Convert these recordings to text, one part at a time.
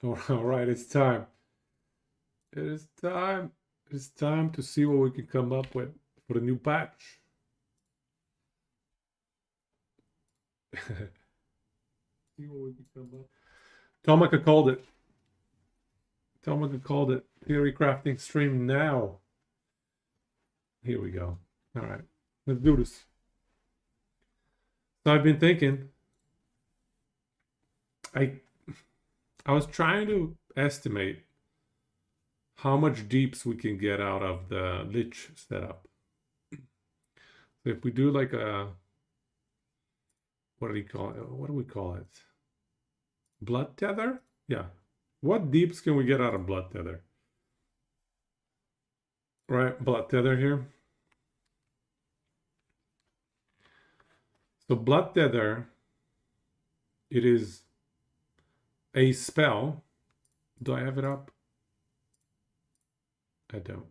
All right, it's time. It is time. It's time to see what we can come up with for the new patch. See what we can come up. Tomica called it. Tomica called it. Theory crafting stream now. Here we go. All right, let's do this. So I've been thinking. I I was trying to estimate how much deeps we can get out of the Lich setup. So if we do like a what do you call it? What do we call it? Blood tether? Yeah. What deeps can we get out of blood tether? Right, blood tether here. So blood tether, it is a spell. Do I have it up? I don't.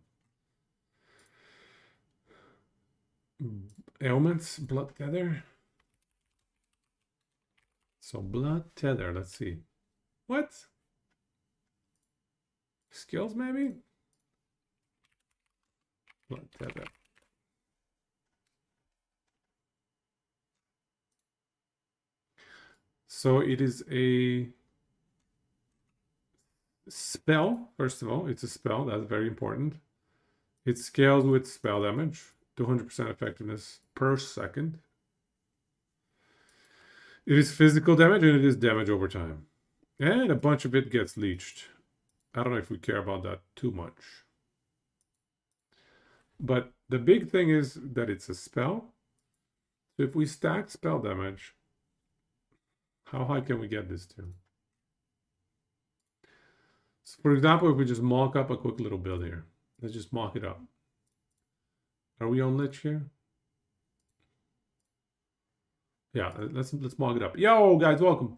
Ailments, blood tether. So blood tether, let's see. What? Skills maybe? Blood tether. So it is a spell, first of all. It's a spell, that's very important. It scales with spell damage, 200% effectiveness per second. It is physical damage and it is damage over time. And a bunch of it gets leached. I don't know if we care about that too much. But the big thing is that it's a spell. So if we stack spell damage, how high can we get this to? So for example, if we just mock up a quick little build here. Let's just mock it up. Are we on Lich here? Yeah, let's mock it up. Yo, guys, welcome.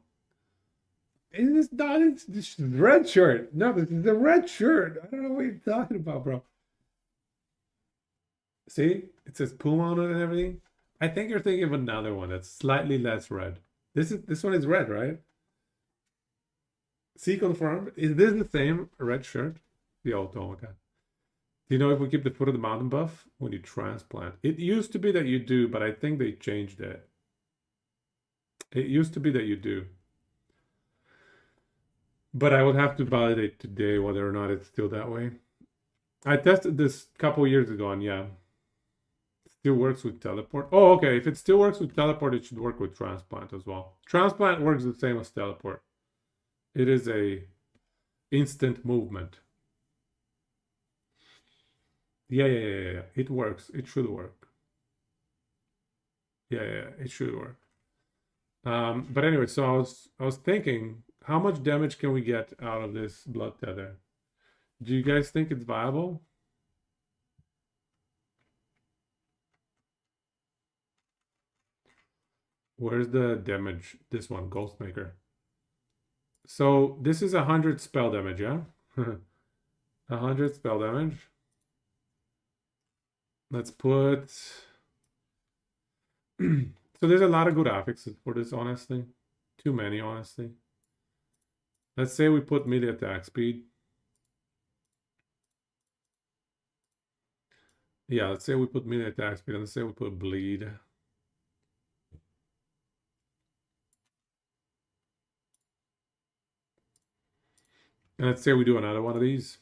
Is this not this red shirt? No, this is the red shirt. I don't know what you're talking about, bro. See, it says Puma on it and everything. I think you're thinking of another one that's slightly less red. This one is red, right? See, confirmed. Is this the same red shirt? The old Tomica. Do you know if we keep the foot of the mountain buff when you transplant? It used to be that you do, but I think they changed it. It used to be that you do. But I would have to validate today whether or not it's still that way. I tested this a couple years ago, and yeah, it still works with teleport. Oh, okay. If it still works with teleport, it should work with transplant as well. Transplant works the same as teleport. It is a instant movement. Yeah. It works. It should work. Yeah, it should work. But anyway, so I was thinking, how much damage can we get out of this blood tether? Do you guys think it's viable? Where's the damage? This one, Ghostmaker. So this is 100 spell damage, yeah? 100 spell damage. Let's put... So there's a lot of good affixes for this, honestly. Too many, honestly. Let's say we put melee attack speed. Yeah, let's say we put melee attack speed, and let's say we put bleed. And let's say we do another one of these.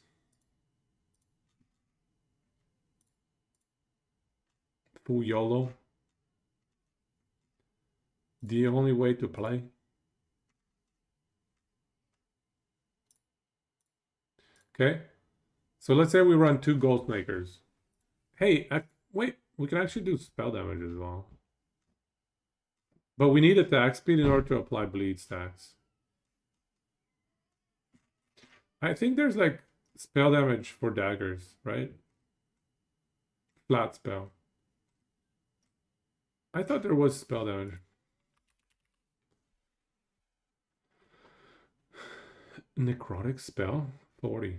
Full YOLO. The only way to play. Okay. So let's say we run 2 Ghostmakers. Hey, wait, we can actually do spell damage as well. But we need attack speed in order to apply bleed stacks. I think there's like spell damage for daggers, right? Flat spell. I thought there was spell damage. Necrotic spell? 40.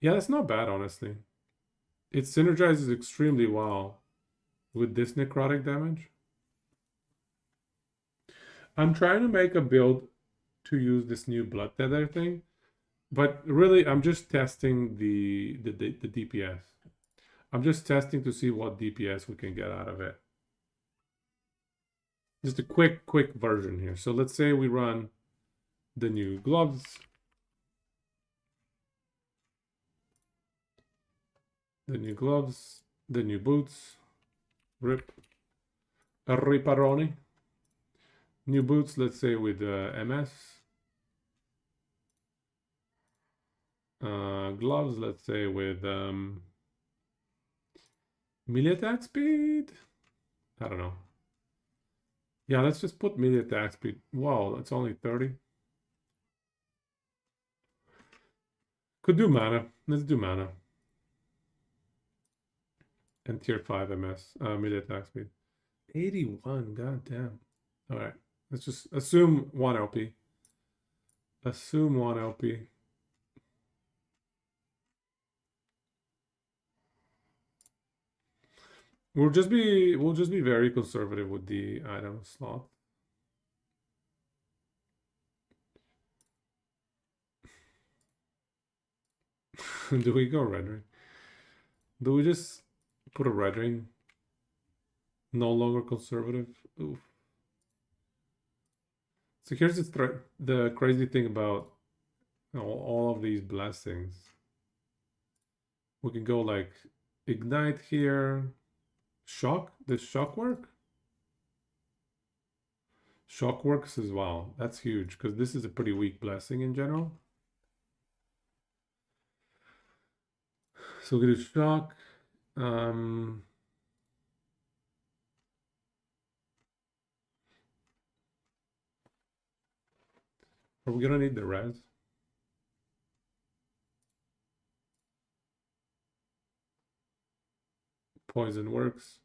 Yeah, that's not bad, honestly. It synergizes extremely well with this necrotic damage. I'm trying to make a build to use this new blood tether thing, but really I'm just testing the DPS. I'm just testing to see what DPS we can get out of it. Just a quick version here. So let's say we run the new gloves. The new gloves, the new boots, rip, a riparoni. New boots, let's say with MS. Gloves, let's say with melee attack speed. I don't know. Yeah, let's just put melee attack speed. Wow, that's only 30. Could do mana. Let's do mana. And tier 5 MS, melee attack speed. 81, god damn. Alright, let's just assume 1 LP. Assume 1 LP. We'll just be very conservative with the item slot. Do we go red ring? Do we just put a red ring? No longer conservative? Oof. So here's the crazy thing about all of these blessings. We can go like ignite here. Shock? Does shock work? Shock works as well. That's huge because this is a pretty weak blessing in general. So we do shock. Are we gonna need the res? Poison works.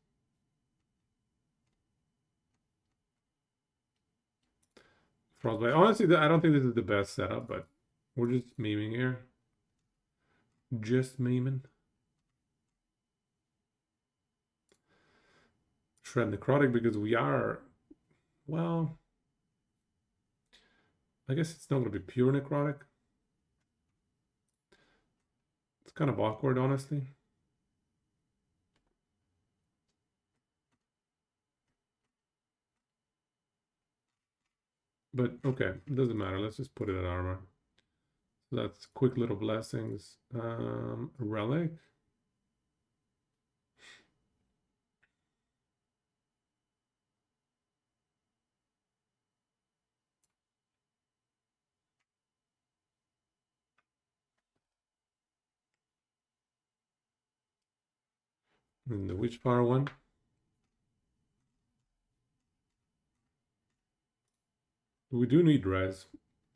Frostbite. Honestly, I don't think this is the best setup, but we're just memeing here. Just memeing. Shred necrotic because we are, well, I guess it's not going to be pure necrotic. It's kind of awkward, honestly. But okay, it doesn't matter. Let's just put it in armor. So that's quick little blessings. Relic. And the Witchfire one. We do need res.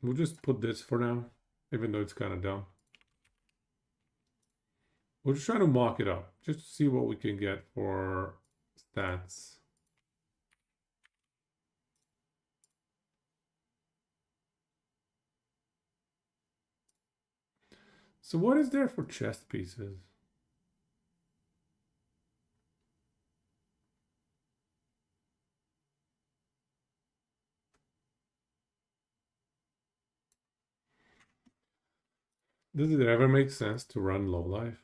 We'll just put this for now, even though it's kind of dumb. We're just trying to mock it up, just to see what we can get for stats. So what is there for chest pieces? Does it ever make sense to run low life?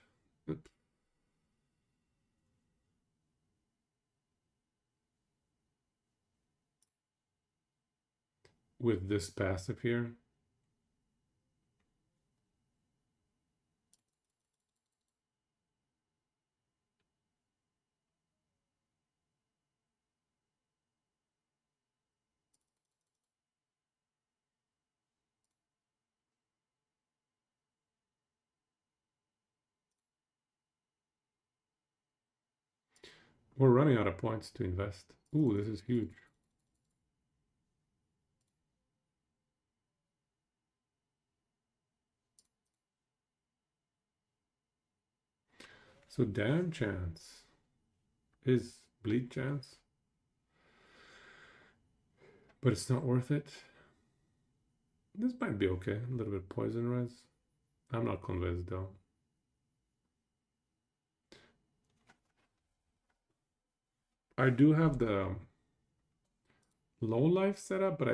With this passive here? We're running out of points to invest. Ooh, this is huge. So damn chance is bleed chance, but it's not worth it. This might be okay. A little bit poison res. I'm not convinced though. I do have the low life setup, but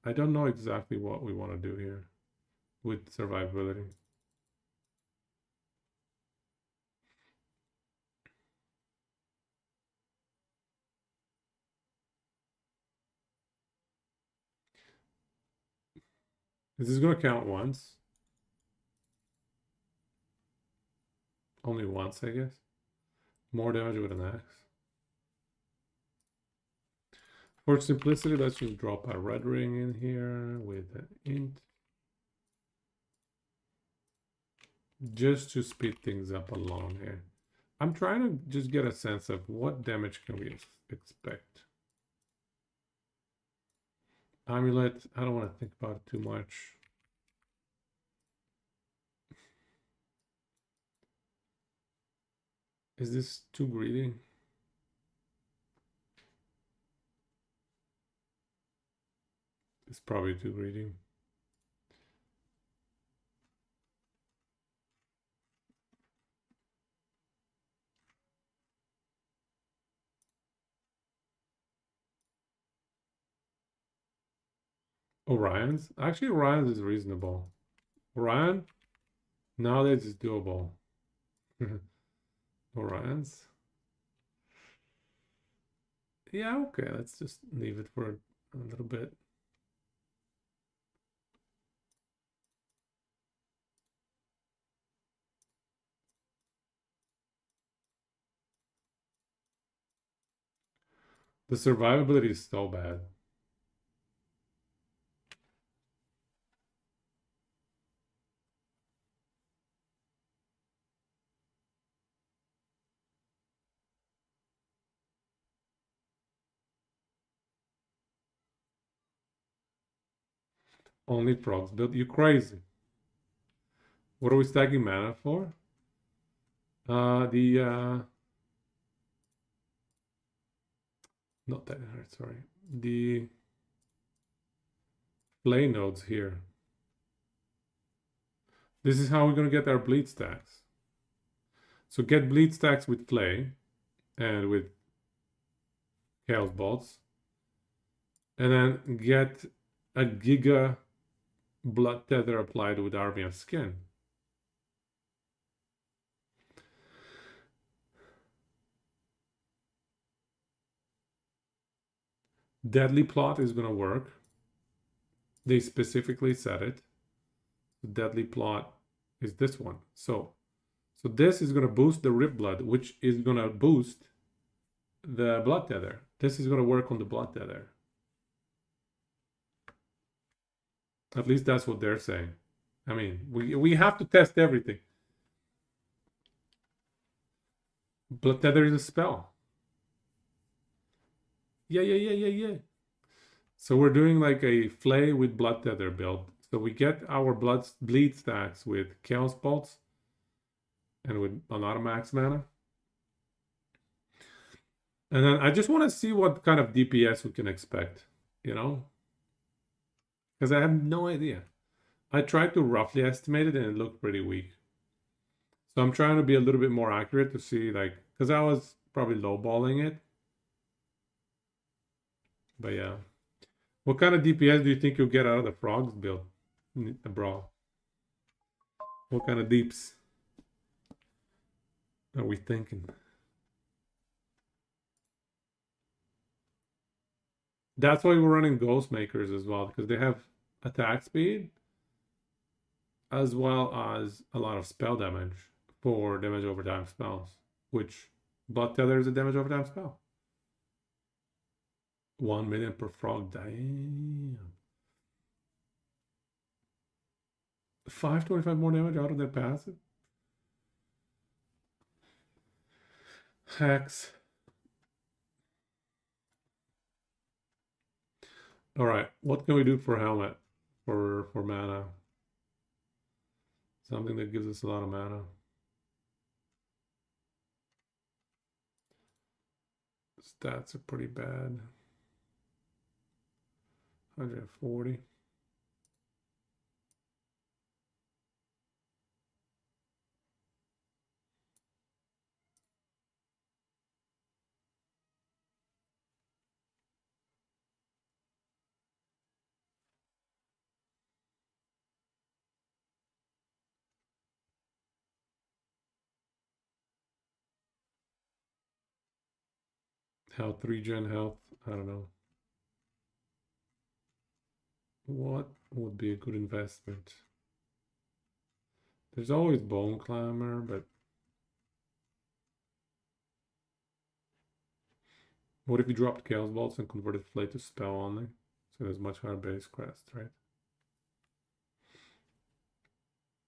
I don't know exactly what we want to do here with survivability. Is this gonna count once? Only once, I guess. More damage with an axe. For simplicity, let's just drop a red ring in here with an int. Just to speed things up along here. I'm trying to just get a sense of what damage can we expect. Amulet, I don't want to think about it too much. Is this too greedy? It's probably too greedy. Orion's? Actually, Orion's is reasonable. Orion, nowadays is doable. Orion's? Yeah, okay, let's just leave it for a little bit. The survivability is so bad. Only frogs built. You crazy. What are we stacking mana for? Not that hard, sorry. The play nodes here. This is how we're gonna get our bleed stacks. So get bleed stacks with flay and with chaos bolts. And then get a giga blood tether applied with Arvian skin. Deadly plot is gonna work. They specifically said it. The deadly plot is this one. So this is gonna boost the rip blood, which is gonna boost the blood tether. This is gonna work on the blood tether. At least that's what they're saying. I mean, we have to test everything. Blood tether is a spell. Yeah. So we're doing like a flay with blood tether build. So we get our bleed stacks with chaos bolts and with a lot of max mana. And then I just want to see what kind of DPS we can expect, you know? Because I have no idea. I tried to roughly estimate it and it looked pretty weak. So I'm trying to be a little bit more accurate to see, like, because I was probably lowballing it. But yeah. What kind of DPS do you think you'll get out of the frogs build, bro? What kind of deeps are we thinking? That's why we're running Ghost Makers as well, because they have attack speed as well as a lot of spell damage for damage over time spells, which Blood Tether is a damage over time spell. 1 million per frog, damn. 525 more damage out of their passive. Hex. All right, what can we do for helmet for mana? Something that gives us a lot of mana. Stats are pretty bad. 140. Health, regen, health. I don't know. What would be a good investment? There's always Bone Climber, but what if you dropped Chaos Bolts and converted Flay to spell only? So there's much higher base crest, right?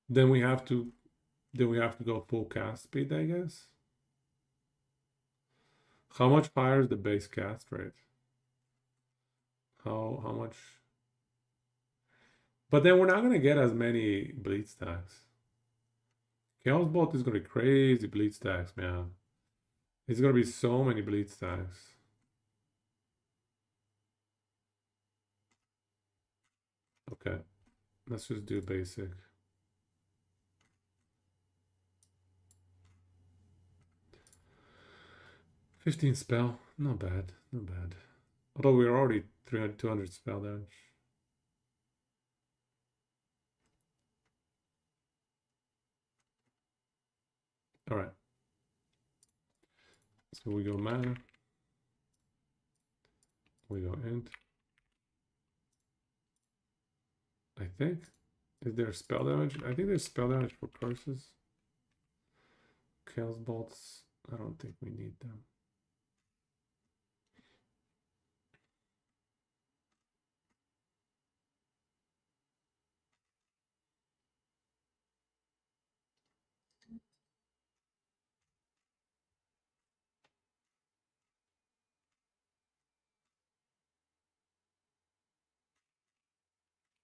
Then we have to go full cast speed, I guess. How much higher is the base cast rate? How much? But then we're not gonna get as many bleed stacks. Chaos Bolt is gonna be crazy bleed stacks, man. It's gonna be so many bleed stacks. Okay, let's just do basic. $15 spell, not bad, not bad. Although we're already 300, 200 spell damage. All right. So we go mana. We go int. I think. Is there spell damage? I think there's spell damage for curses. Chaos bolts. I don't think we need them.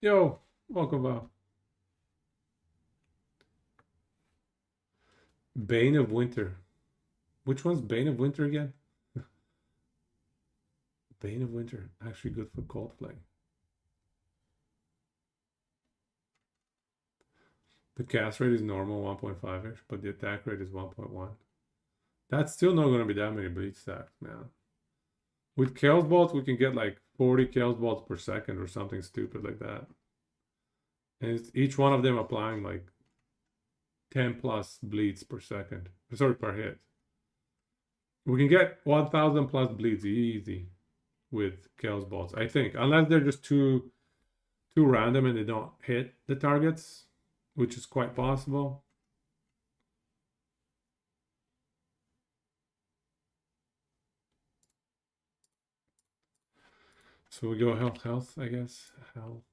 Yo, welcome back. Bane of Winter. Which one's Bane of Winter again? Bane of Winter. Actually good for Coldplay. The cast rate is normal 1.5-ish, but the attack rate is 1.1. That's still not going to be that many bleed stacks, man. With Chaos Bolts, we can get like 40 Chaos Bolts per second or something stupid like that. And it's each one of them applying like 10 plus bleeds per second. Sorry, per hit. We can get 1000 plus bleeds easy with Chaos Bolts, I think. Unless they're just too random and they don't hit the targets, which is quite possible. So we go health, I guess. Health.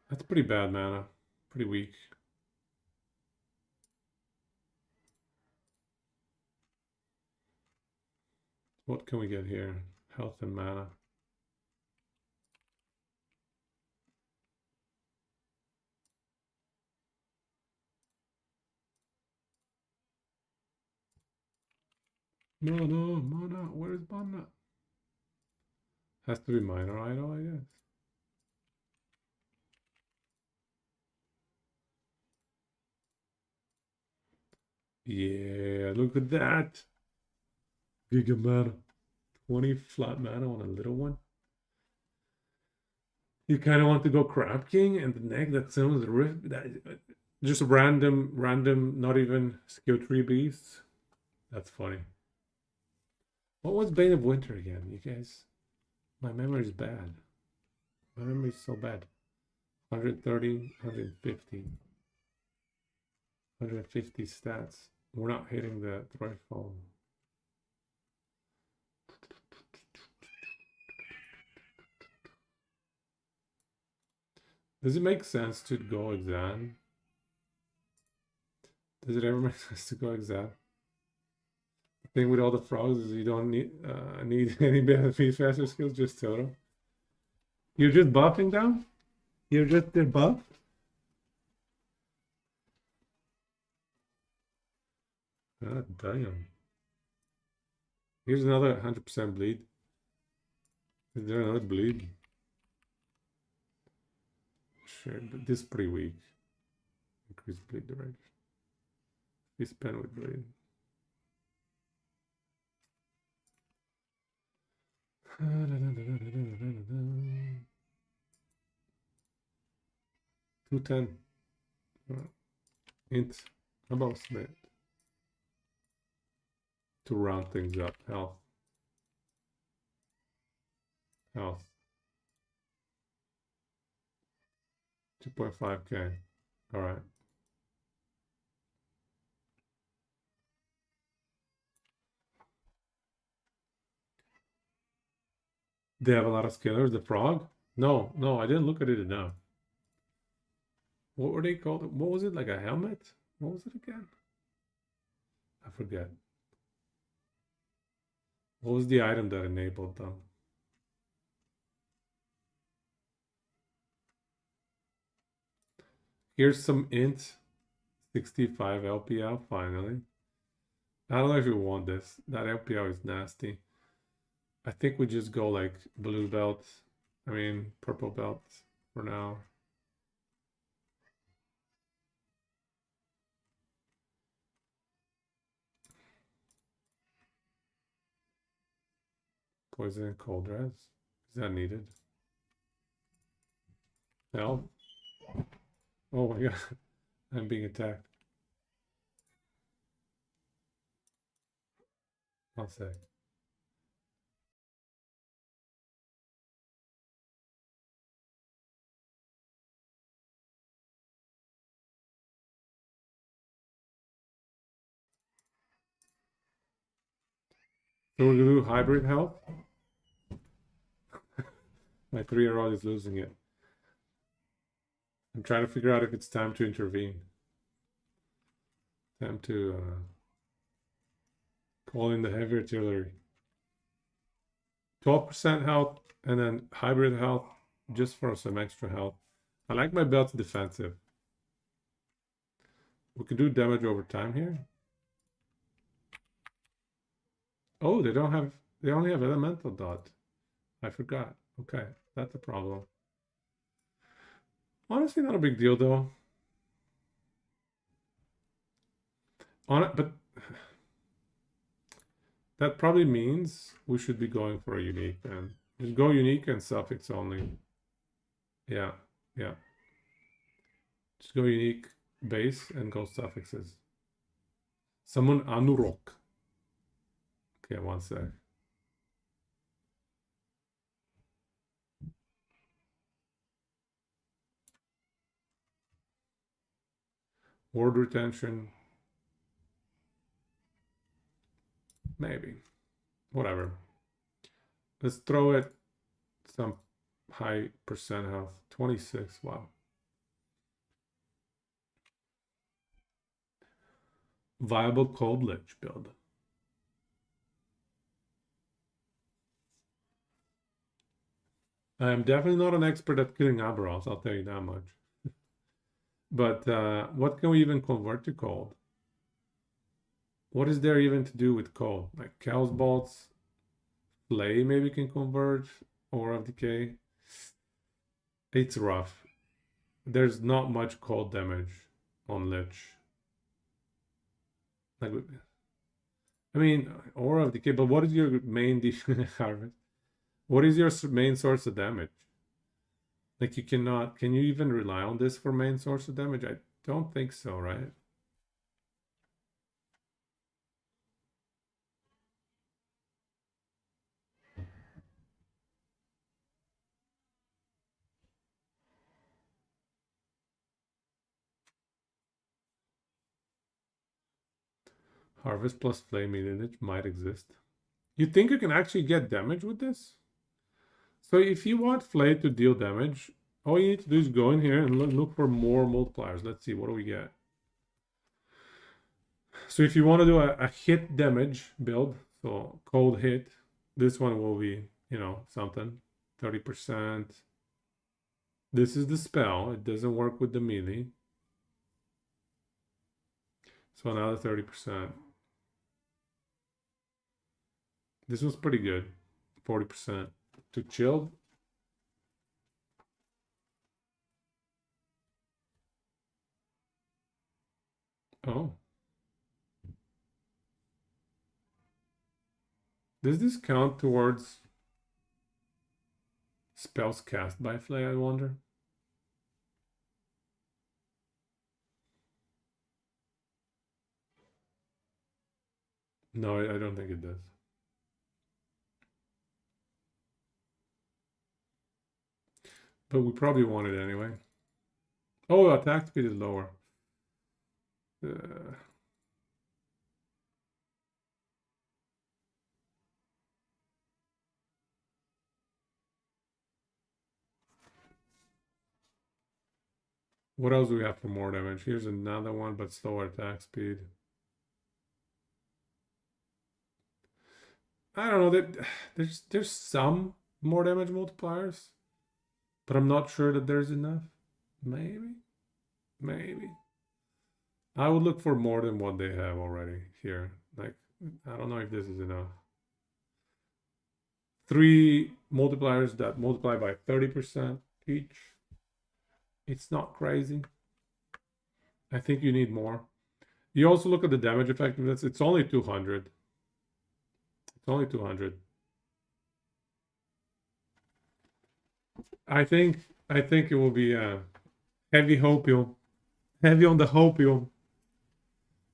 That's pretty bad mana. Pretty weak. What can we get here? Health and mana. Mana. Where's mana? Has to be minor idol, I guess. Yeah, look at that. Giga mana. 20 flat mana on a little one. You kind of want to go Crab King and the neck that sounds rift. Just random, not even skill tree beasts. That's funny. What was Bane of Winter again, you guys? My memory is bad. My memory is so bad. 130, 150. 150 stats. We're not hitting the threshold. Does it make sense to go exam? Does it ever make sense to go exam? The thing with all the frogs is you don't need any benefit faster skills, just total. You're just buffing them? You're just their buff? God damn. Here's another 100% bleed. Is there another bleed? Sure, but this is pretty weak. Increase bleed direction. This pen with bleed. 210. Int. How about Smith? To round things up. Health. Health. 2.5k. All right. They have a lot of scalers. The frog? No, no, I didn't look at it enough. What were they called? What was it? Like a helmet? What was it again? I forget. What was the item that enabled them? Here's some int 65 LPL finally. I don't know if you want this. That LPL is nasty. I think we just go like blue belt. I mean, purple belt for now. Poison and cold res. Is that needed? No. Oh my god. I'm being attacked. I'll say. So we're gonna do hybrid health. My 3-year-old is losing it. I'm trying to figure out if it's time to intervene. Time to call in the heavy artillery. 12% health and then hybrid health just for some extra health. I like my belts defensive. We can do damage over time here. Oh, they only have elemental dot. I forgot. Okay, that's a problem. Honestly, not a big deal though. But that probably means we should be going for a unique then. Just go unique and suffix only. Yeah, yeah. Just go unique base and go suffixes. Summon Anurok. Okay, one sec. Word retention. Maybe. Whatever. Let's throw it some high percent health. 26. Wow. Viable cold lich build. I am definitely not an expert at killing Aberos, I'll tell you that much. But what can we even convert to cold? What is there even to do with cold? Like Chaos Bolts, Flay maybe can convert, Aura of Decay. It's rough. There's not much cold damage on Lich. Like, I mean, Aura of Decay, but what is your main harvest? What is your main source of damage? Like you cannot, can you even rely on this for main source of damage? I don't think so, right? Harvest plus flame image might exist. You think you can actually get damage with this? So if you want Flay to deal damage, all you need to do is go in here and look for more multipliers. Let's see, what do we get? So if you want to do a hit damage build, so cold hit, this one will be, you know, something, 30%. This is the spell. It doesn't work with the melee. So another 30%. This was pretty good. 40%. To chilled. Oh. Does this count towards spells cast by Flay, I wonder? No, I don't think it does. But we probably want it anyway. Oh, attack speed is lower. Uh, what else do we have for more damage? Here's another one, but slower attack speed. I don't know that there's some more damage multipliers, but I'm not sure that there's enough. Maybe. I would look for more than what they have already here. Like, I don't know if this is enough. 3 multipliers that multiply by 30% each. It's not crazy. I think you need more. You also look at the damage effectiveness. It's only 200. It's only 200. I think it will be heavy hopium. Heavy on the hopium.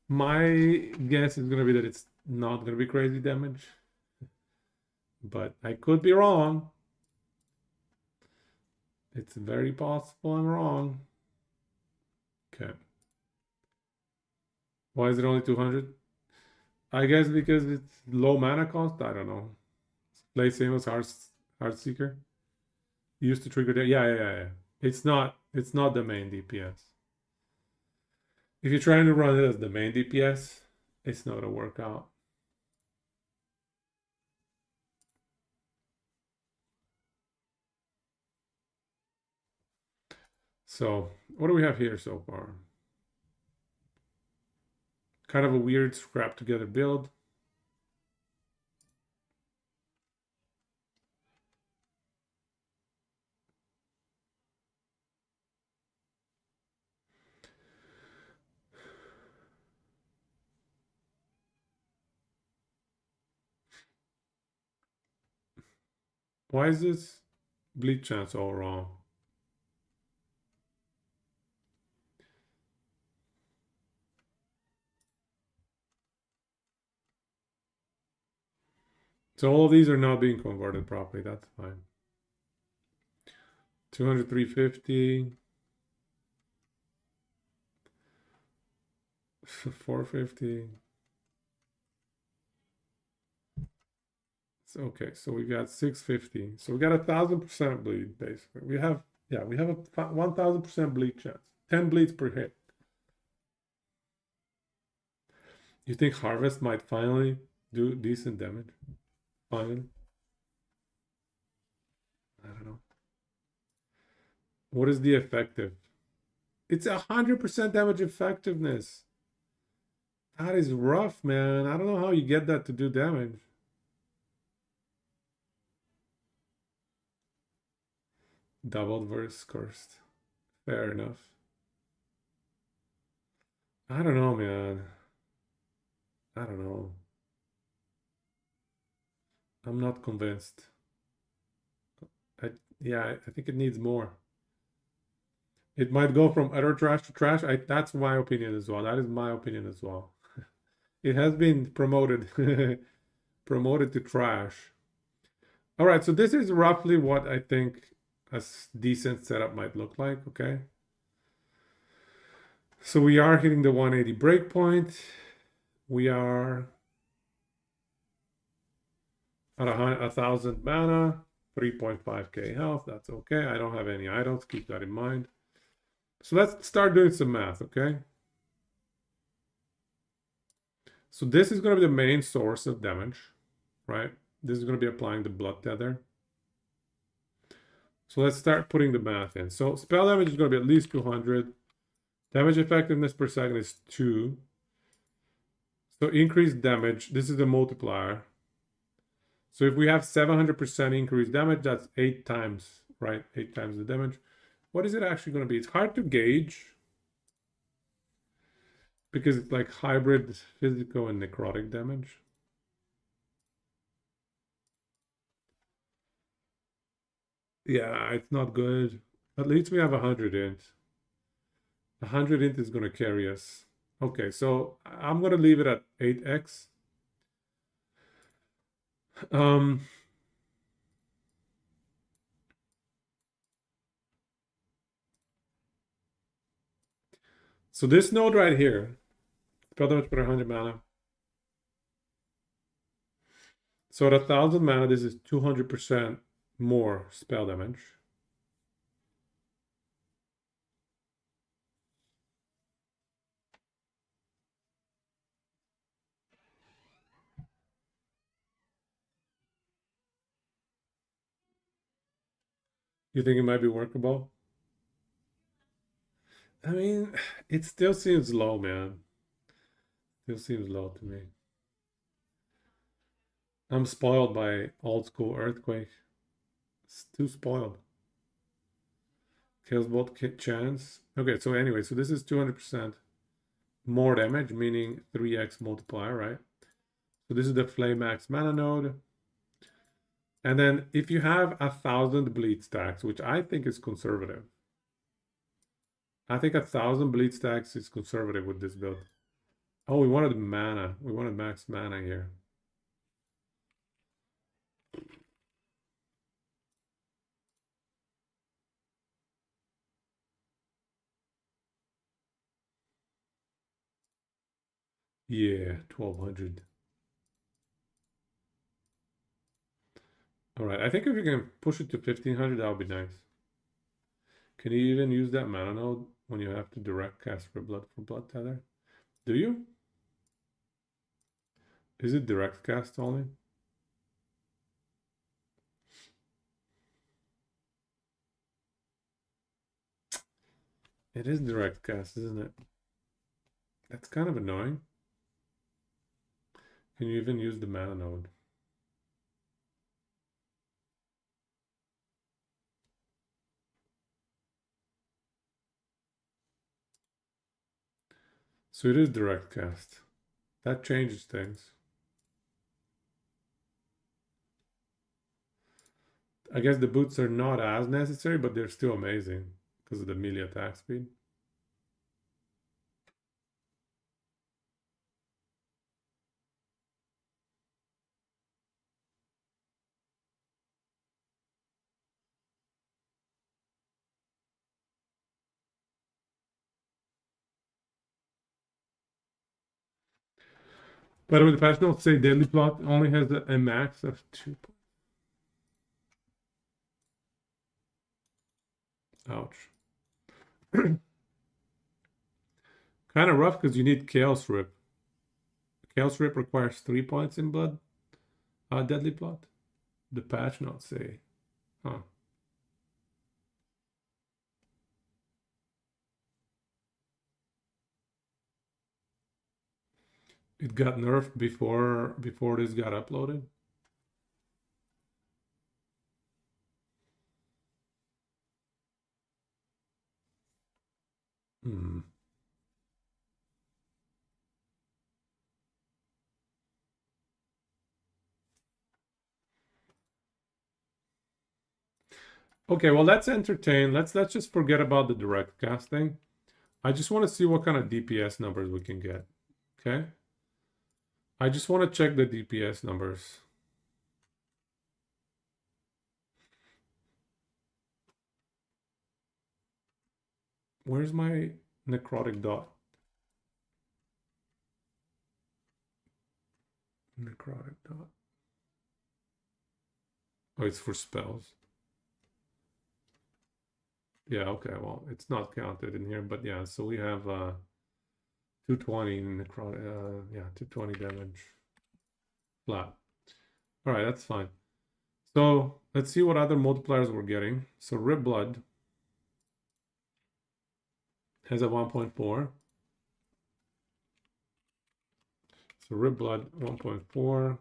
My guess is gonna be that it's not gonna be crazy damage. But I could be wrong. It's very possible I'm wrong. Okay. Why is it only 200? I guess because it's low mana cost. I don't know. Play same as Heartseeker. Used to trigger there. Yeah. It's not the main DPS. If you're trying to run it as the main DPS, it's not gonna work out. So what do we have here so far? Kind of a weird scrap together build. Why is this bleed chance all wrong? So all of these are not being converted properly. That's fine. 200, 350. 450. So, okay, so we got 650. So we got 1,000% bleed, basically. We have a 1,000% bleed chance. 10 bleeds per hit. You think Harvest might finally do decent damage? Finally? I don't know. What is the effective? It's 100% damage effectiveness. That is rough, man. I don't know how you get that to do damage. Doubled versus cursed. Fair enough. I don't know, man. I don't know. I'm not convinced. Yeah, I think it needs more. It might go from utter trash to trash. That's my opinion as well. That is my opinion as well. It has been promoted promoted to trash. All right, so this is roughly what I think a decent setup might look like, okay? So we are hitting the 180 breakpoint. We are at 1,000 mana, 3.5k health. That's okay. I don't have any items. Keep that in mind. So let's start doing some math, okay? So this is going to be the main source of damage, right? This is going to be applying the Blood Tether. So let's start putting the math in. So spell damage is going to be at least 200. Damage effectiveness per second is 2. So increased damage, this is the multiplier. So if we have 700% increased damage, that's 8 times, right? 8 times the damage. What is it actually going to be? It's hard to gauge because it's like hybrid physical and necrotic damage. Yeah, it's not good. At least we have 100 int. 100 int is going to carry us. Okay, so I'm going to leave it at 8x. Um, so this node right here, spell damage per 100 mana. So at 1,000 mana, this is 200% more spell damage. You think it might be workable? I mean, it still seems low, man. Still seems low to me. I'm spoiled by old school Earthquake. It's too spoiled. Kills both chance. Okay, so anyway, so this is 200% more damage, meaning 3x multiplier, right? So this is the Flame Max mana node. And then if you have 1,000 bleed stacks, which I think is conservative. I think 1,000 bleed stacks is conservative with this build. Oh, we wanted mana. We wanted max mana here. Yeah, 1,200. All right, I think if you can push it to 1,500, that would be nice. Can you even use that mana node when you have to direct cast for Blood Tether? Do you? Is it direct cast only? It is direct cast, isn't it? That's kind of annoying. Can you even use the mana node? So it is direct cast. That changes things. I guess the boots are not as necessary, but they're still amazing because of the melee attack speed. By the way, the patch notes say Deadly Plot only has a max of 2. Ouch. Kind of rough because you need Chaos Rip. Chaos Rip requires 3 points in blood. Deadly Plot. The patch notes say. Huh. It got nerfed before this got uploaded. Hmm. Okay, well let's entertain. Let's just forget about the direct casting. I just want to see what kind of DPS numbers we can get. Okay. I just want to check the DPS numbers. Where's my necrotic dot? Necrotic dot. Oh, it's for spells. Yeah, okay, well, it's not counted in here, but yeah, so we have 220 necrotic, yeah, 220 damage flat. All right, that's fine. So let's see what other multipliers we're getting. So Rip Blood has a 1.4. So Rip Blood 1.4.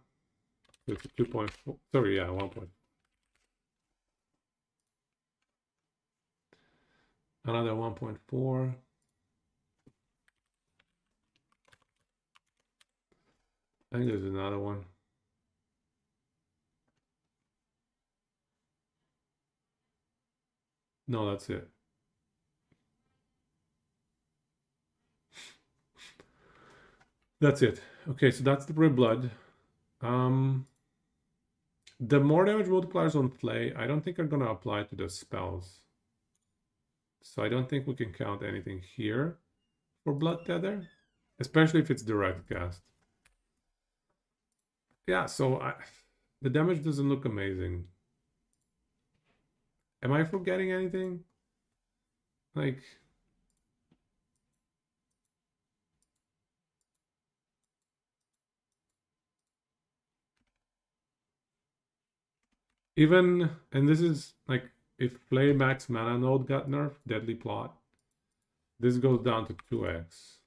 It's 2.4. Sorry, yeah, 1. Another 1.4. I think there's another one. No, that's it. That's it. Okay, so that's the Rip Blood. The more damage multipliers on Flay, I don't think are gonna apply to the spells. So I don't think we can count anything here for Blood Tether, especially if it's direct cast. Yeah, so the damage doesn't look amazing. Am I forgetting anything? Like, even, and this is like, if Flay Max Mana Node got nerfed, Deadly Plot, this goes down to 2x.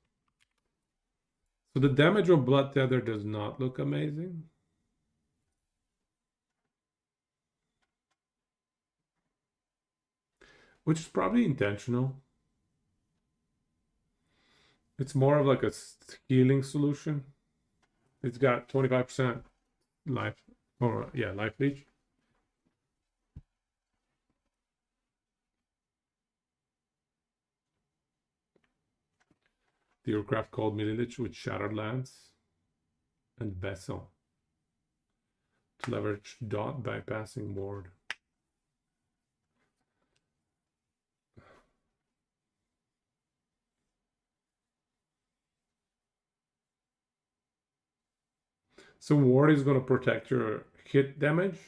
So the damage of Blood Tether does not look amazing. Which is probably intentional. It's more of like a healing solution. It's got 25% life, or yeah, life leech. The aircraft called Mililich with Shattered Lance and Vessel to leverage dot bypassing ward. So ward is going to protect your hit damage.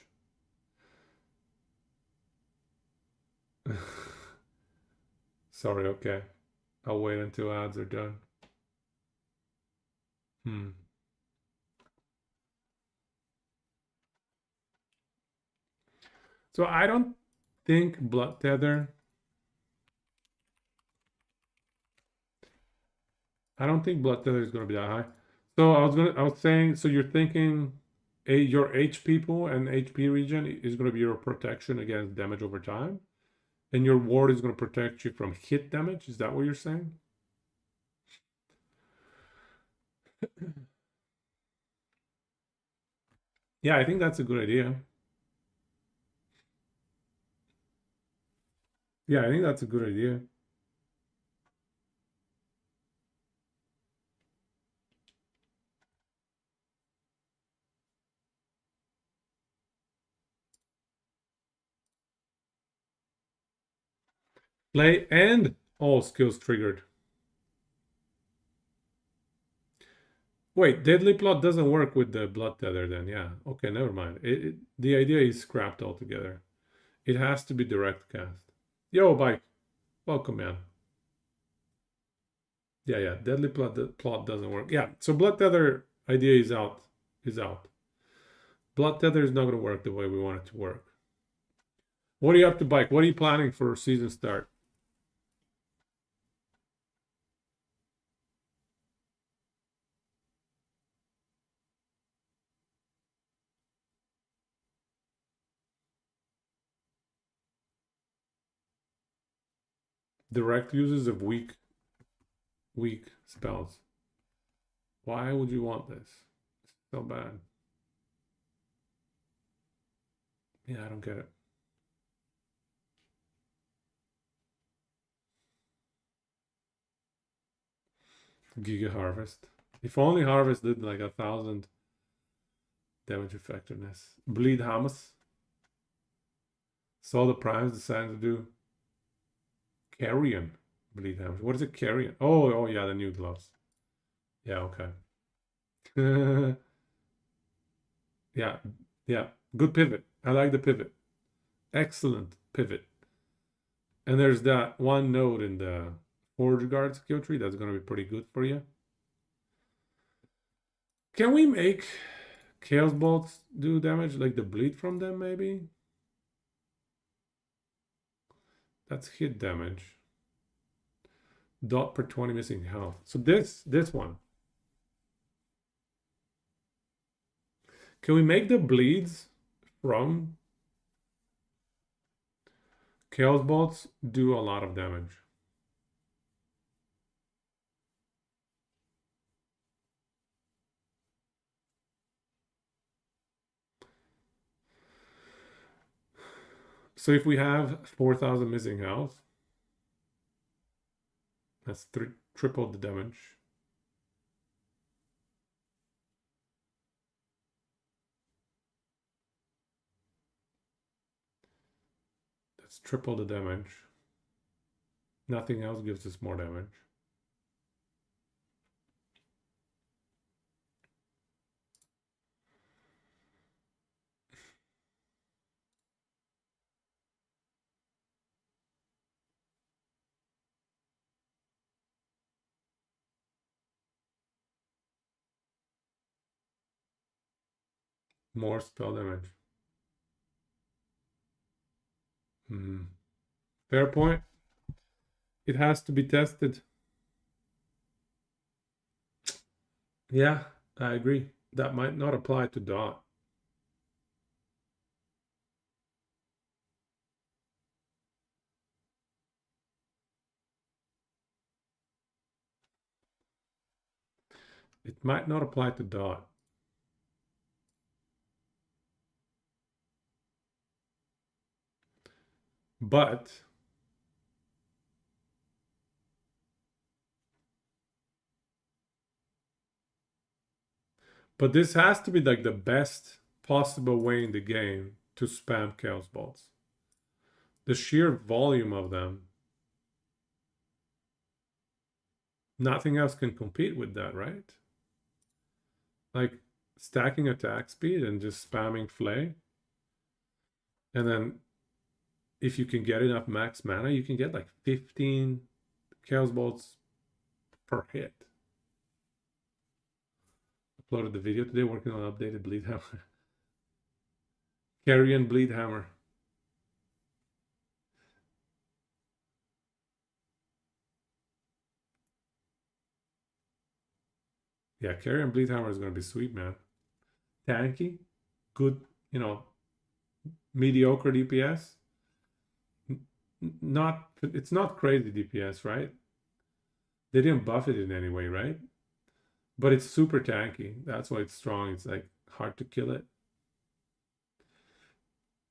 Sorry, okay. I'll wait until ads are done. So I don't think Blood Tether. I don't think Blood Tether is going to be that high. So I was saying, so you're thinking your HP pool and HP region is going to be your protection against damage over time, and your ward is going to protect you from hit damage. Is that what you're saying? Yeah, I think that's a good idea. Yeah, I think that's a good idea. Play and all skills triggered. Wait, Deadly Plot doesn't work with the Blood Tether then. Yeah, okay, never mind. The idea is scrapped altogether. It has to be direct cast. Yo, Bike, welcome, man. Yeah, Deadly Plot doesn't work. Yeah, so Blood Tether idea is out. Blood Tether is not going to work the way we want it to work. What are you up to, Bike? What are you planning for season start? Direct uses of weak spells. Why would you want this? It's so bad. Yeah, I don't get it. Giga Harvest. If only Harvest did like 1,000 damage effectiveness. Bleed Hamas. Saw the Primes decided to do Carrion bleed damage. What is it, Carrion? Oh yeah, the new gloves. Yeah, okay. Yeah. Good pivot. I like the pivot. Excellent pivot. And there's that one node in the Forge Guard skill tree that's going to be pretty good for you. Can we make Chaos Bolts do damage, like the bleed from them, maybe? That's hit damage. Dot per 20 missing health. So this one. Can we make the bleeds from Chaos Bolts do a lot of damage? So if we have 4,000 missing health, that's triple the damage. It's triple the damage. Nothing else gives us more damage. More spell damage. Fair point. It has to be tested. Yeah, I agree. That might not apply to Dot. It might not apply to Dot. But this has to be like the best possible way in the game to spam Chaos Bolts. The sheer volume of them. Nothing else can compete with that, right? Like stacking attack speed and just spamming Flay. And then if you can get enough max mana, you can get like 15 Chaos Bolts per hit. Uploaded the video today working on updated Bleed Hammer. Carrion Bleed Hammer. Yeah, Carrion Bleed Hammer is going to be sweet, man. Tanky, good, mediocre DPS. It's not crazy DPS, right? They didn't buff it in any way, right? But it's super tanky. That's why it's strong. It's like hard to kill it.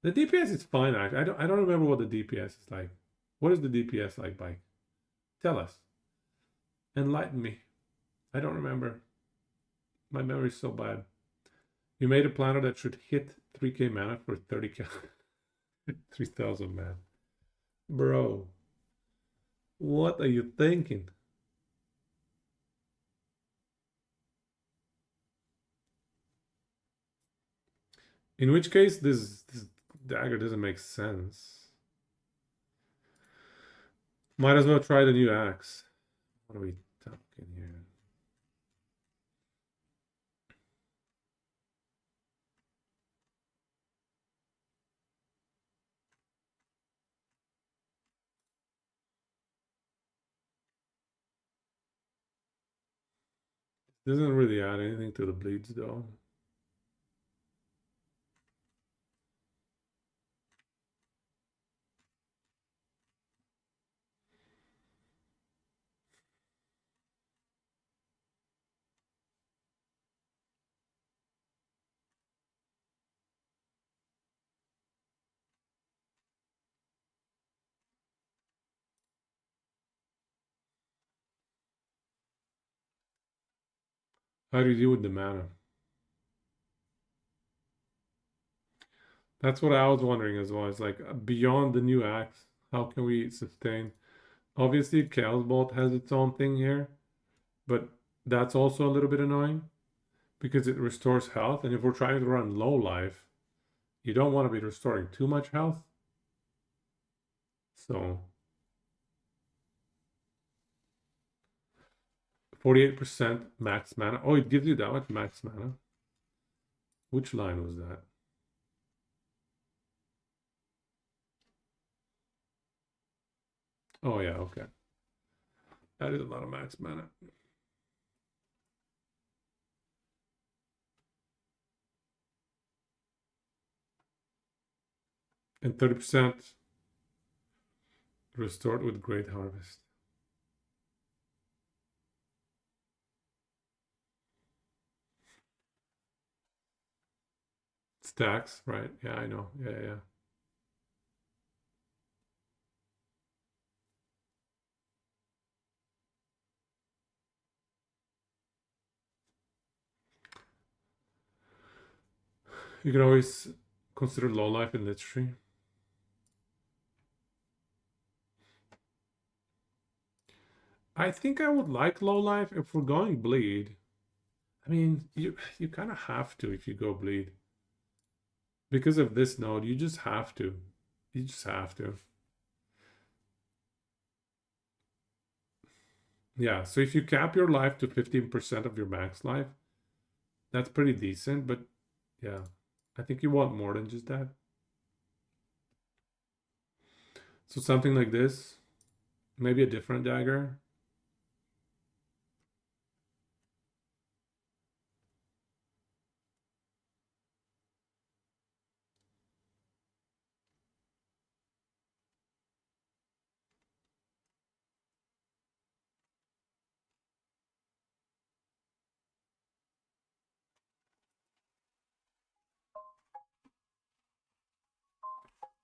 The DPS is fine, actually. I don't remember what the DPS is like. What is the DPS like, Bike? Tell us. Enlighten me. I don't remember. My memory's so bad. You made a planner that should hit 3k mana for 30k. 3000 man. Bro. What are you thinking? In which case, this dagger doesn't make sense. Might as well try the new axe. What are we talking here? Doesn't really add anything to the bleeds though. How do you deal with the mana? That's what I was wondering as well. It's like beyond the new axe, how can we sustain? Obviously, Chaos Bolt has its own thing here, but that's also a little bit annoying because it restores health. And if we're trying to run low life, you don't want to be restoring too much health. So 48% max mana. Oh, it gives you that much max mana. Which line was that? Oh yeah, okay. That is a lot of max mana. And 30% restored with Great Harvest. Stacks, right? Yeah, I know. Yeah. You can always consider low life in Lich Tree. I think I would like low life if we're going bleed. I mean, you kind of have to if you go bleed. Because of this node, you just have to. You just have to. Yeah, so if you cap your life to 15% of your max life, that's pretty decent, but yeah, I think you want more than just that. So something like this, maybe a different dagger.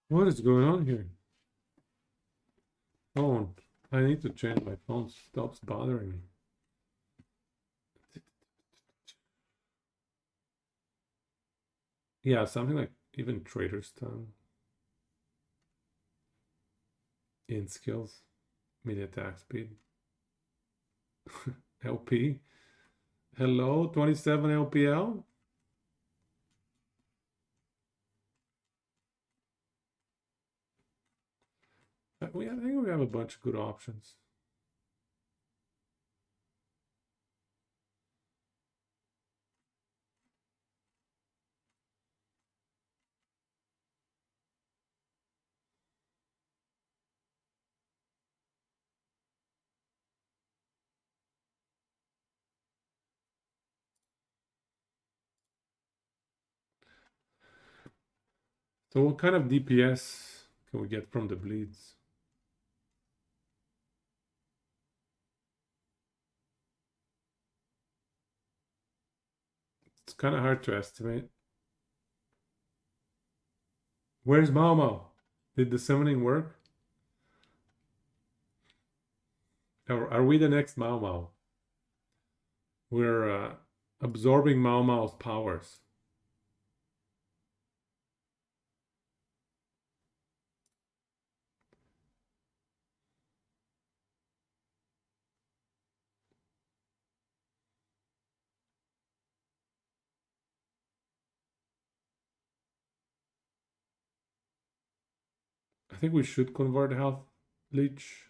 What is going on here? Phone. I need to change my phone. Stops bothering me. Yeah, something like even Trader's Tongue in skills, mid attack speed. LP. Hello, 27 LPL. I think we have a bunch of good options. So what kind of DPS can we get from the bleeds? It's kind of hard to estimate. Where's Mao Mao? Did the summoning work? Or are we the next Mao Mao? We're absorbing Mao Mao's powers. I think we should convert health leech.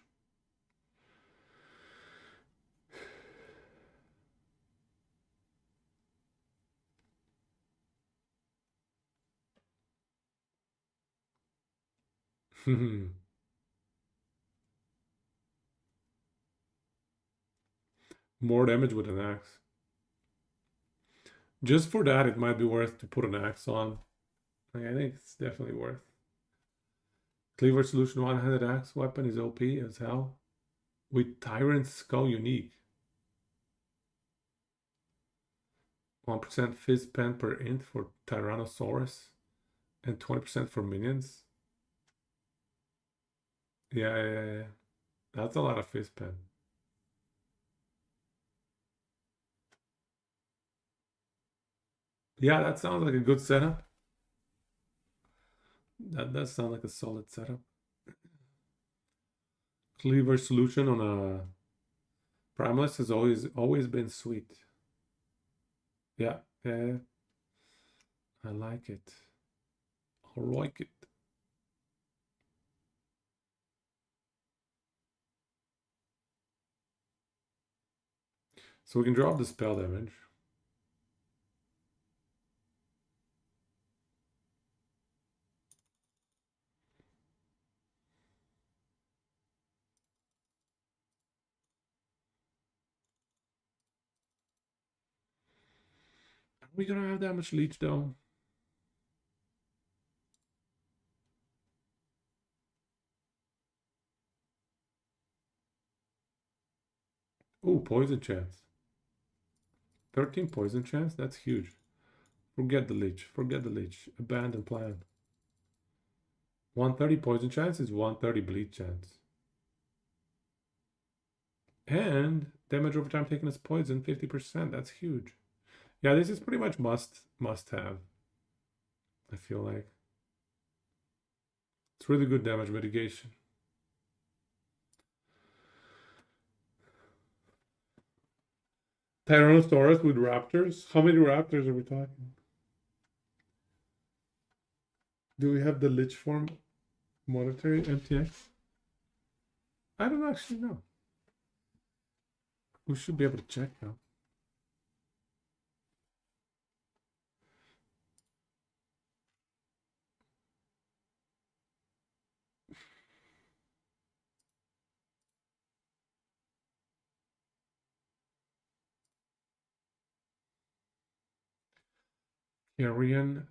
More damage with an axe. Just for that, it might be worth to put an axe on. I think it's definitely worth. Cleaver Solution one-handed axe weapon is OP as hell. With Tyrant's Skull unique. 1% fizz pen per int for Tyrannosaurus. And 20% for minions. Yeah. That's a lot of fizz pen. Yeah, that sounds like a good setup. That does sound like a solid setup. Cleaver Solution on a Primalist has always been sweet. Yeah. I like it. I like it. So we can drop the spell damage. Are we gonna have that much leech though? Oh, poison chance. 13 poison chance? That's huge. Forget the leech. Forget the leech. Abandon plan. 130 poison chance is 130 bleed chance. And damage over time taken as poison, 50%. That's huge. Yeah, this is pretty much must have. I feel like. It's really good damage mitigation. Tyrannosaurus with raptors? How many raptors are we talking? Do we have the Lich form monetary MTX? I don't actually know. We should be able to check now. Carrion.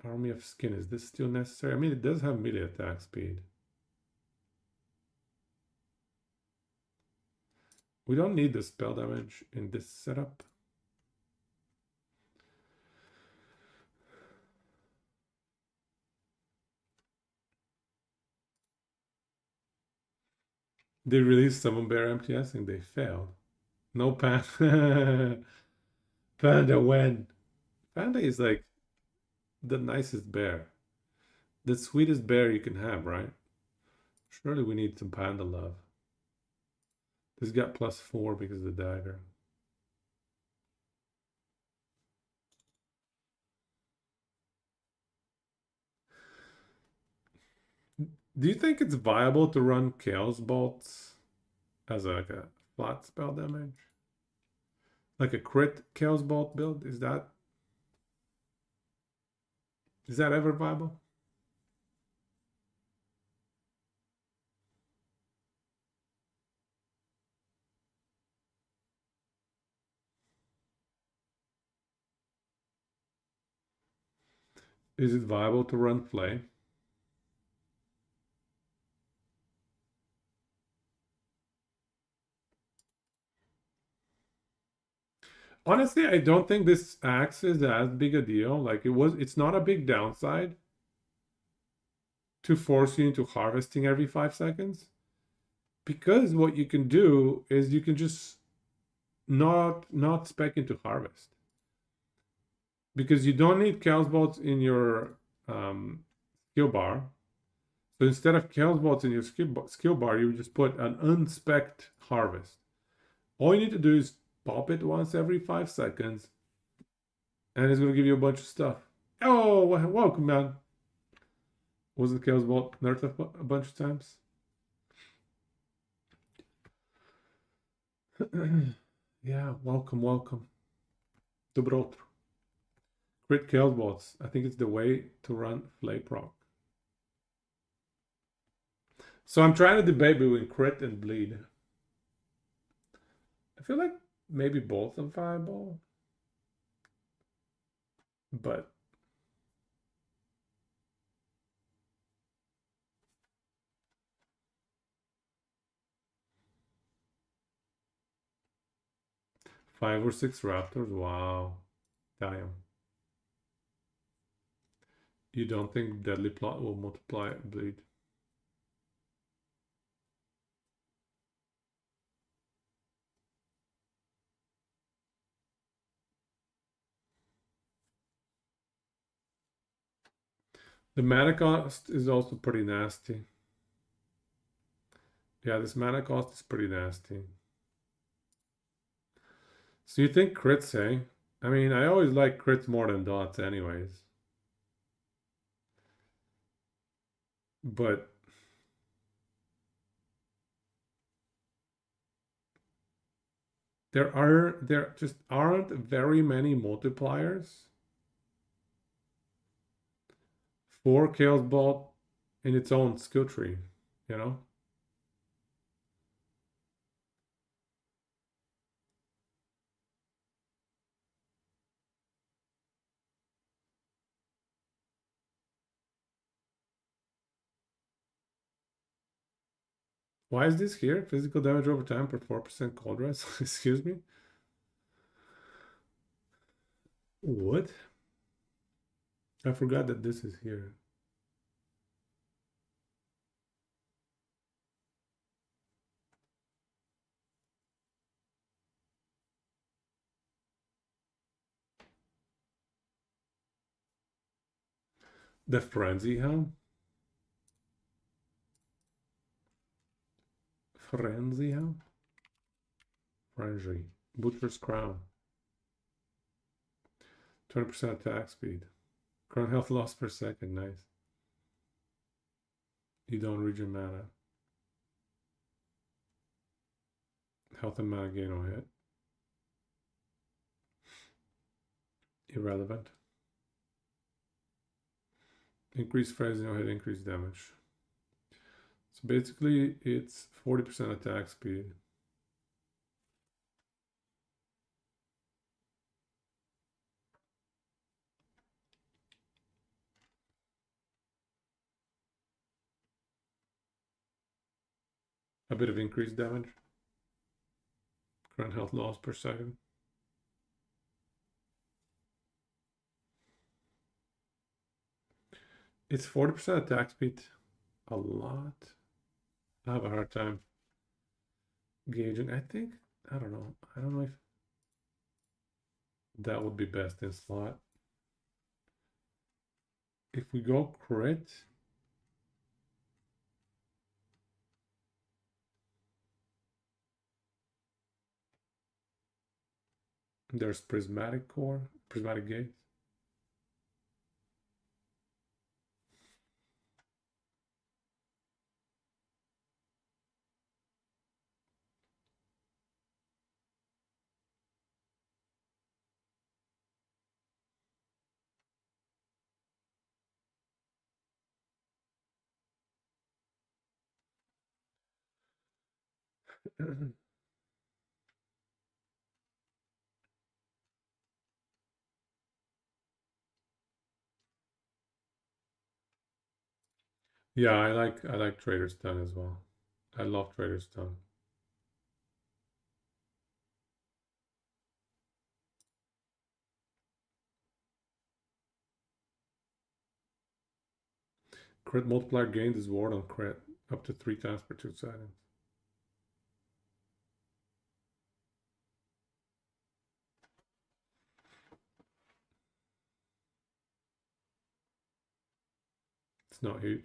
Army of Skin. Is this still necessary? I mean, it does have melee attack speed. We don't need the spell damage in this setup. They released Summon Bear MTS and they failed. No Panda. Panda when? Panda is like the nicest bear. The sweetest bear you can have, right? Surely we need some Panda love. This got +4 because of the dagger. Do you think it's viable to run Chaos Bolts as like a flat spell damage? Like a crit Chaos Bolt build? Is that ever viable? Is it viable to run Flay? Honestly, I don't think this axe is as big a deal. Like it's not a big downside to force you into harvesting every 5 seconds. Because what you can do is you can just not spec into harvest. Because you don't need Chaos Bolts in your skill bar. So instead of Chaos Bolts in your skill bar, you just put an unspec'd harvest. All you need to do is pop it once every 5 seconds, and it's going to give you a bunch of stuff. Oh, welcome, man. Wasn't Chaos Bolt nerfed a bunch of times? Yeah, welcome. Dobro utro. Crit Chaos Bolts. I think it's the way to run Flay proc. So I'm trying to debate between crit and bleed. I feel like maybe both are viable, but five or six raptors. Wow, damn. You don't think Deadly Plot will multiply bleed? The mana cost is also pretty nasty. Yeah, this mana cost is pretty nasty. So you think crits, eh? I mean, I always like crits more than dots anyways. But there just aren't very many multipliers for Chaos Bolt in its own skill tree, you know? Why is this here? Physical damage over time per 4% cold res? Excuse me? What? I forgot that this is here. The Frenzy Helm? Frenzy, how? Frenzy. Butcher's Crown. 20% attack speed. Current health loss per second, nice. You don't regen mana. Health and mana gain on hit. Irrelevant. Increase frenzy on hit, increase damage. So basically it's 40% attack speed. A bit of increased damage. Current health loss per second. It's 40% attack speed. A lot. I have a hard time gauging. I think, I don't know. I don't know if that would be best in slot. If we go crit, there's prismatic core, prismatic gaze. Yeah, I like Trader's Stone as well. I love Trader's Stone. Crit multiplier gained is ward on crit up to 3 times per 2 seconds. It's not huge.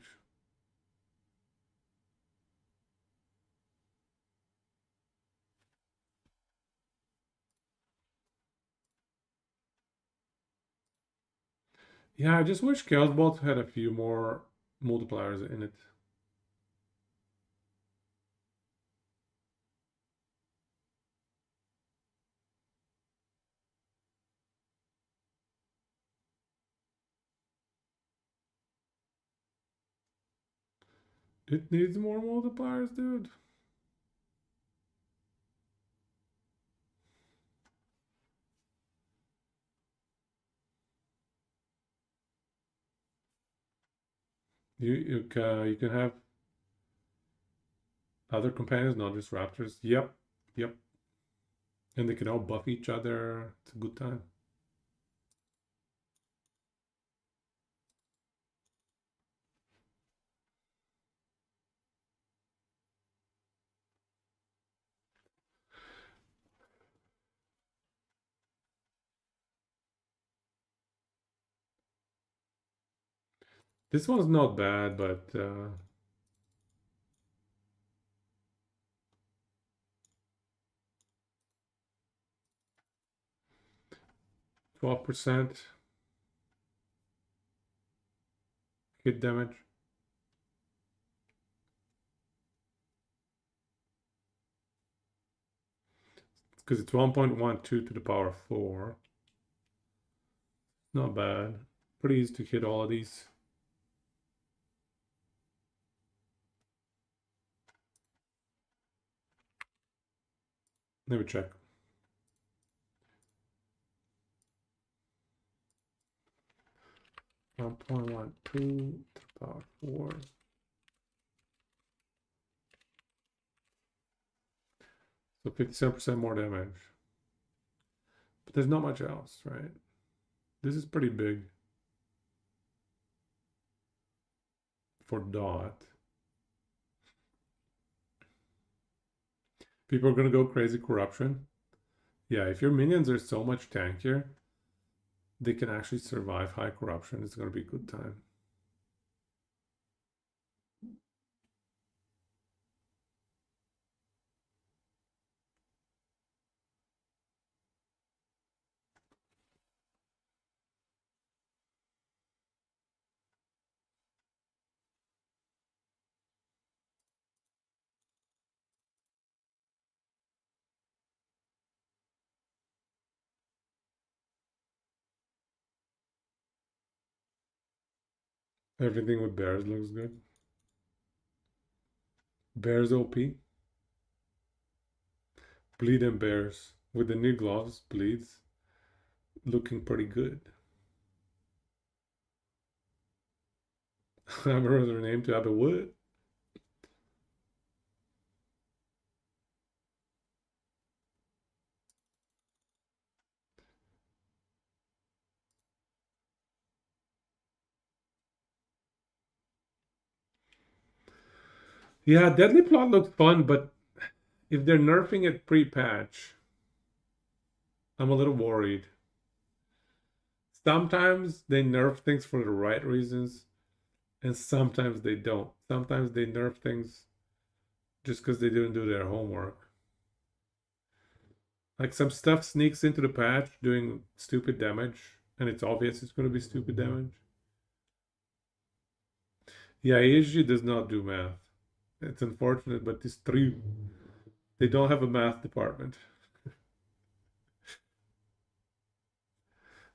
Yeah, I just wish Chaos Bolt had a few more multipliers in it. It needs more multipliers, dude. You can have other companions, not just raptors. Yep, yep. And they can all buff each other. It's a good time. This one's not bad, but 12% hit damage. Because it's 1.12 to the power 4. Not bad. Pretty easy to hit all of these. Let me check. 1.12 to the power 4. So 57% more damage. But there's not much else, right? This is pretty big for Dot. People are gonna go crazy corruption. Yeah, if your minions are so much tankier, they can actually survive high corruption. It's gonna be a good time. Everything with bears looks good. Bears OP. Bleed and bears. With the new gloves, bleeds. Looking pretty good. Amber was renamed to Abba Wood. Yeah, Deadly Plot looks fun, but if they're nerfing it pre-patch, I'm a little worried. Sometimes they nerf things for the right reasons, and sometimes they don't. Sometimes they nerf things just because they didn't do their homework. Like some stuff sneaks into the patch doing stupid damage, and it's obvious it's going to be stupid damage. Yeah, he usually does not do math. It's unfortunate, but these three, they don't have a math department.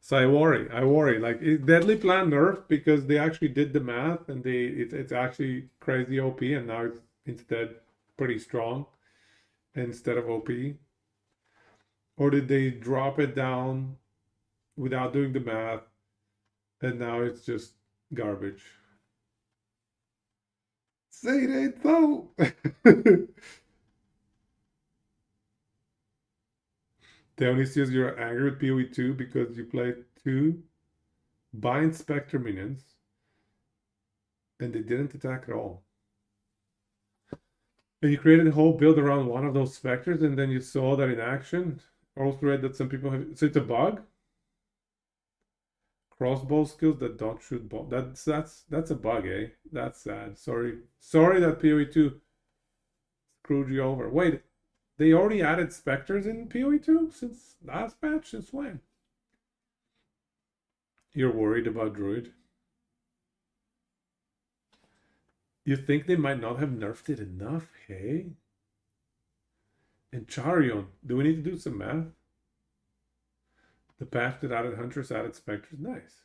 So I worry. Like Deadly Plan nerf because they actually did the math and it's actually crazy OP and now it's instead pretty strong instead of OP. Or did they drop it down without doing the math and now it's just garbage? Say it ain't so. Dionysius, you're angry with PoE2 because you played two bind Spectre minions and they didn't attack at all. And you created a whole build around one of those specters and then you saw that in action. Also read that some people have, so it's a bug? Crossbow skills that don't shoot ball. That's a bug, eh? That's sad. Sorry that PoE2 screwed you over. Wait, they already added specters in PoE2 since last patch? Since when? You're worried about Druid? You think they might not have nerfed it enough, hey? And Charion, do we need to do some math? The patch that added Huntress added Spectres, nice.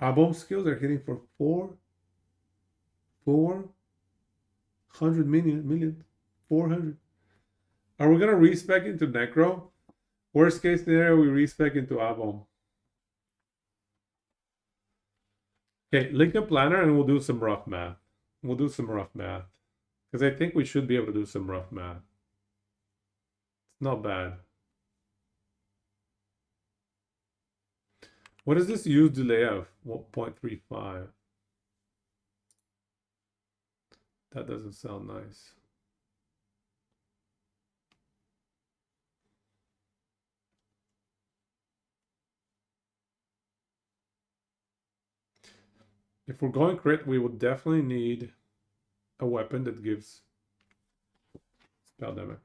Abom skills are hitting for 400 million. 400. Are we gonna respec into Necro? Worst case scenario, we respec into Abom. Okay, link a planner and we'll do some rough math. We'll do some rough math. Because I think we should be able to do some rough math. It's not bad. What is this use delay of 0.35? That doesn't sound nice. If we're going crit, we would definitely need a weapon that gives spell damage.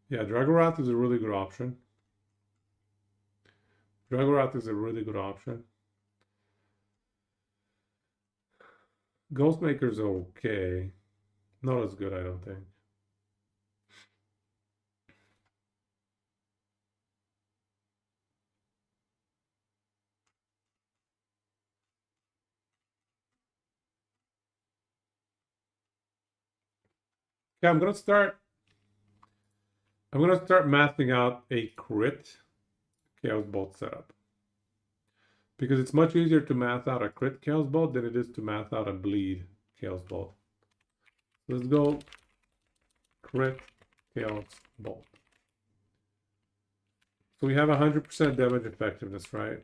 Yeah, Dragorath is a really good option. Dragorath is a really good option. Ghostmaker's okay. Not as good, I don't think. Okay, I'm gonna start mathing out a crit Chaos Bolt setup. Because it's much easier to math out a crit Chaos Bolt than it is to math out a bleed Chaos Bolt. Let's go crit Chaos Bolt. So we have 100% damage effectiveness, right?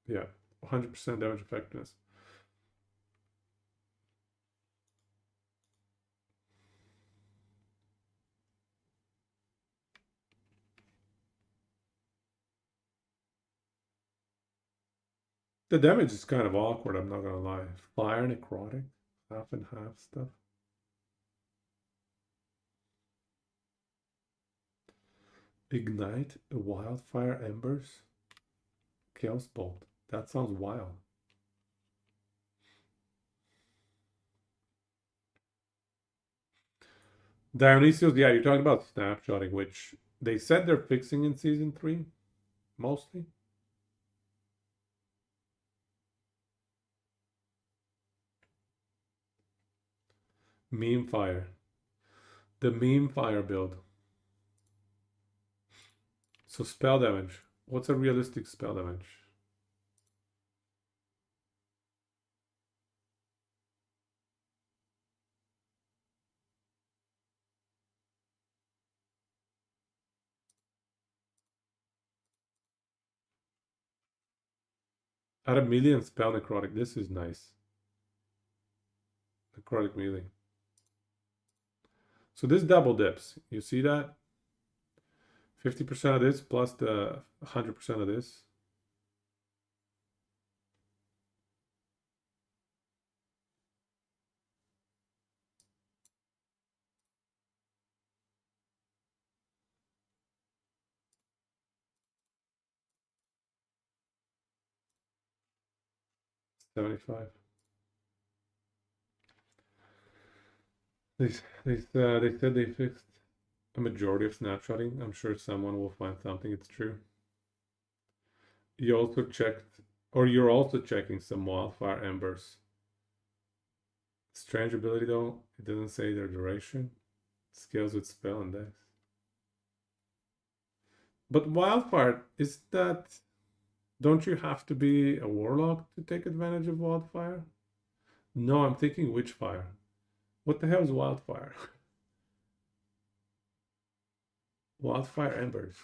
Yeah, 100% damage effectiveness. The damage is kind of awkward, I'm not gonna lie. Fire necrotic, half and half stuff. Ignite a wildfire embers. Chaos bolt. That sounds wild. Dionysios, yeah, you're talking about snapshotting, which they said they're fixing in season 3, mostly. Meme fire. The meme fire build. So spell damage. What's a realistic spell damage? At a million spell necrotic. This is nice. Necrotic melee. So this double dips. You see that? 50% of this plus the 100% of this. $75. They said they fixed a majority of snapshotting. I'm sure someone will find something. It's true. You also checked, or you're also checking some wildfire embers. Strange ability though, it doesn't say their duration. Scales with spell and dex. But wildfire, is that, don't you have to be a warlock to take advantage of wildfire? No, I'm thinking witchfire. What the hell is wildfire? Wildfire embers.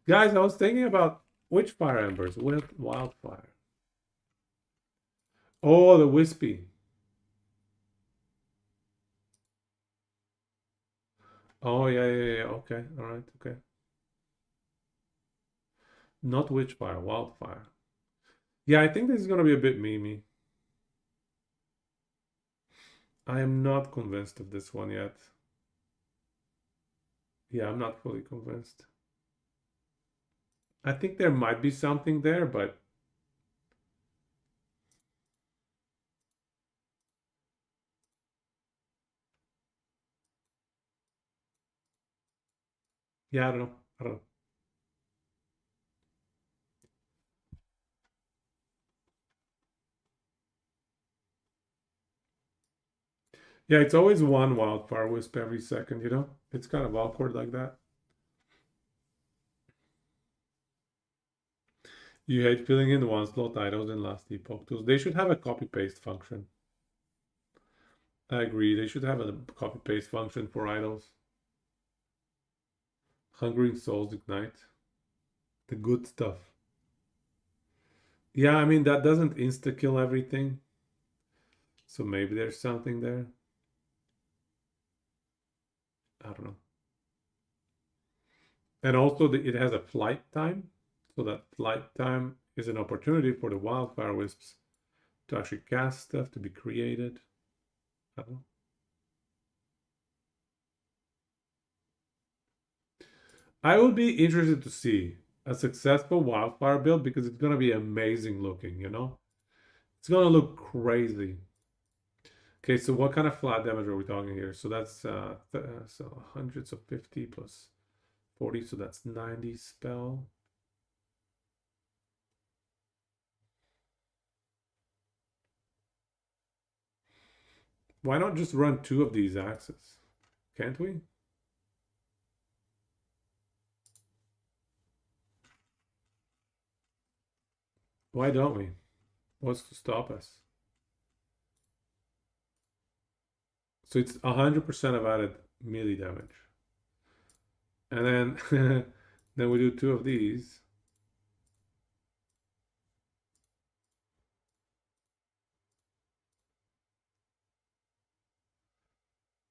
Guys, I was thinking about witchfire embers with wildfire. Oh, the wispy. Oh, yeah. Okay, all right, okay. Not witchfire, wildfire. Yeah, I think this is gonna be a bit memey. I am not convinced of this one yet. Yeah, I'm not fully convinced. I think there might be something there, but yeah, I don't know. I don't know. Yeah, it's always one wildfire wisp every second, you know? It's kind of awkward like that. You hate filling in one slot idols in last epoch tools. They should have a copy paste function. I agree. They should have a copy paste function for idols. Hungering Souls Ignite. The good stuff. Yeah, I mean, that doesn't insta kill everything. So maybe there's something there. I don't know. And also, it has a flight time. So that flight time is an opportunity for the wildfire wisps to actually cast stuff, to be created. I don't know. I would be interested to see a successful wildfire build because it's gonna be amazing looking, you know? It's gonna look crazy. Okay, so what kind of flat damage are we talking here? So that's so hundreds of 50 plus 40, so that's 90 spell. Why not just run 2 of these axes? Can't we? Why don't we? What's to stop us? So it's 100% of added melee damage. And then then we do 2 of these.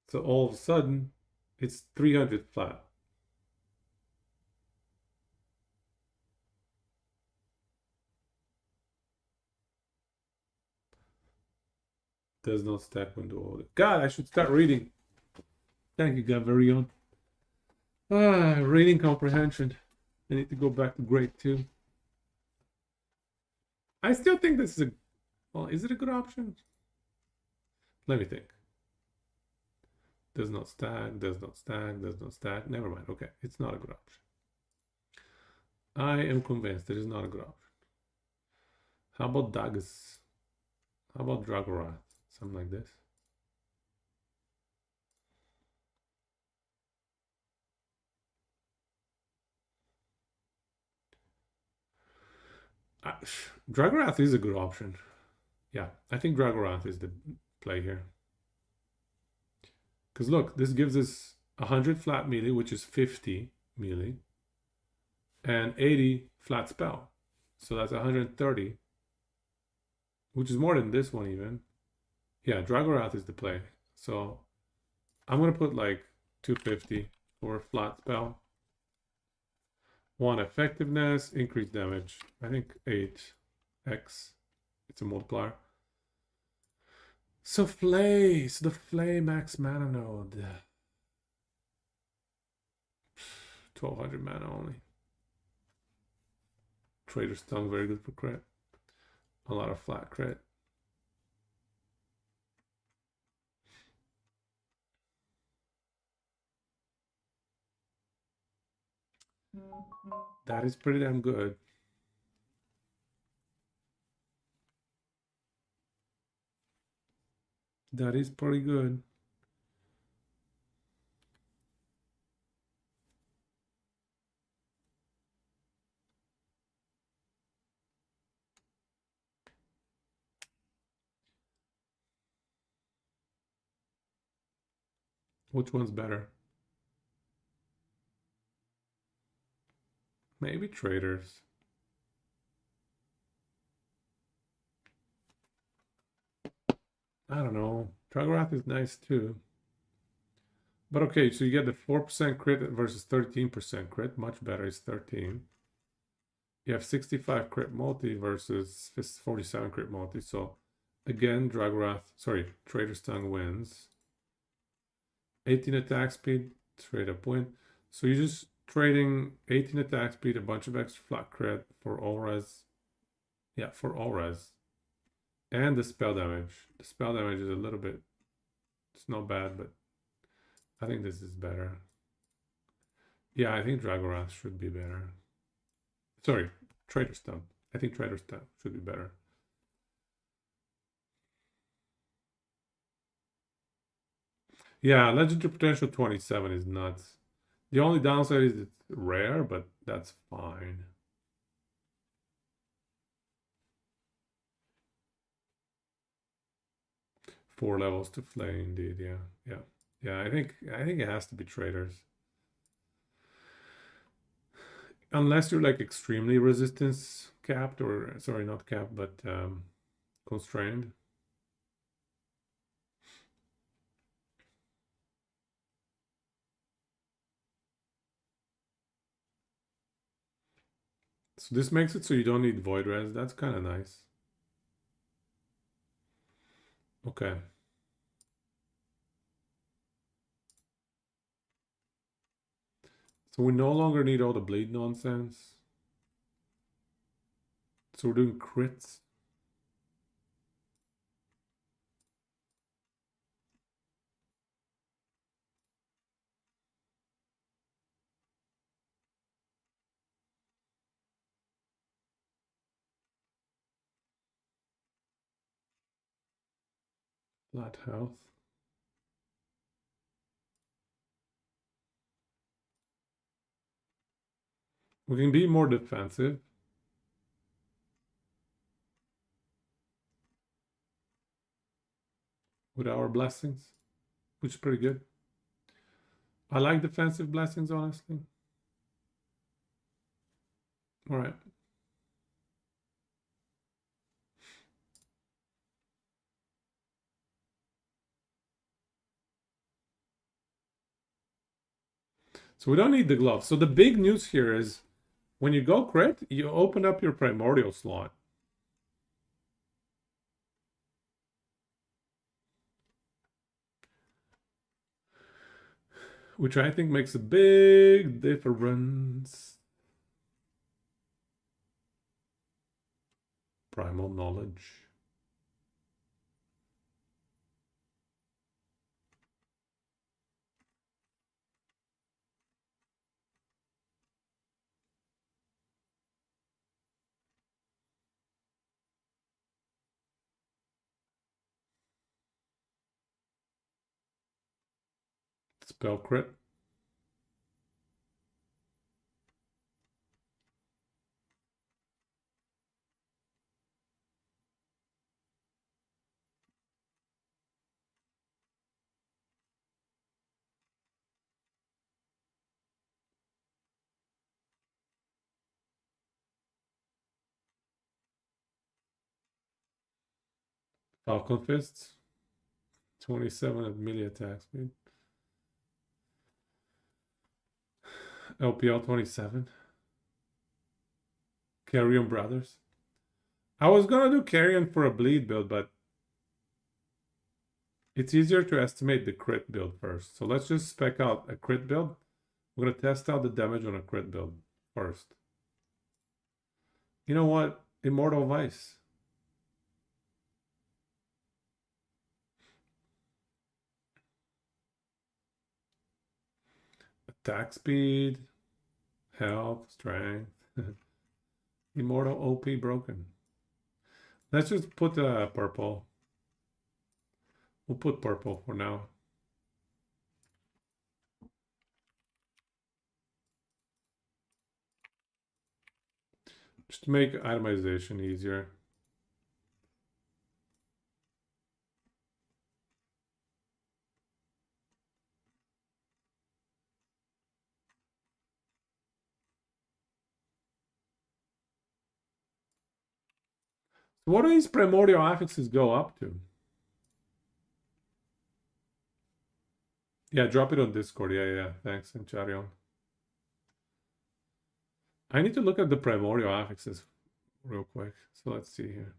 So all of a sudden, it's 300 flat. Does not stack window order. God, I should start reading. Thank you, Gaverion. Reading comprehension. I need to go back to grade 2. I still think this is a... Well, is it a good option? Let me think. Does not stack, does not stack, does not stack. Never mind. Okay, it's not a good option. I am convinced it is not a good option. How about Dagas? How about Dragorath? Something like this. Dragorath is a good option. Yeah, I think Dragorath is the play here. Because look, this gives us 100 flat melee, which is 50 melee, and 80 flat spell. So that's 130, which is more than this one even. Yeah, Dragorath is the play. So I'm going to put like 250 for flat spell. 1 effectiveness, increased damage. I think 8x. It's a multiplier. So Flay, so the Flay max mana node. 1200 mana only. Trader's Tongue, very good for crit. A lot of flat crit. That is pretty damn good. That is pretty good. Which one's better? Maybe Traders. I don't know. Dragorath is nice too. But okay, so you get the 4% crit versus 13% crit. Much better is 13. You have 65 crit multi versus 47 crit multi. So again, Trader's Tongue wins. 18 attack speed, trade up win. So you're just trading 18 attack speed, a bunch of extra flat crit for all res. Yeah, for all res. And the spell damage. The spell damage is a little bit, it's not bad, but I think this is better. Yeah, I think Dragorath should be better. Sorry, Trader's Tongue. I think Trader's Tongue should be better. Yeah, Legendary Potential 27 is nuts. The only downside is it's rare, but that's fine. Four levels to Flay, indeed. Yeah. I think it has to be Traders. Unless you're like extremely resistance capped, or sorry, not capped, but constrained. So this makes it so you don't need Void Res. That's kind of nice. Okay. So we no longer need all the bleed nonsense. So we're doing crits. Flat health. We can be more defensive. With our blessings, which is pretty good. I like defensive blessings, honestly. All right. So we don't need the gloves. So the big news here is when you go crit, you open up your primordial slot. which I think makes a big difference. Primal knowledge. Spell crit. Falcon Fists. 27 at melee attack speed. LPL 27. Carrion Brothers. I was gonna do Carrion for a bleed build, but it's easier to estimate the crit build first. So let's just spec out a crit build. We're gonna test out the damage on a crit build first. You know what? Immortal Vice. Attack speed, health, strength. Immortal OP broken. Let's just put purple. We'll put purple for now. Just to make itemization easier. So what do these primordial affixes go up to? Yeah, drop it on Discord. Yeah. Thanks, Encharion. I need to look at the primordial affixes real quick. So let's see here.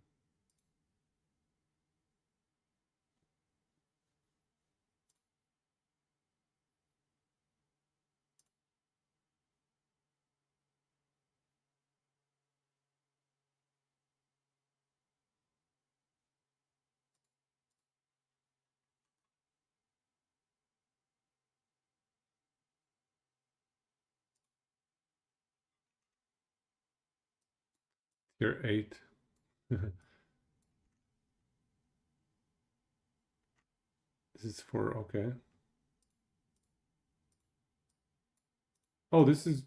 Tier 8. This is for, okay. Oh, this is...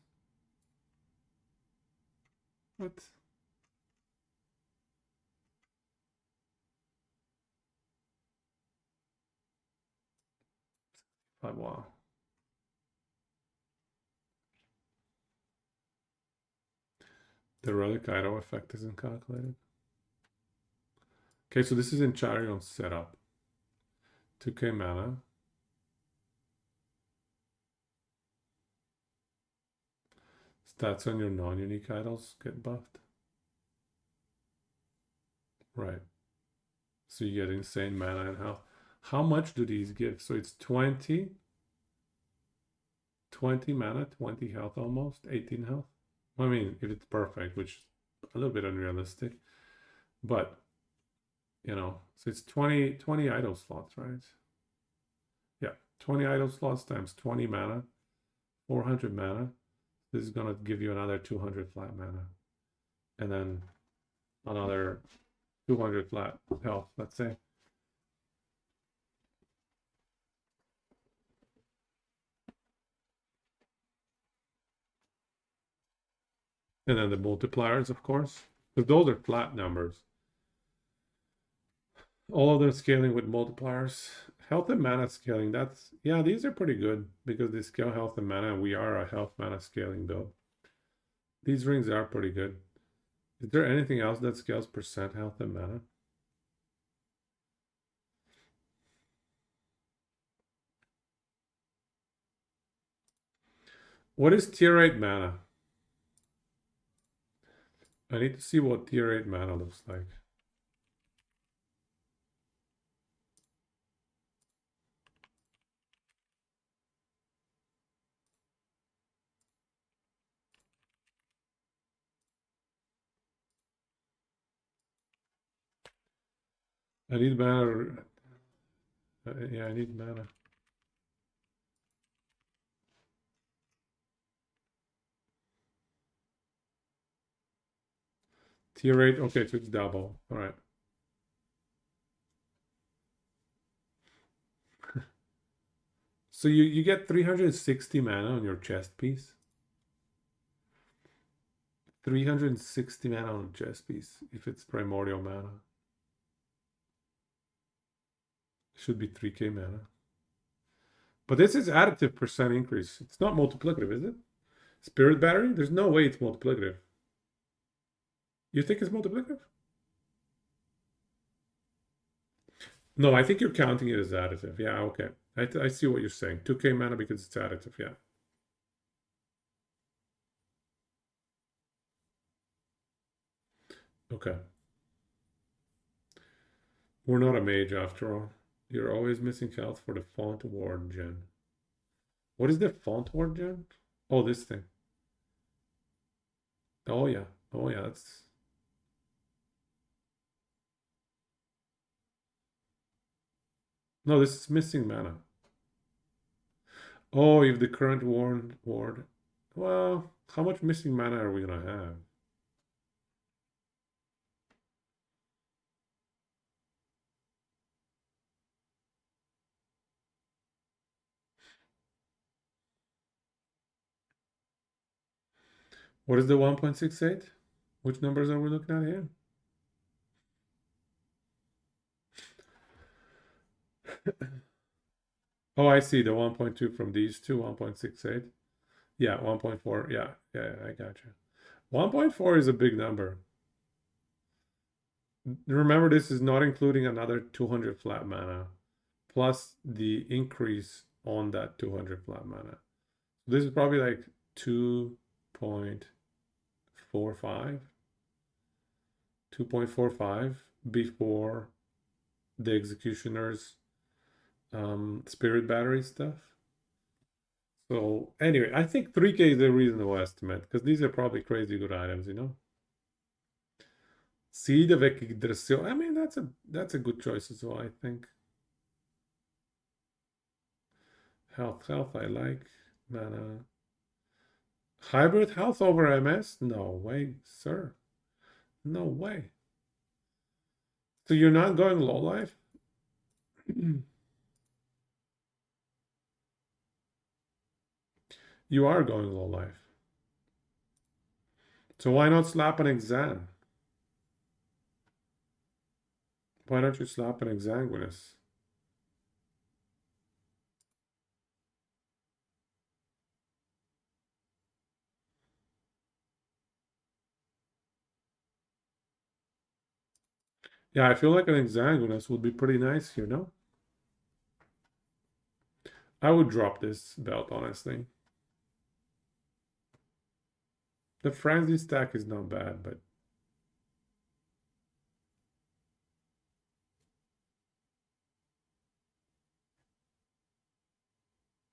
What? Wow. The relic idol effect isn't calculated. Okay, so this is Encharion's setup. 2k mana. Stats on your non-unique idols get buffed. Right. So you get insane mana and health. How much do these give? So it's 20 mana, 20 health almost, 18 health. I mean, if it's perfect, which is a little bit unrealistic, but you know, so it's 20 idol slots, right? Yeah, 20 idol slots times 20 mana, 400 mana. This is gonna give you another 200 flat mana, and then another 200 flat health, let's say. And then the multipliers, of course, because those are flat numbers. All of them scaling with multipliers. Health and mana scaling, that's, yeah, these are pretty good because they scale health and mana, and we are a health mana scaling build. These rings are pretty good. Is there anything else that scales percent health and mana? What is tier 8 mana? I need to see what tier 8 mana looks like. I need mana. Yeah, I need mana. Tier 8, okay, so it's double. Alright. So you get 360 mana on your chest piece. 360 mana on a chest piece if it's primordial mana. Should be 3k mana. But this is additive percent increase. It's not multiplicative, is it? Spirit Battery? There's no way it's multiplicative. You think it's multiplicative? No, I think you're counting it as additive. Yeah, okay. I see what you're saying. 2k mana because it's additive, yeah. Okay. We're not a mage after all. You're always missing health for the font ward gen. What is the font ward gen? Oh, this thing. Oh yeah. Oh yeah, that's... No, this is missing mana. Oh, if the current ward... Well, how much missing mana are we gonna have? What is the 1.68? Which numbers are we looking at here? Oh, I see the 1.2 from these two, 1.68. Yeah, 1.4. Yeah, I got you. 1.4 is a big number. Remember, this is not including another 200 flat mana, plus the increase on that 200 flat mana. This is probably like 2.45, 2.45 before the Executioner's Spirit Battery stuff. So anyway, I think 3k is a reasonable estimate because these are probably crazy good items, you know. Seed of Yggdrasil. I mean, that's a good choice as well, I think. Health, I like. Mana. Hybrid health over MS? No way, sir. No way. So you're not going low life? You are going low life. So why not slap an Exan? Why don't you slap an Exanguinus? Yeah, I feel like an Exanguinus would be pretty nice here, no? I would drop this belt, honestly. The Frenzy stack is not bad, but...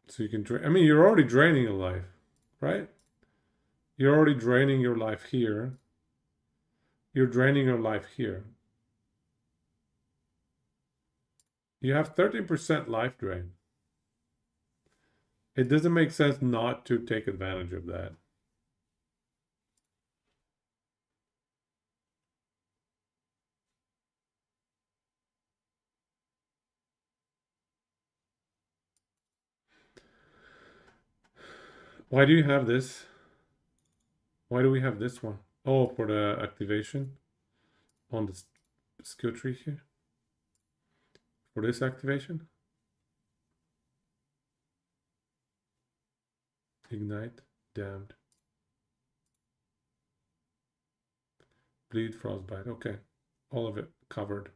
So you can drain... I mean, you're already draining your life, right? You're already draining your life here. You're draining your life here. You have 13% life drain. It doesn't make sense not to take advantage of that. Why do you have this? Why do we have this one? Oh, for the activation on the skill tree here. For this activation. Ignite, damned. Bleed, frostbite. Okay. All of it covered.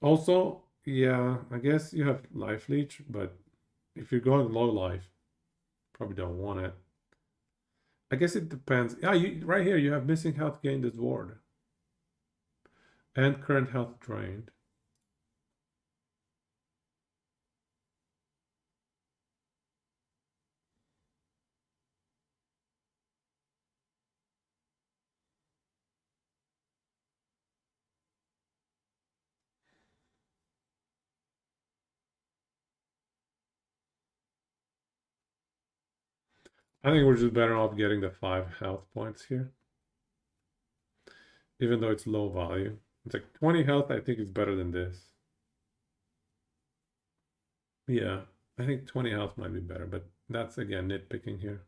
Also, yeah, I guess you have life leech, but if you're going low life, probably don't want it. I guess it depends. Yeah, right here you have missing health gained as ward. And current health drained. I think we're just better off getting the 5 health points here. Even though it's low value. It's like 20 health, I think it's better than this. Yeah, I think 20 health might be better, but that's again nitpicking here.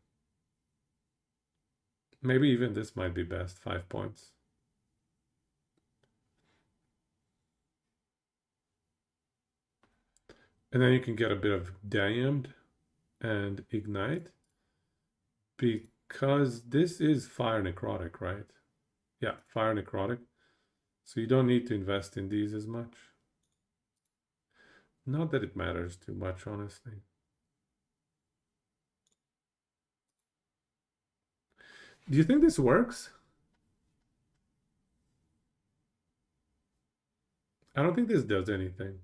Maybe even this might be best, 5 points. And then you can get a bit of damned and ignite because this is fire necrotic, right? Yeah, fire necrotic. So you don't need to invest in these as much. Not that it matters too much, honestly. Do you think this works? I don't think this does anything.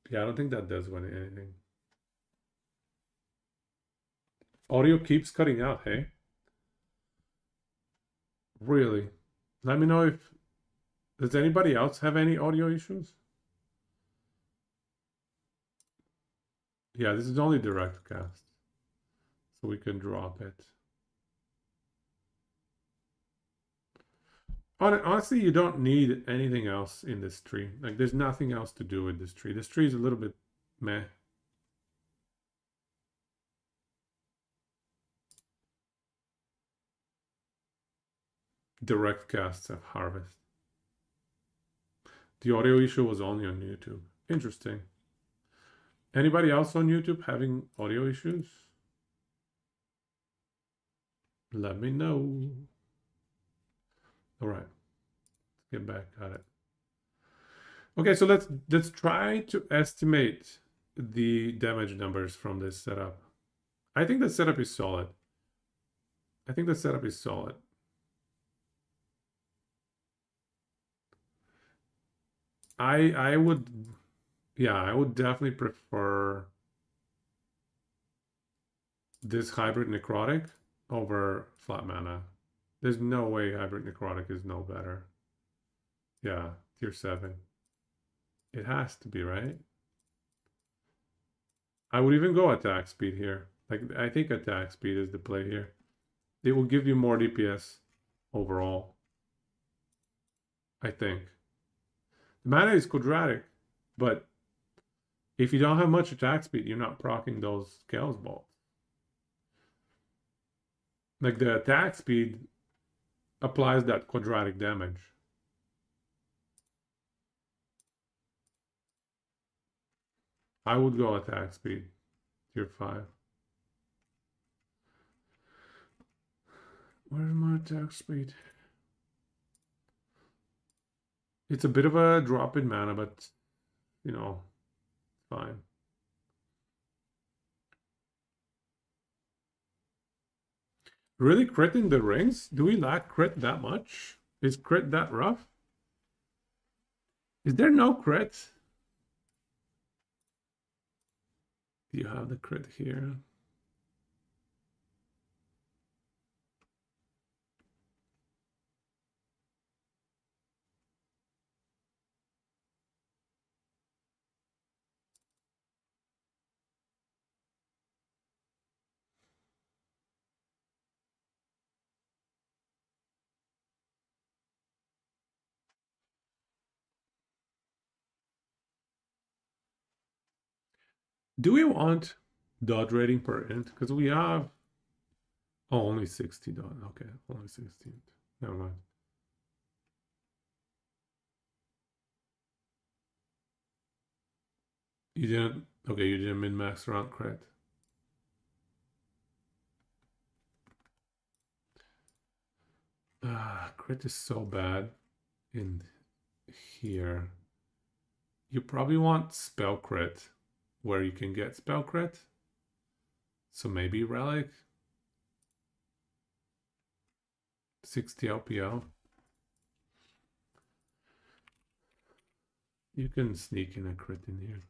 Yeah, I don't think that does anything. Audio keeps cutting out, hey? Really? Let me know if... Does anybody else have any audio issues? Yeah, this is only direct cast. So we can drop it. Honestly, you don't need anything else in this tree. Like, there's nothing else to do with this tree. This tree is a little bit meh. Direct casts of Harvest. The audio issue was only on YouTube. Interesting. Anybody else on YouTube having audio issues? Let me know. All right, let's get back at it. Okay, so let's try to estimate the damage numbers from this setup. I think the setup is solid. I think the setup is solid. I would, yeah, I would definitely prefer this hybrid necrotic over flat mana. There's no way hybrid necrotic is no better. Yeah, tier 7. It has to be, right? I would even go attack speed here. Like, I think attack speed is the play here. It will give you more DPS overall. I think. The mana is quadratic, but if you don't have much attack speed, you're not proccing those Chaos Bolts. Like, the attack speed applies that quadratic damage. I would go attack speed, tier 5. Where's my attack speed? It's a bit of a drop in mana, but, you know, fine. Really critting the rings? Do we lack crit that much? Is crit that rough? Is there no crit? Do you have the crit here? Do we want dot rating per int? Because we have... Oh, only 60 dot. Okay, only 16. Never mind. You didn't... Okay, you didn't min-max around crit. Crit is so bad in here. You probably want spell crit, where you can get spell crit. So maybe relic. 60 LPL. You can sneak in a crit in here.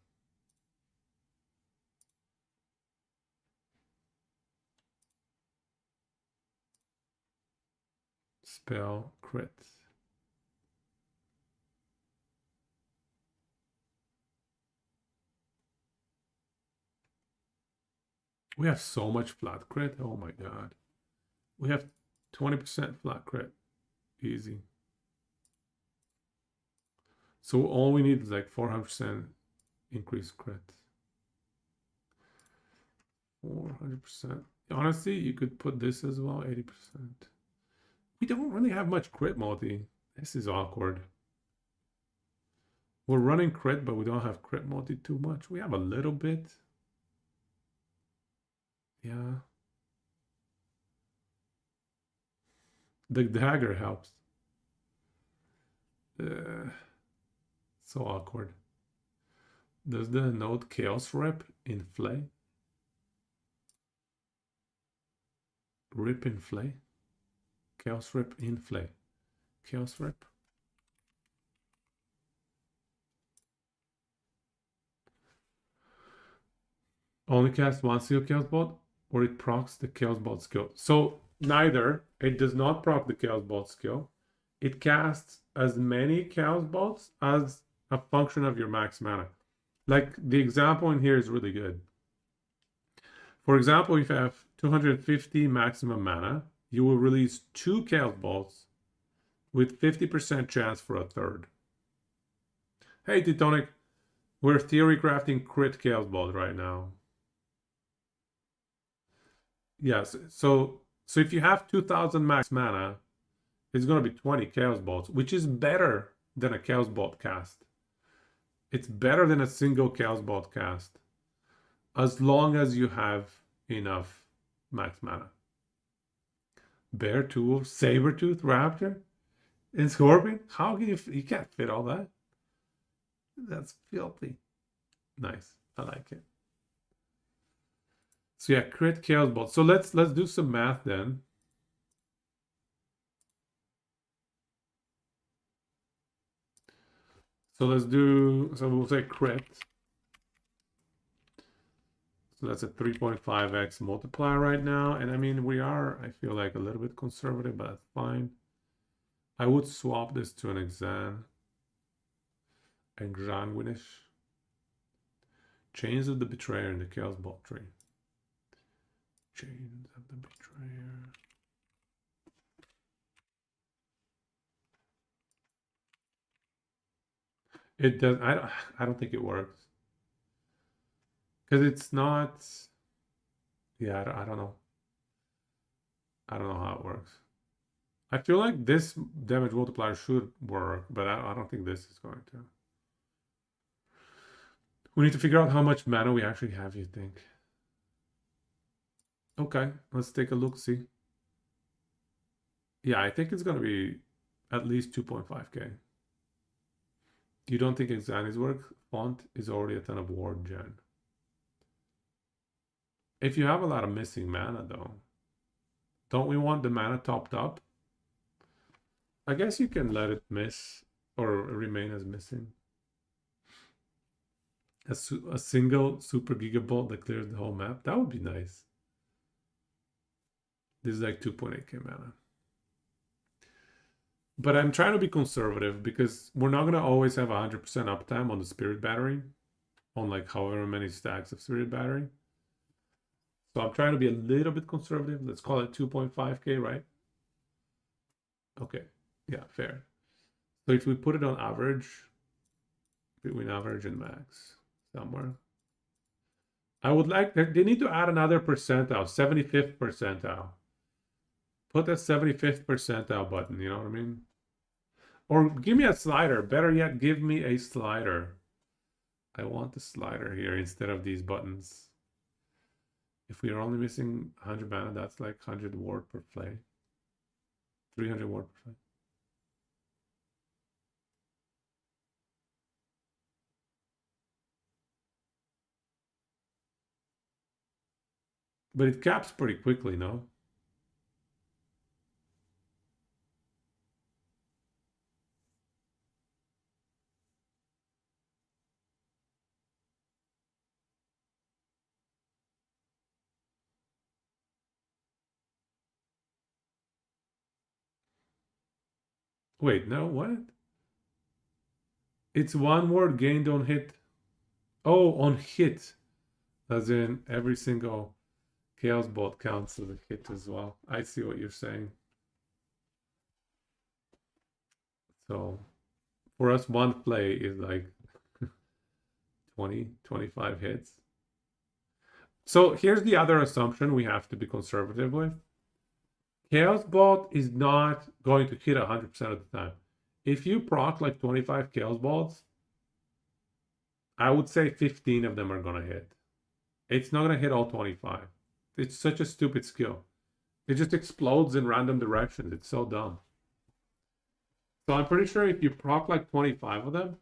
Spell crit. We have so much flat crit. Oh my god. We have 20% flat crit. Easy. So all we need is like 400% increased crit. 400%. Honestly, you could put this as well, 80%. We don't really have much crit multi. This is awkward. We're running crit, but we don't have crit multi too much. We have a little bit. Yeah. The dagger helps. So awkward. Does the node chaos rip inflate? Rip inflate? Chaos rip inflate. Chaos rip? Only cast one single chaos bolt, or it procs the chaos bolt skill. So neither. It does not proc the chaos bolt skill. It casts as many chaos bolts as a function of your max mana. Like the example in here is really good. For example, if you have 250 maximum mana, you will release 2 chaos bolts with 50% chance for a third. Hey Teutonic, we're theory crafting crit chaos bolt right now. Yes, so if you have 2000 max mana, it's going to be 20 chaos bolts, which is better than a chaos bolt cast. It's better than a single chaos bolt cast, as long as you have enough max mana. Bear, tool, Sabertooth, Raptor, and Scorpion? How can you can't fit all that? That's filthy. Nice. I like it. So yeah, crit chaos bolt. So let's do some math then. So we'll say crit. So that's a 3.5x multiplier right now. And I mean, we are, I feel like, a little bit conservative, but that's fine. I would swap this to an Exsanguinish. Chains of the Betrayer in the Chaos Bolt tree. Chains of the Betrayer. It does. I don't think it works because it's not. Yeah, I don't know. I don't know how it works. I feel like this damage multiplier should work, but I don't think this is going to. We need to figure out how much mana we actually have, you think? Okay, let's take a look, see. Yeah, I think it's going to be at least 2.5k. You don't think Exani's work? Font is already a ton of ward gen. If you have a lot of missing mana, though, don't we want the mana topped up? I guess you can let it miss or remain as missing. A single super gigabolt that clears the whole map. That would be nice. This is like 2.8k mana. But I'm trying to be conservative because we're not going to always have 100% uptime on the Spirit Battery. On like however many stacks of Spirit Battery. So I'm trying to be a little bit conservative. Let's call it 2.5k, right? Okay. Yeah, fair. So if we put it on average, between average and max, somewhere. I would like, they need to add another percentile, 75th percentile. Put that 75th percentile button, you know what I mean? Or give me a slider. Better yet, give me a slider. I want the slider here instead of these buttons. If we are only missing 100 mana, that's like 100 ward per play. 300 ward per play. But it caps pretty quickly, no? Wait, no, what? It's one word gained on hit. Oh, on hit. As in every single. Chaos Bolt counts as a hit as well. I see what you're saying. So for us, one play is like 20, 25 hits. So here's the other assumption we have to be conservative with. Chaos Bolt is not going to hit 100% of the time. If you proc like 25 Chaos Bolts, I would say 15 of them are going to hit. It's not going to hit all 25. It's such a stupid skill. It just explodes in random directions. It's so dumb. So I'm pretty sure if you proc like 25 of them,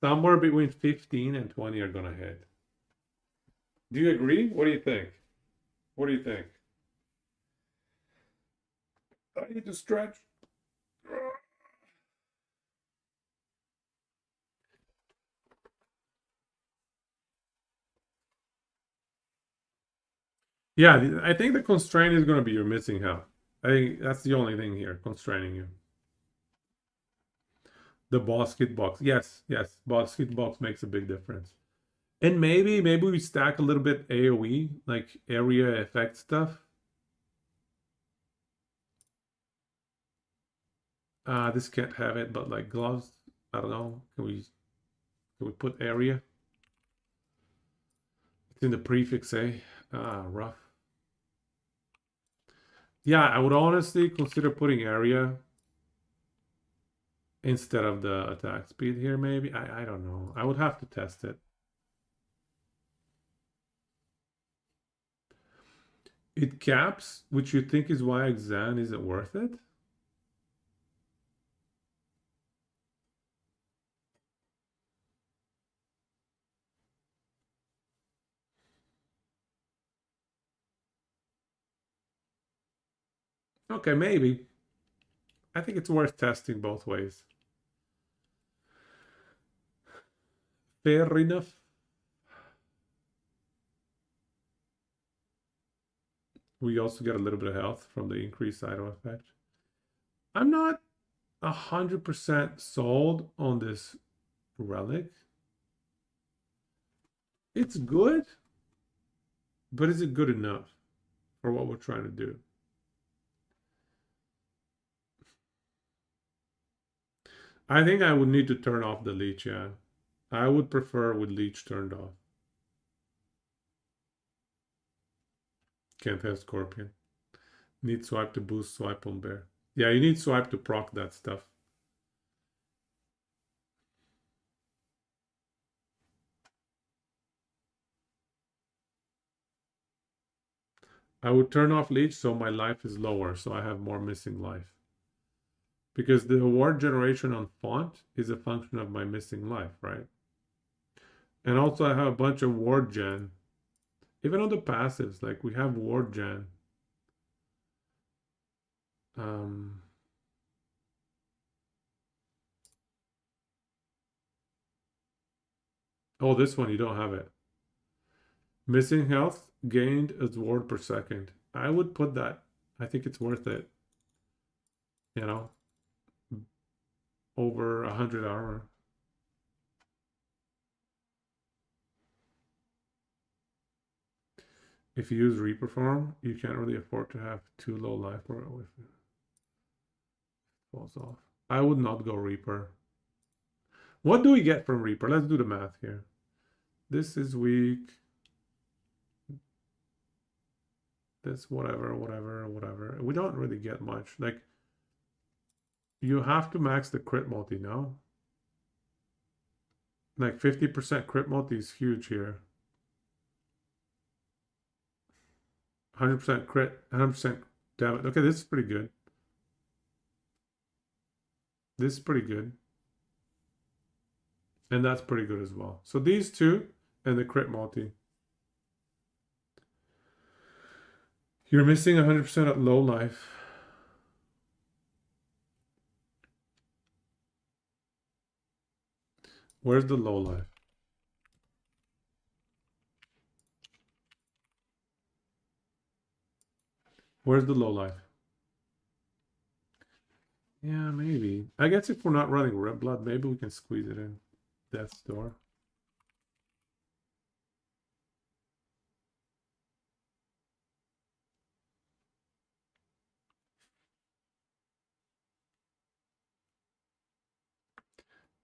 somewhere between 15 and 20 are going to hit. Do you agree? What do you think? What do you think? I need to stretch. Yeah, I think the constraint is going to be your missing health. I think that's the only thing here constraining you. The boss hitbox. Yes, yes. Boss hitbox makes a big difference. And maybe we stack a little bit AoE, like area effect stuff. This can't have it, but like gloves, I don't know. Can we put area? It's in the prefix, eh? Rough. Yeah, I would honestly consider putting area instead of the attack speed here, maybe. I don't know. I would have to test it. It caps, which you think is why Exan isn't worth it? Okay, maybe. I think it's worth testing both ways. Fair enough. We also get a little bit of health from the increased item effect. I'm not 100% sold on this relic. It's good, but is it good enough for what we're trying to do? I think I would need to turn off the leech, yeah. I would prefer with leech turned off. Can't have scorpion. Need swipe to boost swipe on bear. Yeah, you need swipe to proc that stuff. I would turn off leech so my life is lower, so I have more missing life. Because the ward generation on font is a function of my missing life, right? And also I have a bunch of ward gen. Even on the passives, like we have ward gen. Oh, this one, you don't have it. Missing health gained as ward per second. I would put that. I think it's worth it. You know, over 100 armor. If you use Reaper form, you can't really afford to have too low life or it falls off. I would not go Reaper. What do we get from Reaper? Let's do the math here. This is weak. This whatever. We don't really get much. Like, you have to max the crit multi, no? Like 50% crit multi is huge here. 100% crit, 100% damage. Okay, this is pretty good. This is pretty good. And that's pretty good as well. So these two and the crit multi. You're missing 100% at low life. Where's the low life? Where's the low life? Yeah, maybe. I guess if we're not running Red Blood, maybe we can squeeze it in. Death's Door.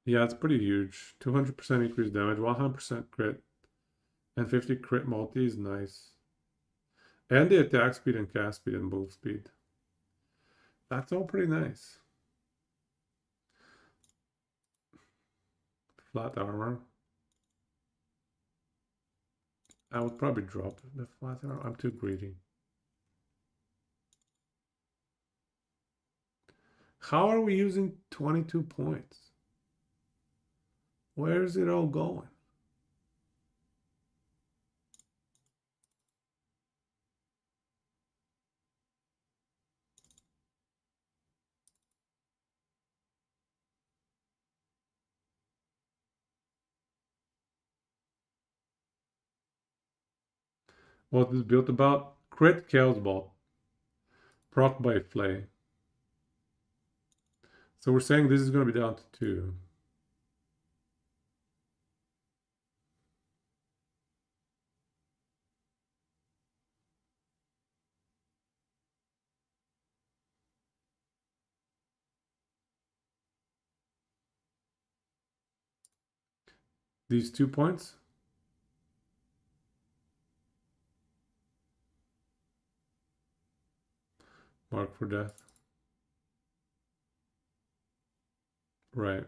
Yeah, it's pretty huge. 200% increased damage, 100% crit, and 50 crit multi is nice. And the attack speed and cast speed and move speed. That's all pretty nice. Flat armor. I would probably drop the flat armor. I'm too greedy. How are we using 22 points? Where is it all going? What is built about? Crit Chaos Bolt. Proc by Flay. So we're saying this is going to be down to 2. These 2 points. Mark for death. Right.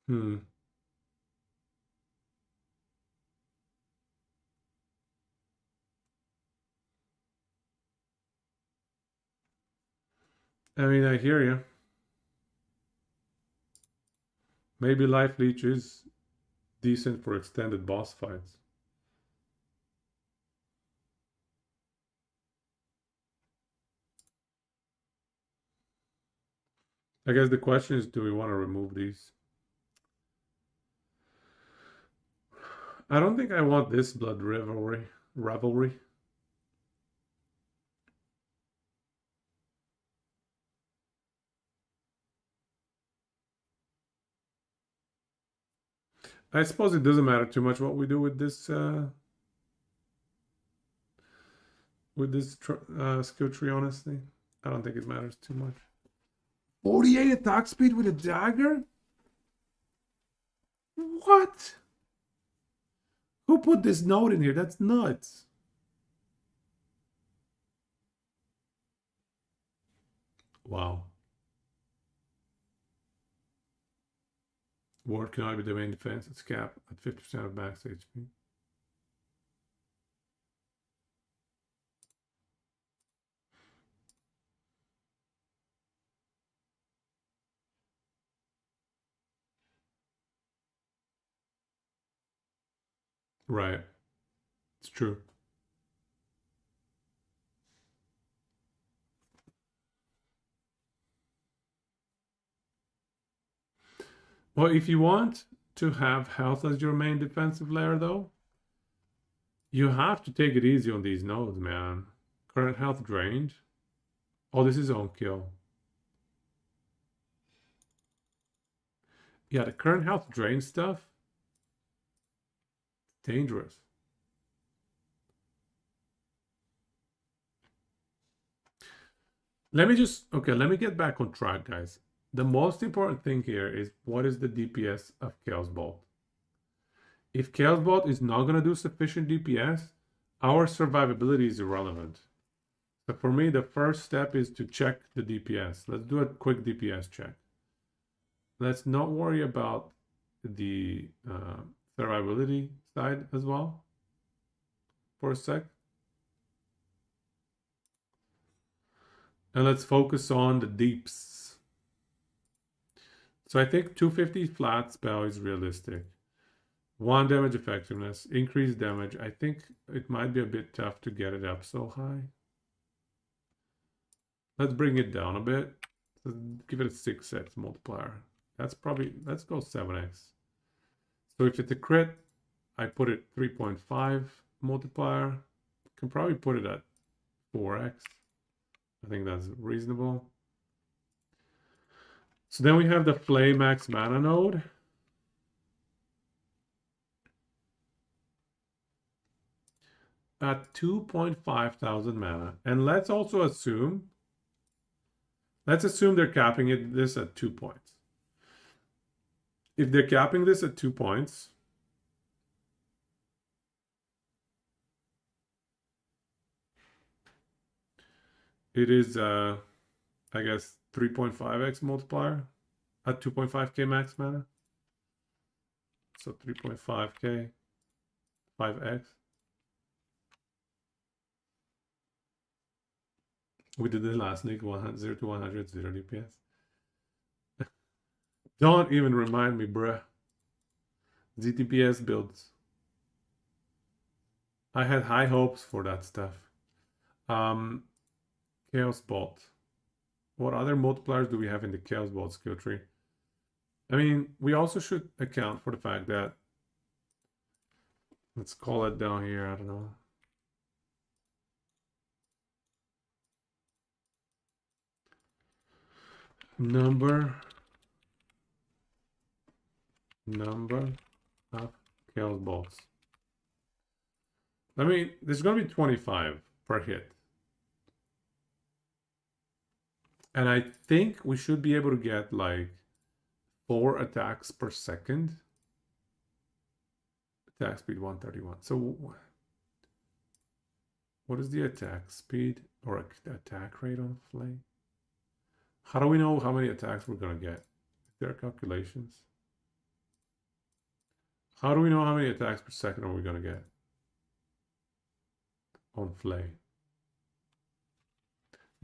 Hmm. I mean, I hear you. Maybe Life Leech is decent for extended boss fights. I guess the question is, do we want to remove these? I don't think I want this Blood Revelry. I suppose it doesn't matter too much what we do with this skill tree, honestly. I don't think it matters too much. 48 attack speed with a dagger? What? Who put this note in here? That's nuts. Wow. Ward cannot be the main defense. It's capped at 50% of max HP. Right. It's true. Well, if you want to have health as your main defensive layer, though, you have to take it easy on these nodes, man. Current health drained. Oh, this is on kill. Yeah, the current health drain stuff, dangerous. Let me get back on track, guys. The most important thing here is what is the DPS of Chaos Bolt? If Chaos Bolt is not going to do sufficient DPS, our survivability is irrelevant. So for me, the first step is to check the DPS. Let's do a quick DPS check. Let's not worry about the survivability side as well for a sec. And let's focus on the deeps. So I think 250 flat spell is realistic. 1 damage effectiveness, increased damage. I think it might be a bit tough to get it up so high. Let's bring it down a bit. Let's give it a 6x multiplier. That's probably, let's go 7x. So if it's a crit, I put it 3.5 multiplier. Can probably put it at 4x. I think that's reasonable. So then we have the Flay Max Mana node. At 2.5 thousand mana. And let's also assume, they're capping this at 2 points. If they're capping this at 2 points, it is, I guess, 3.5x multiplier at 2.5k max mana. So 3.5k, 5x. We did the last league, 0 to 100, 0 DPS. Don't even remind me, bruh. ZTPS builds. I had high hopes for that stuff. Chaos Bolt. What other multipliers do we have in the Chaos Bolt skill tree? I mean, we also should account for the fact that, let's call it down here, I don't know. Number of Chaos Bolts. I mean, there's going to be 25 per hit. And I think we should be able to get like 4 attacks per second. Attack speed 131. So what is the attack speed or attack rate on Flay? How do we know how many attacks we're going to get? Is there calculations? How do we know how many attacks per second are we going to get on Flay?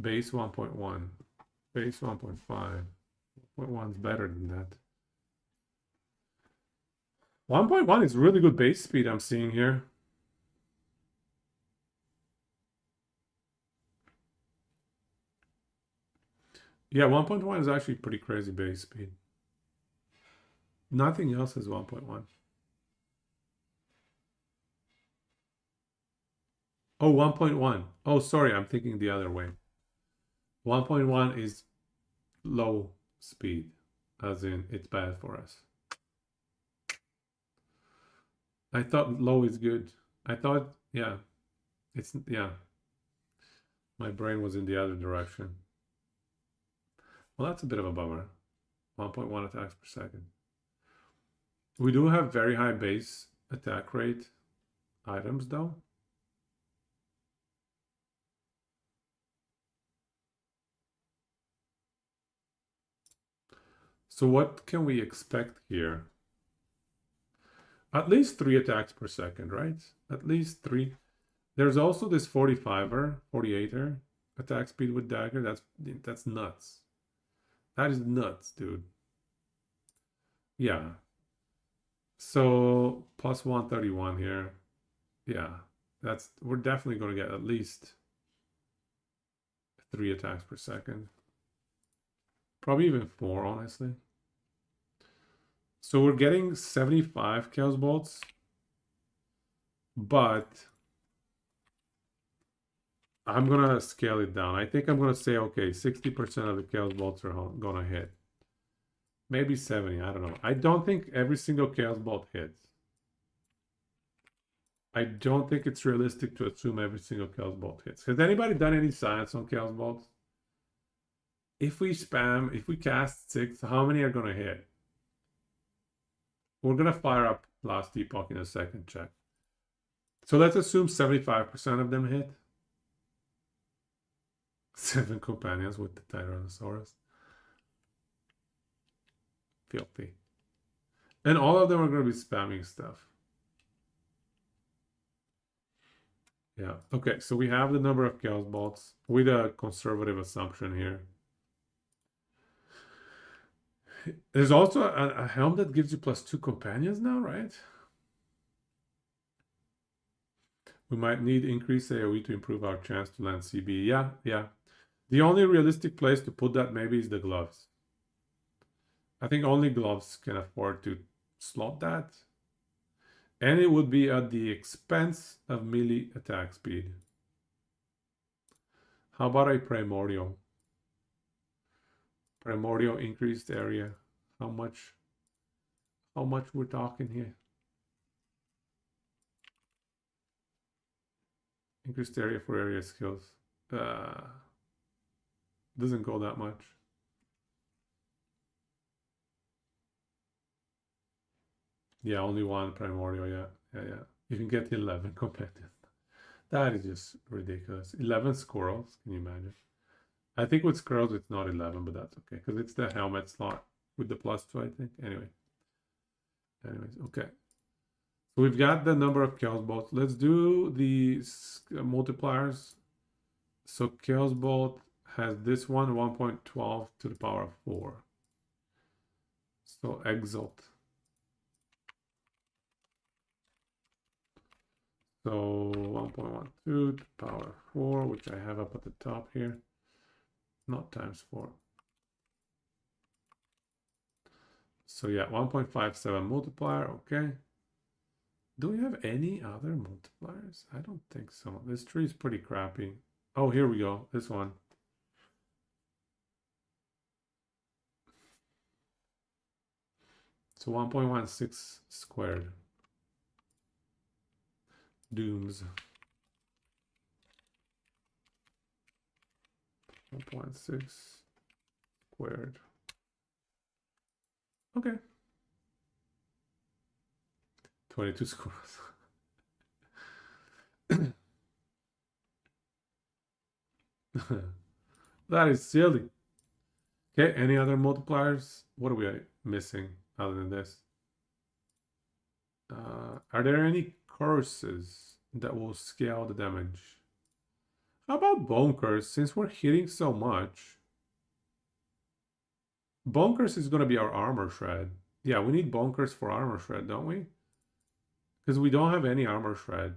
Base 1.1. Base 1.5. 1.1 is better than that. 1.1 is really good base speed I'm seeing here. Yeah, 1.1 is actually pretty crazy base speed. Nothing else is 1.1. Oh, 1.1. Oh, sorry, I'm thinking the other way. 1.1 is low speed, as in it's bad for us. I thought low is good. I thought, yeah, it's, yeah. My brain was in the other direction. Well, that's a bit of a bummer. 1.1 attacks per second. We do have very high base attack rate items, though. So what can we expect here? At least 3 attacks per second, right? At least 3. There's also this 45er, 48er attack speed with dagger. That's nuts. That is nuts, dude. Yeah. So plus 131 here. Yeah. We're definitely going to get at least 3 attacks per second. Probably even 4, honestly. So we're getting 75 Chaos Bolts, but I'm gonna scale it down. I think I'm gonna say, okay, 60% of the Chaos Bolts are gonna hit. Maybe 70, I don't know. I don't think every single Chaos Bolt hits. I don't think it's realistic to assume every single Chaos Bolt hits. Has anybody done any science on Chaos Bolts? If we cast 6, how many are gonna hit? We're gonna fire up Last Epoch in a second, check. So let's assume 75% of them hit. 7 companions with the Tyrannosaurus. Filthy. And all of them are going to be spamming stuff. Yeah. Okay, so we have the number of Chaos Bolts with a conservative assumption here. There's also a helm that gives you +2 companions now, right? We might need increased AoE to improve our chance to land CB. Yeah, yeah. The only realistic place to put that maybe is the gloves. I think only gloves can afford to slot that. And it would be at the expense of melee attack speed. How about a Primordial? Primordial increased area. How much? How much we're talking here? Increased area for area skills. Doesn't go that much. Yeah, only one primordial. Yeah. You can get 11 completed. That is just ridiculous. 11 squirrels. Can you imagine? I think with squirrels it's not 11, but that's okay because it's the helmet slot with the +2, I think. Anyways, okay. So we've got the number of chaos bolts. Let's do the multipliers. So chaos bolt has this one 1.12 to the power of 4. So exalt. So 1.12 to the power of 4, which I have up at the top here. Not times 4. So yeah, 1.57 multiplier, okay. Do we have any other multipliers? I don't think so. This tree is pretty crappy. Oh, here we go. This one. So 1.16 squared. Dooms. 1.6 squared. Okay. 22 squirrels. That is silly. Okay, any other multipliers? What are we missing other than this? Are there any curses that will scale the damage? How about Bonkers, since we're hitting so much? Bonkers is going to be our armor shred. Yeah, we need Bonkers for armor shred, don't we? Because we don't have any armor shred.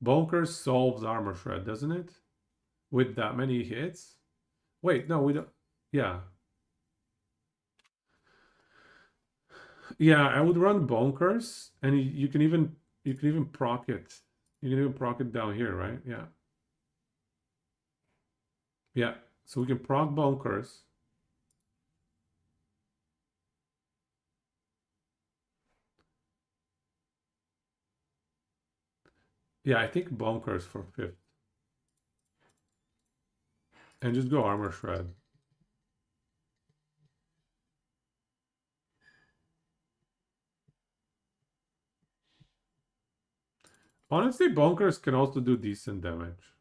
Bonkers solves armor shred, doesn't it? With that many hits? Wait, no, we don't. Yeah. Yeah, I would run Bonkers, and you can even proc it. You can even proc it down here, right? Yeah. Yeah. So we can proc Bonkers. Yeah, I think Bonkers for 5th. And just go armor shred. Honestly, Bonkers can also do decent damage.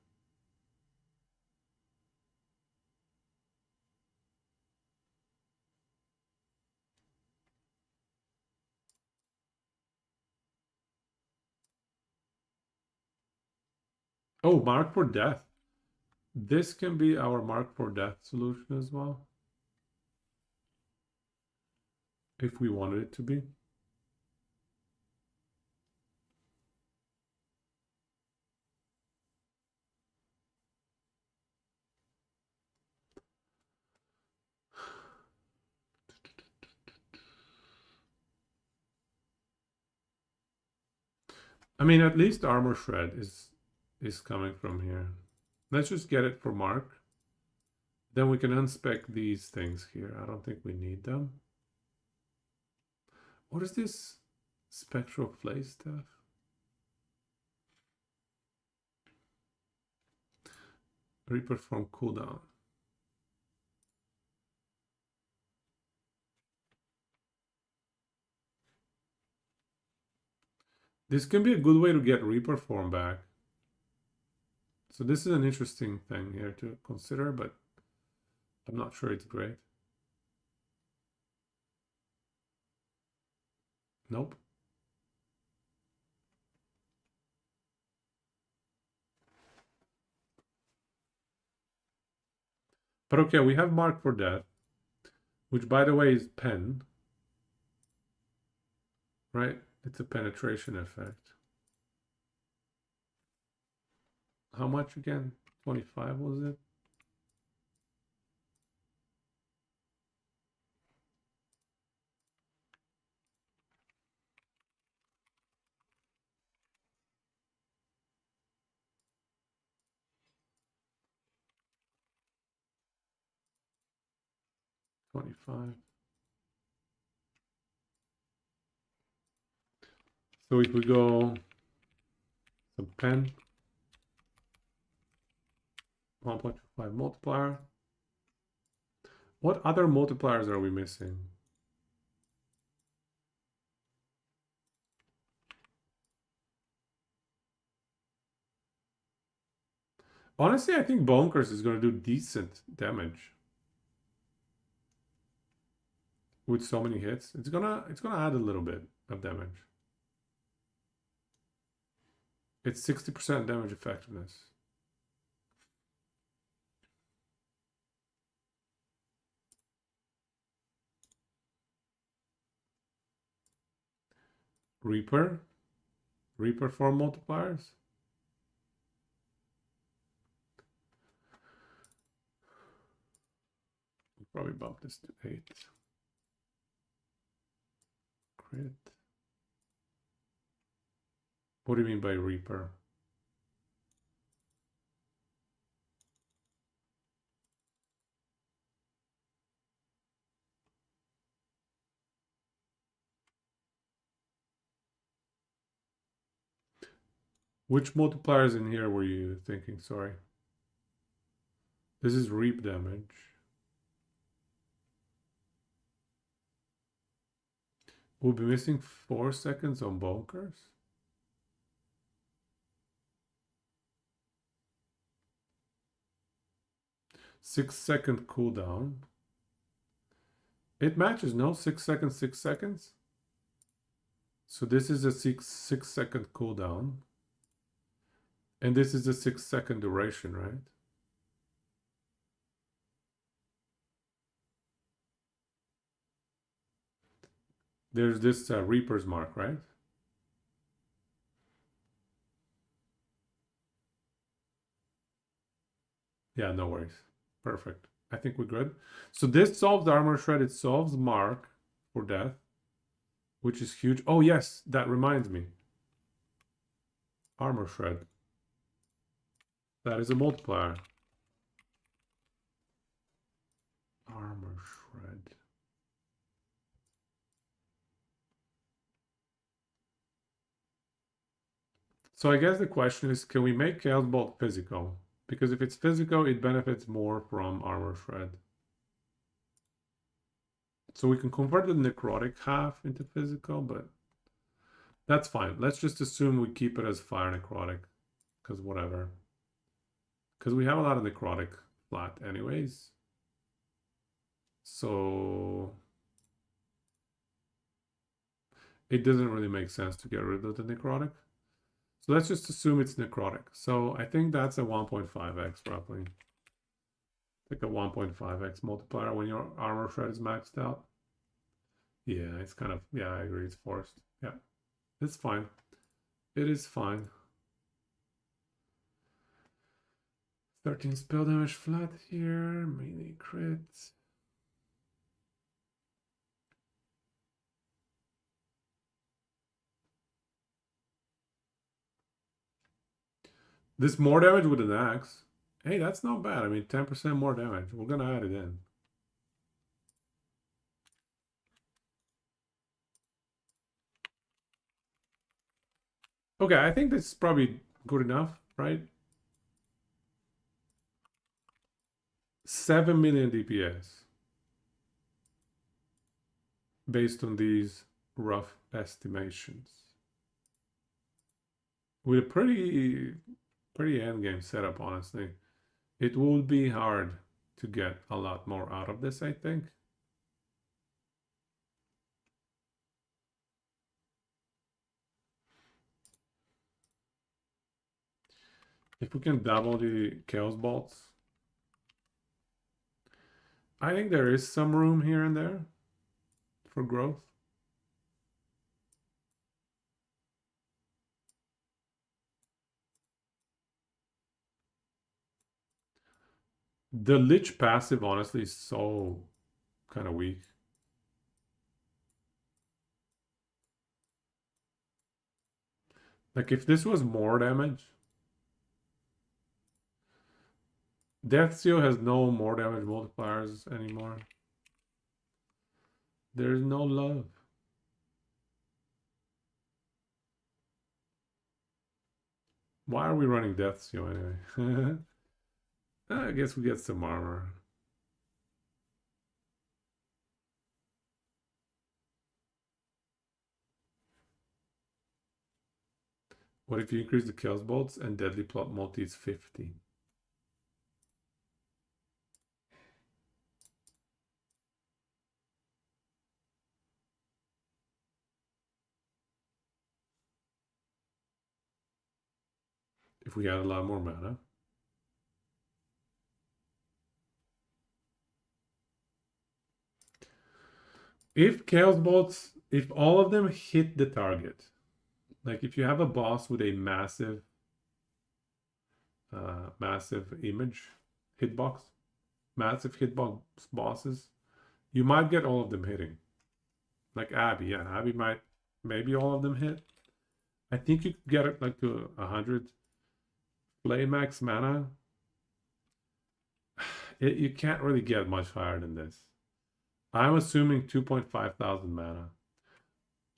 Oh, Mark for Death. This can be our Mark for Death solution as well. If we wanted it to be. I mean, at least armor shred is coming from here. Let's just get it for Mark. Then we can unspec these things here. I don't think we need them. What is this spectral flay stuff? Reperform cooldown. This can be a good way to get Reperform back. So this is an interesting thing here to consider, but I'm not sure it's great. Nope. But okay, we have Mark for Death, which by the way is pen. Right? It's a penetration effect. How much again? 25 was it? 25. So if we go some pen, 1.25 multiplier. What other multipliers are we missing? Honestly, I think Bonkers is going to do decent damage with so many hits. It's gonna add a little bit of damage. It's 60% damage effectiveness. Reaper 4 multipliers. We'll probably bump this to 8. Crit. What do you mean by Reaper? Which multipliers in here were you thinking? Sorry. This is reap damage. We'll be missing 4 seconds on Bonkers. Six-second cooldown. It matches, no? 6 seconds, 6 seconds. So this is a 6-second cooldown. And this is a 6-second duration, right? There's this Reaper's mark, right? Yeah, no worries. Perfect. I think we're good. So this solves Armor Shred. It solves Mark for death, which is huge. Oh, yes, that reminds me. Armor Shred. That is a multiplier. Armor Shred. So I guess the question is, can we make Chaos Bolt physical? Because if it's physical, it benefits more from Armor Shred. So we can convert the necrotic half into physical, but that's fine. Let's just assume we keep it as fire necrotic, because whatever. Because we have a lot of necrotic flat anyways. So it doesn't really make sense to get rid of the necrotic. So let's just assume it's necrotic. So I think that's a 1.5x roughly. Like a 1.5x multiplier when your armor shred is maxed out. Yeah, it's kind of, yeah, I agree, it's forced. Yeah, it's fine. It is fine. 13 spell damage flat here, melee crits. This more damage with an axe. Hey, that's not bad. I mean, 10% more damage. We're gonna add it in. Okay, I think this is probably good enough, right? 7 million DPS. Based on these rough estimations. With a pretty endgame setup, honestly. It would be hard to get a lot more out of this, I think. If we can double the Chaos Bolts. I think there is some room here and there for growth. The Lich passive, honestly, is so kind of weak. Like, if this was more damage... Death Seal has no more damage multipliers anymore. There's no love. Why are we running Death Seal anyway? I guess we get some armor. What if you increase the Chaos Bolts and Deadly Plot multi is 50? If we had a lot more mana. If Chaos Bolts, if all of them hit the target, like if you have a boss with a massive image hitbox, massive hitbox bosses, you might get all of them hitting. Like Abby, yeah, Abby might, maybe all of them hit. I think you could get it like to 100 play max mana. You can't really get much higher than this. I'm assuming 2.5 thousand mana.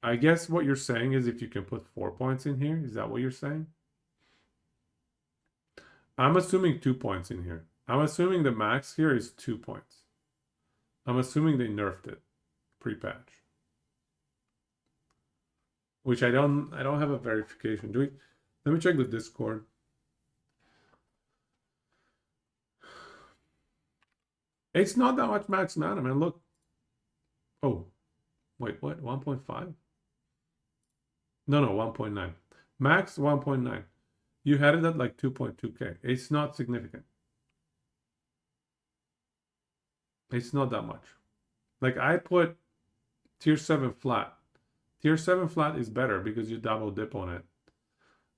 I guess what you're saying is if you can put 4 points in here, is that what you're saying? I'm assuming 2 points in here. I'm assuming the max here is 2 points. I'm assuming they nerfed it pre-patch. Which I don't have a verification. Let me check the Discord. It's not that much max mana, man. Look. Oh, wait, what? 1.5? No, 1.9. Max 1.9. You had it at like 2.2k. It's not significant. It's not that much. Like I put tier 7 flat. Tier 7 flat is better because you double dip on it.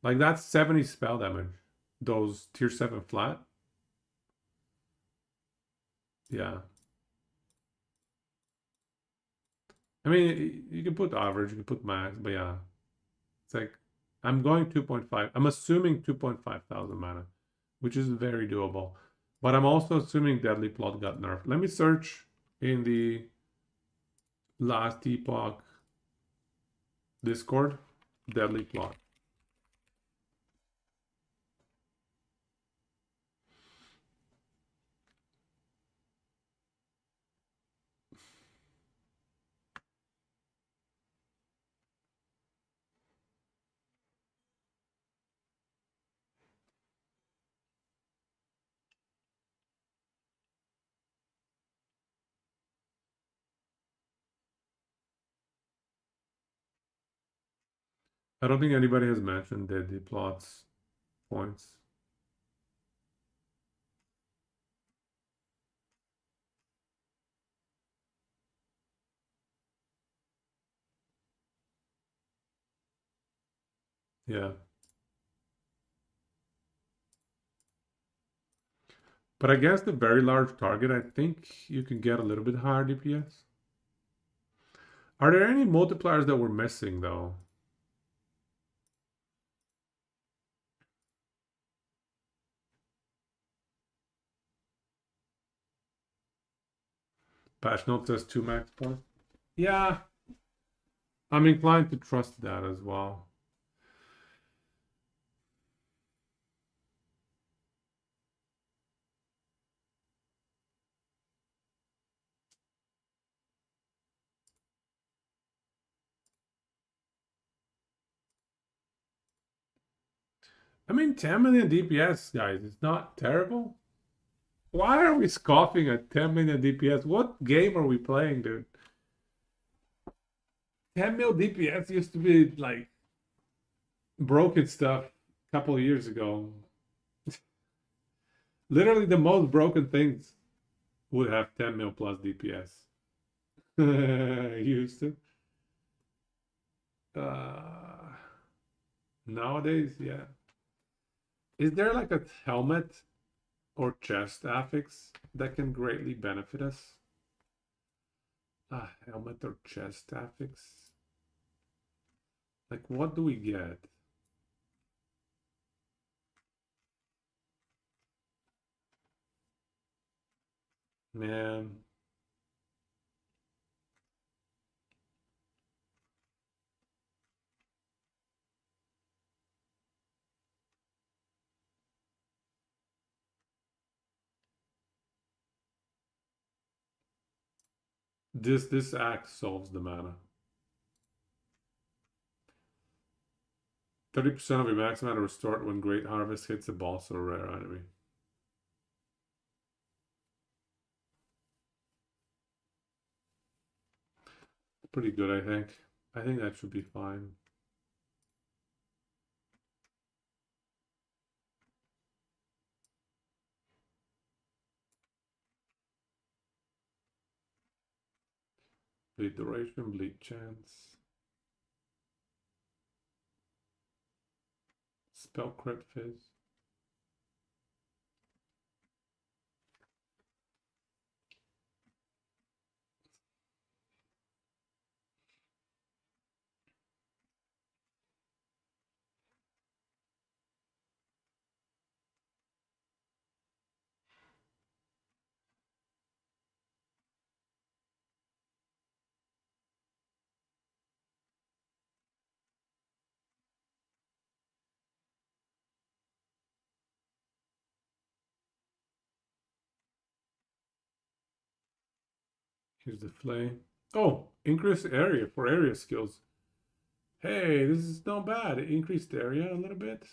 Like that's 70 spell damage. Those tier 7 flat. Yeah. I mean, you can put average, you can put max, but yeah. It's like, I'm going 2.5. I'm assuming 2.5 thousand mana, which is very doable. But I'm also assuming Deadly Plot got nerfed. Let me search in the last epoch Discord, Deadly Plot. I don't think anybody has mentioned Deadly Plot's points. Yeah. But against a very large target, I think you can get a little bit higher DPS. Are there any multipliers that we're missing, though? Patch note says 2 max points. Yeah, I'm inclined to trust that as well. I mean, 10 million DPS, guys, it's not terrible. Why are we scoffing at 10 million DPS? What game are we playing, dude? 10 mil DPS used to be like broken stuff a couple of years ago. Literally, the most broken things would have 10 mil plus DPS. Used to. Nowadays, yeah. Is there like a helmet or chest affix that can greatly benefit us? Helmet or chest affix? Like, what do we get? Man. This axe solves the mana. 30% of your max mana restored when Great Harvest hits a boss or rare enemy. Pretty good, I think. I think that should be fine. Bleed duration, bleed chance. Spell crit fizz. Here's the flame. Oh, increase area for area skills. Hey, this is not bad. It increased area a little bit.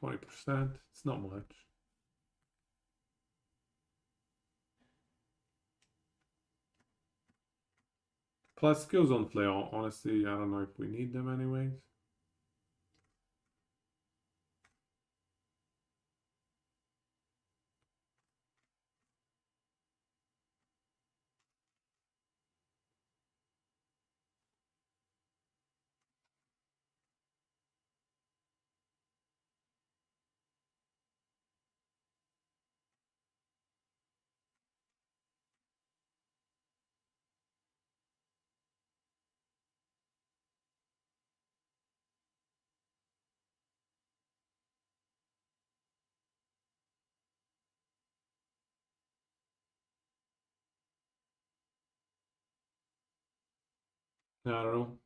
20%. It's not much. Plus skills on flare. Honestly, I don't know if we need them anyways. I don't know.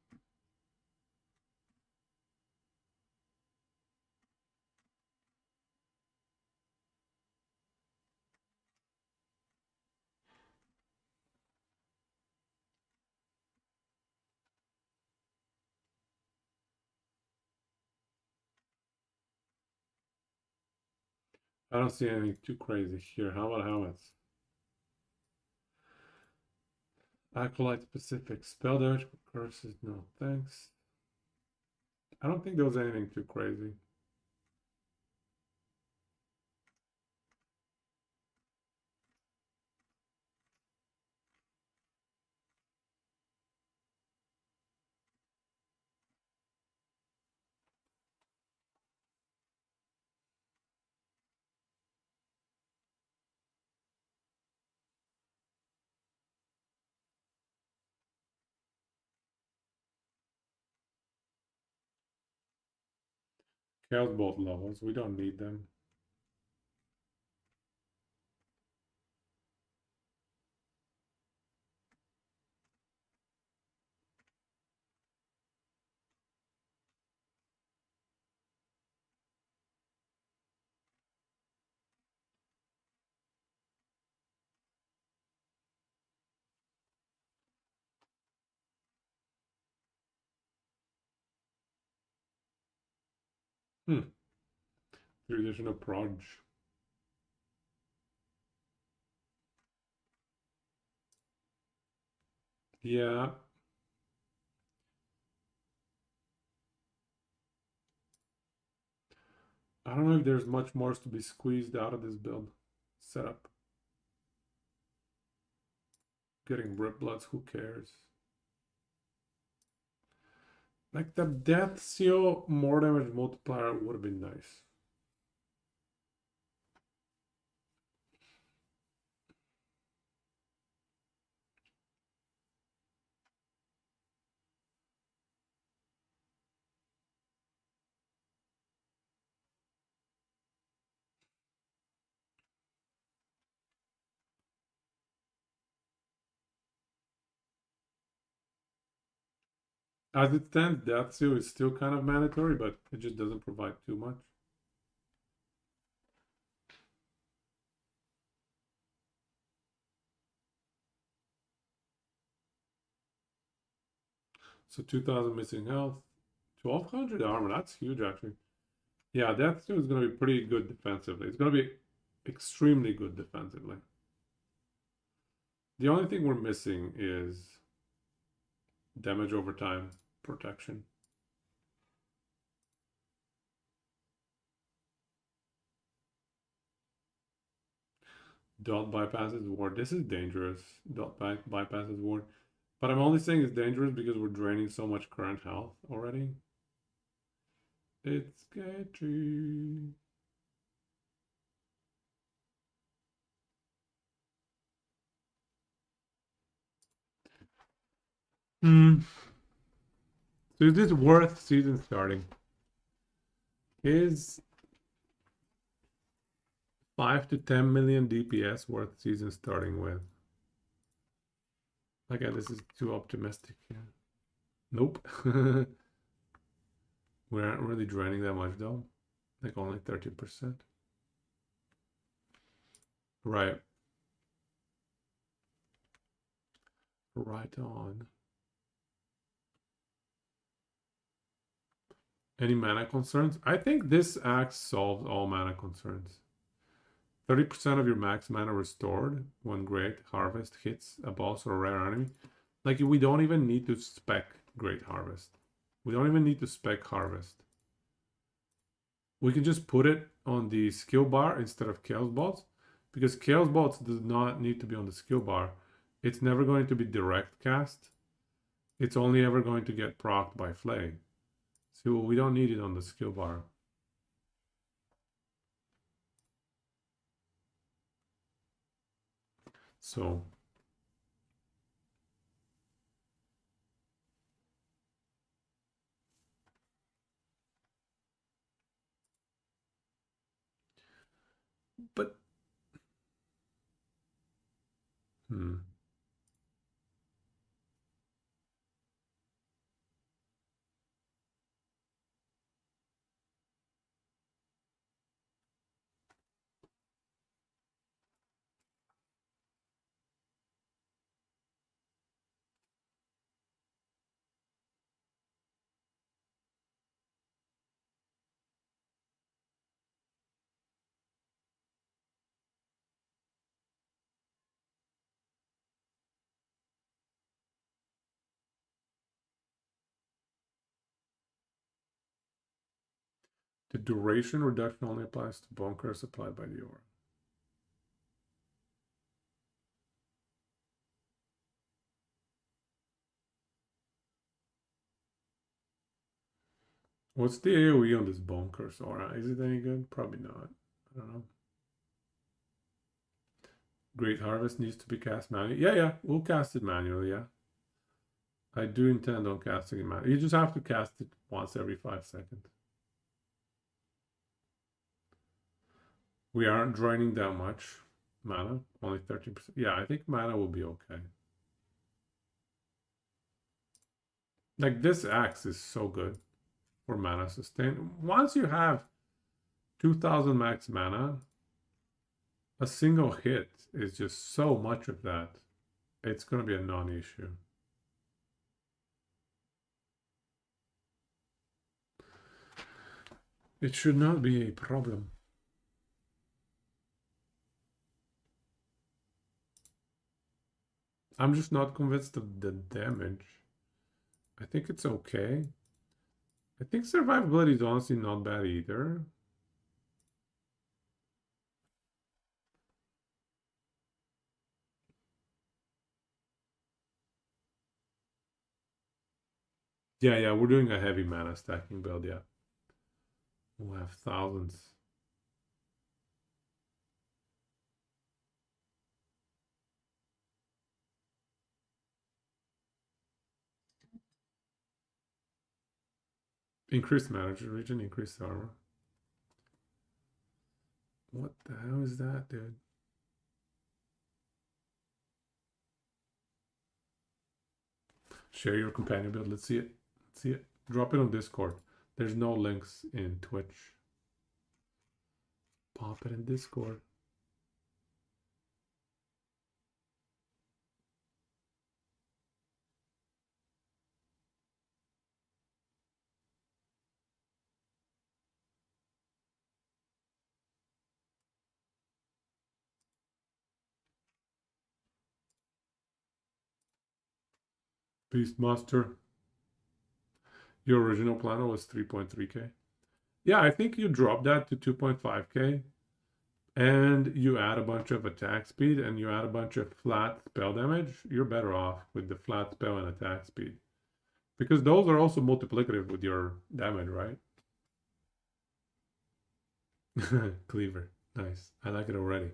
I don't see anything too crazy here. How about helmets? Acolyte specific spell damage curses. No thanks. I don't think there was anything too crazy. Chaos Bolt levels. We don't need them. Hmm. Traditional proj. Yeah. I don't know if there's much more to be squeezed out of this build setup. Getting Rip Bloods, who cares? Like the Death Seal more damage multiplier would have been nice. As it stands, Death Seal is still kind of mandatory, but it just doesn't provide too much. So 2000 missing health, 1200 armor. That's huge, actually. Yeah, that is going to be pretty good defensively. It's going to be extremely good defensively. The only thing we're missing is damage over time protection. Dot bypasses ward. This is dangerous. Dot bypasses ward. But I'm only saying it's dangerous because we're draining so much current health already. It's sketchy. So is this worth season starting? Is 5 to 10 million DPS worth season starting with? Okay, this is too optimistic here. Nope. We aren't really draining that much though. Like only 30%. Right. Right on. Any mana concerns? I think this axe solves all mana concerns. 30% of your max mana restored when Great Harvest hits a boss or a rare enemy. Like, we don't even need to spec Great Harvest. We don't even need to spec Harvest. We can just put it on the skill bar instead of Chaos Bolts, because Chaos Bolts does not need to be on the skill bar. It's never going to be direct cast. It's only ever going to get procced by Flay. So we don't need it on the skill bar. So but the duration reduction only applies to bone curse applied by the aura. What's the AoE on this bone curse aura? Is it any good? Probably not. I don't know. Great Harvest needs to be cast manually. Yeah, we'll cast it manually, yeah. I do intend on casting it manually. You just have to cast it once every 5 seconds. We aren't draining that much mana, only 13%. Yeah, I think mana will be okay. Like, this axe is so good for mana sustain. Once you have 2000 max mana, a single hit is just so much of that. It's going to be a non-issue. It should not be a problem. I'm just not convinced of the damage. I think it's okay. I think survivability is honestly not bad either. Yeah, we're doing a heavy mana stacking build, yeah. We'll have thousands. Increased manager region, increased armor. What the hell is that, dude? Share your companion build. Let's see it. Let's see it. Drop it on Discord. There's no links in Twitch. Pop it in Discord. Beastmaster. Your original plan was 3.3k. Yeah, I think you drop that to 2.5k and you add a bunch of attack speed and you add a bunch of flat spell damage. You're better off with the flat spell and attack speed. Because those are also multiplicative with your damage, right? Cleaver. Nice. I like it already.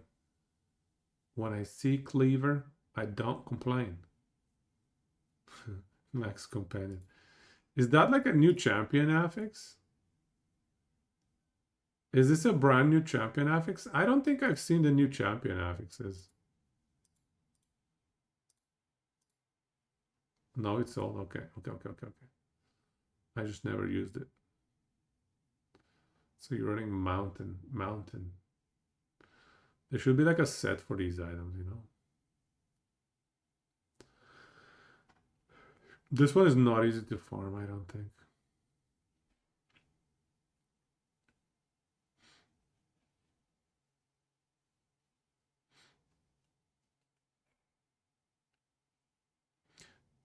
When I see Cleaver, I don't complain. Max Companion. Is that like a new champion affix? Is this a brand new champion affix? I don't think I've seen the new champion affixes. No, it's old. Okay. I just never used it. So you're running mountain. There should be like a set for these items, you know? This one is not easy to farm, I don't think.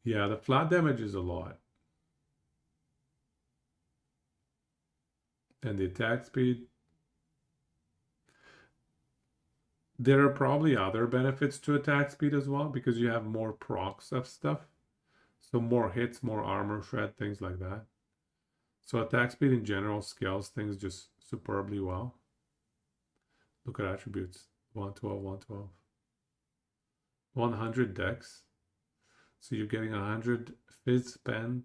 Yeah, the flat damage is a lot. And the attack speed. There are probably other benefits to attack speed as well because you have more procs of stuff. So more hits, more armor shred, things like that. So attack speed in general scales things just superbly well. Look at attributes. 112, 112. 100 dex. So you're getting 100 fizz pen,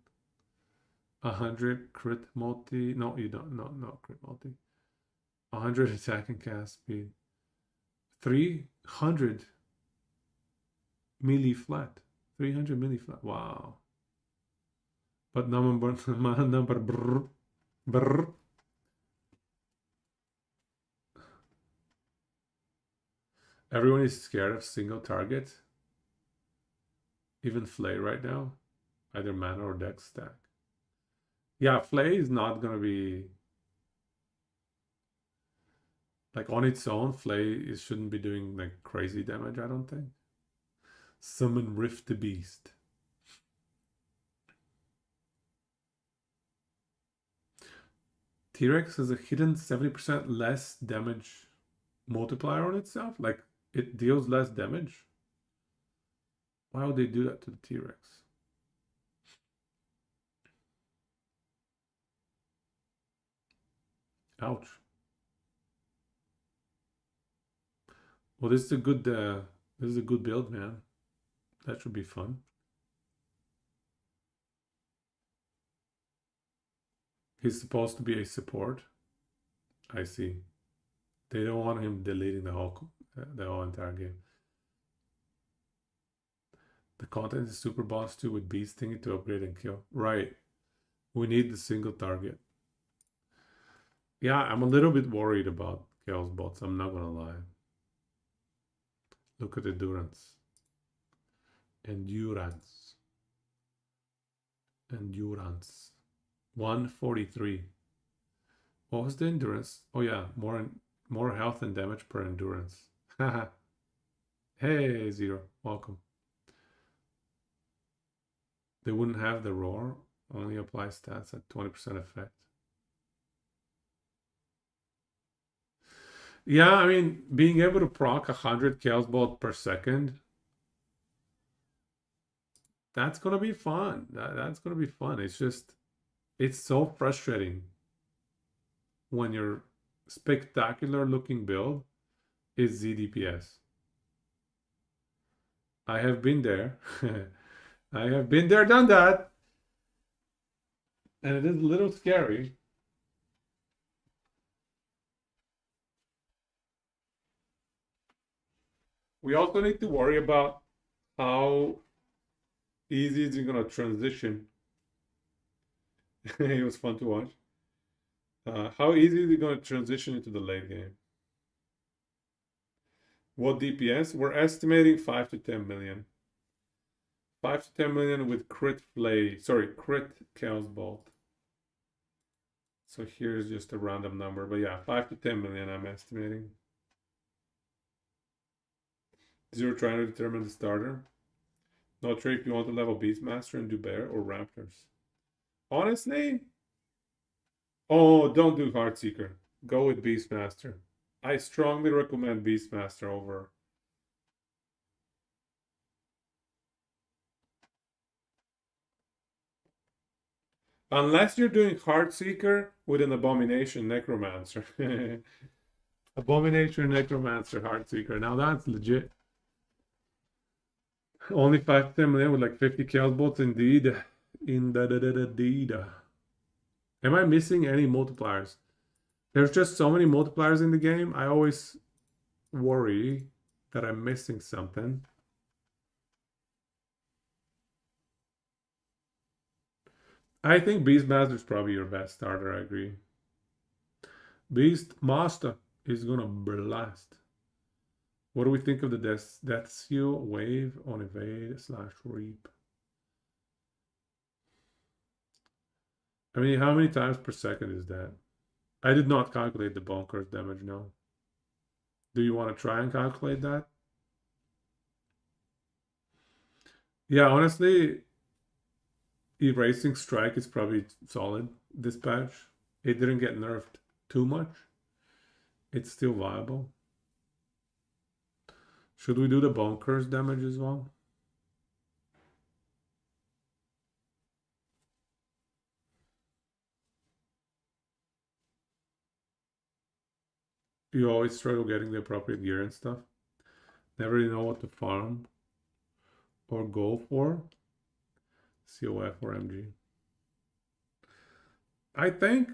100 crit multi. No, you don't. No crit multi. 100 attack and cast speed. 300 melee flat. 300 melee flat. Wow. But number brr. Everyone is scared of single target. Even Flay right now. Either mana or dex stack. Yeah, Flay is not gonna be like on its own. Flay shouldn't be doing like crazy damage, I don't think. Summon Rift the Beast. T-Rex has a hidden 70% less damage multiplier on itself. Like it deals less damage. Why would they do that to the T-Rex? Ouch. Well, this is a good build, man. That should be fun. He's supposed to be a support. I see. They don't want him deleting the whole entire game. The content is super boss too with beast thingy to upgrade and kill. Right. We need the single target. Yeah, I'm a little bit worried about Chaos bots. I'm not gonna lie. Look at endurance. Endurance. 143. What was the endurance? Oh yeah, more health and damage per endurance. Hey, Zero, welcome. They wouldn't have the roar. Only apply stats at 20% effect. Yeah, I mean, being able to proc 100 Chaos Bolt per second, that's gonna be fun. That's gonna be fun. It's just, it's so frustrating when your spectacular looking build is ZDPS. I have been there. I have been there, done that. And it is a little scary. We also need to worry about how easy is it going to transition. It was fun to watch. How easy is it going to transition into the late game? What DPS? We're estimating 5 to 10 million. 5 to 10 million with crit Chaos Bolt. So here's just a random number, but yeah, 5 to 10 million I'm estimating. Zero trying to determine the starter. No, Trey, if you want to level Beastmaster and do Bear or Raptors. Honestly, oh, don't do Heartseeker. Go with Beastmaster. I strongly recommend Beastmaster over. Unless you're doing Heartseeker with an Abomination Necromancer. Abomination Necromancer Heartseeker. Now that's legit. Only 5 to 10 million with like 50 Chaos Bolts, indeed. Indeed. Am I missing any multipliers? There's just so many multipliers in the game. I always worry that I'm missing something. I think Beastmaster is probably your best starter. I agree. Beastmaster is gonna blast. What do we think of the Death Seal wave on evade / reap? I mean, how many times per second is that? I did not calculate the bonkers damage, no. Do you want to try and calculate that? Yeah, honestly, Erasing Strike is probably solid this patch. It didn't get nerfed too much. It's still viable. Should we do the bonkers damage as well? You always struggle getting the appropriate gear and stuff. Never really know what to farm or go for. COF or MG. I think,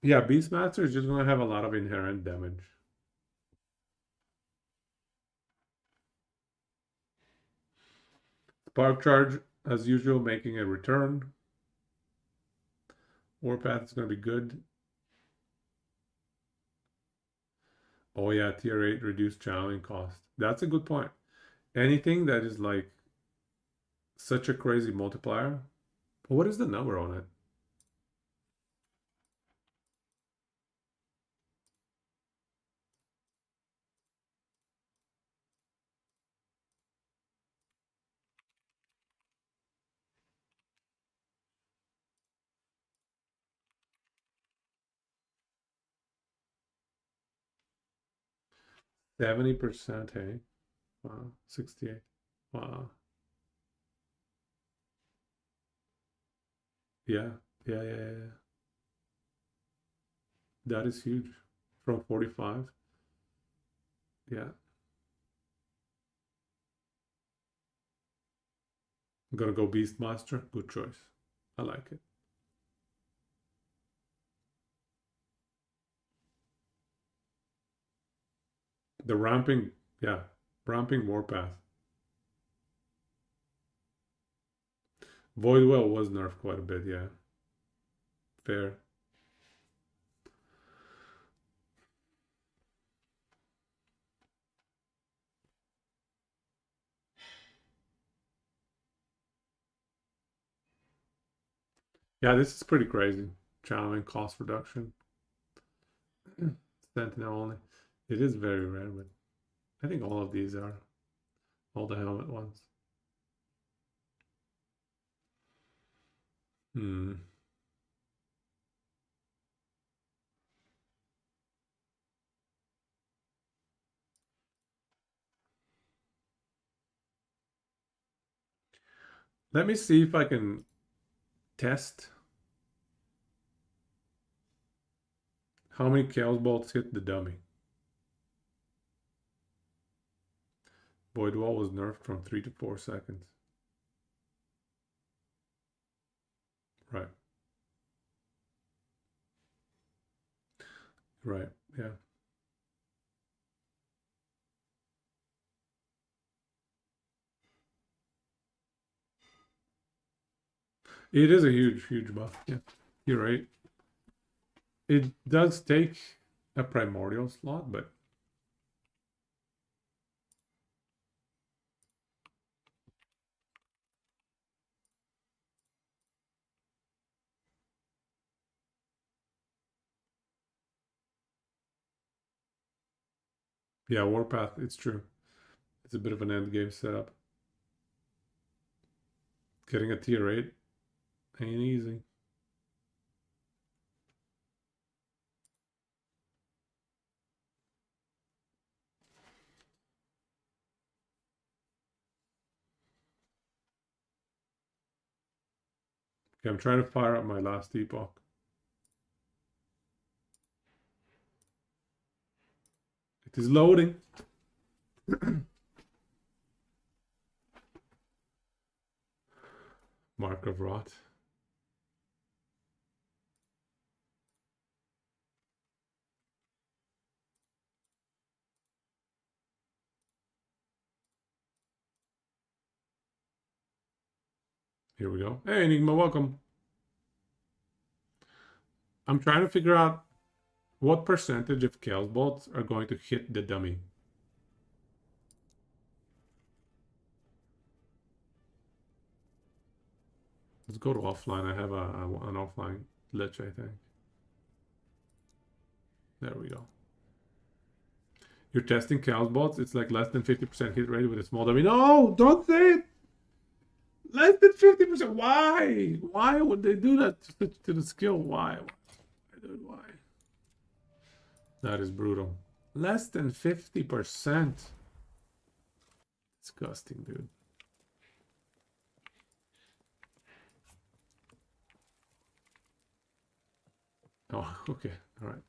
yeah, Beastmaster is just going to have a lot of inherent damage. Spark Charge, as usual, making a return. Warpath is going to be good. Oh yeah, tier 8 reduced channeling cost. That's a good point. Anything that is like such a crazy multiplier. What is the number on it? %, hey? Wow, 68. Wow. Yeah, yeah. That is huge. From 45. Yeah. I'm gonna go Beastmaster. Good choice. I like it. The ramping, yeah, ramping Warpath. Voidwell was nerfed quite a bit, yeah. Fair. Yeah, this is pretty crazy. Channeling cost reduction. Sentinel only. It is very rare, but I think all of these are. All the helmet ones. Hmm. Let me see if I can test how many Chaos Bolts hit the dummy. Void Wall was nerfed from 3 to 4 seconds. Right. Right. Yeah. It is a huge buff. Yeah. You're right. It does take a primordial slot, but yeah, Warpath, it's true. It's a bit of an end game setup. Getting a tier 8 ain't easy. Okay, I'm trying to fire up my last epoch. It is loading. Mark of Rot. Here we go. Hey, Enigma, welcome. I'm trying to figure out what percentage of Chaos Bolts are going to hit the dummy. Let's go to offline. I have an offline glitch, I think. There we go. You're testing Chaos Bolts. It's like less than 50% hit rate with a small dummy. No, don't say it. Less than 50%. Why? Why would they do that to the skill? Why? Dude, why? That is brutal. Less than 50%. Disgusting, dude. Oh, okay. All right.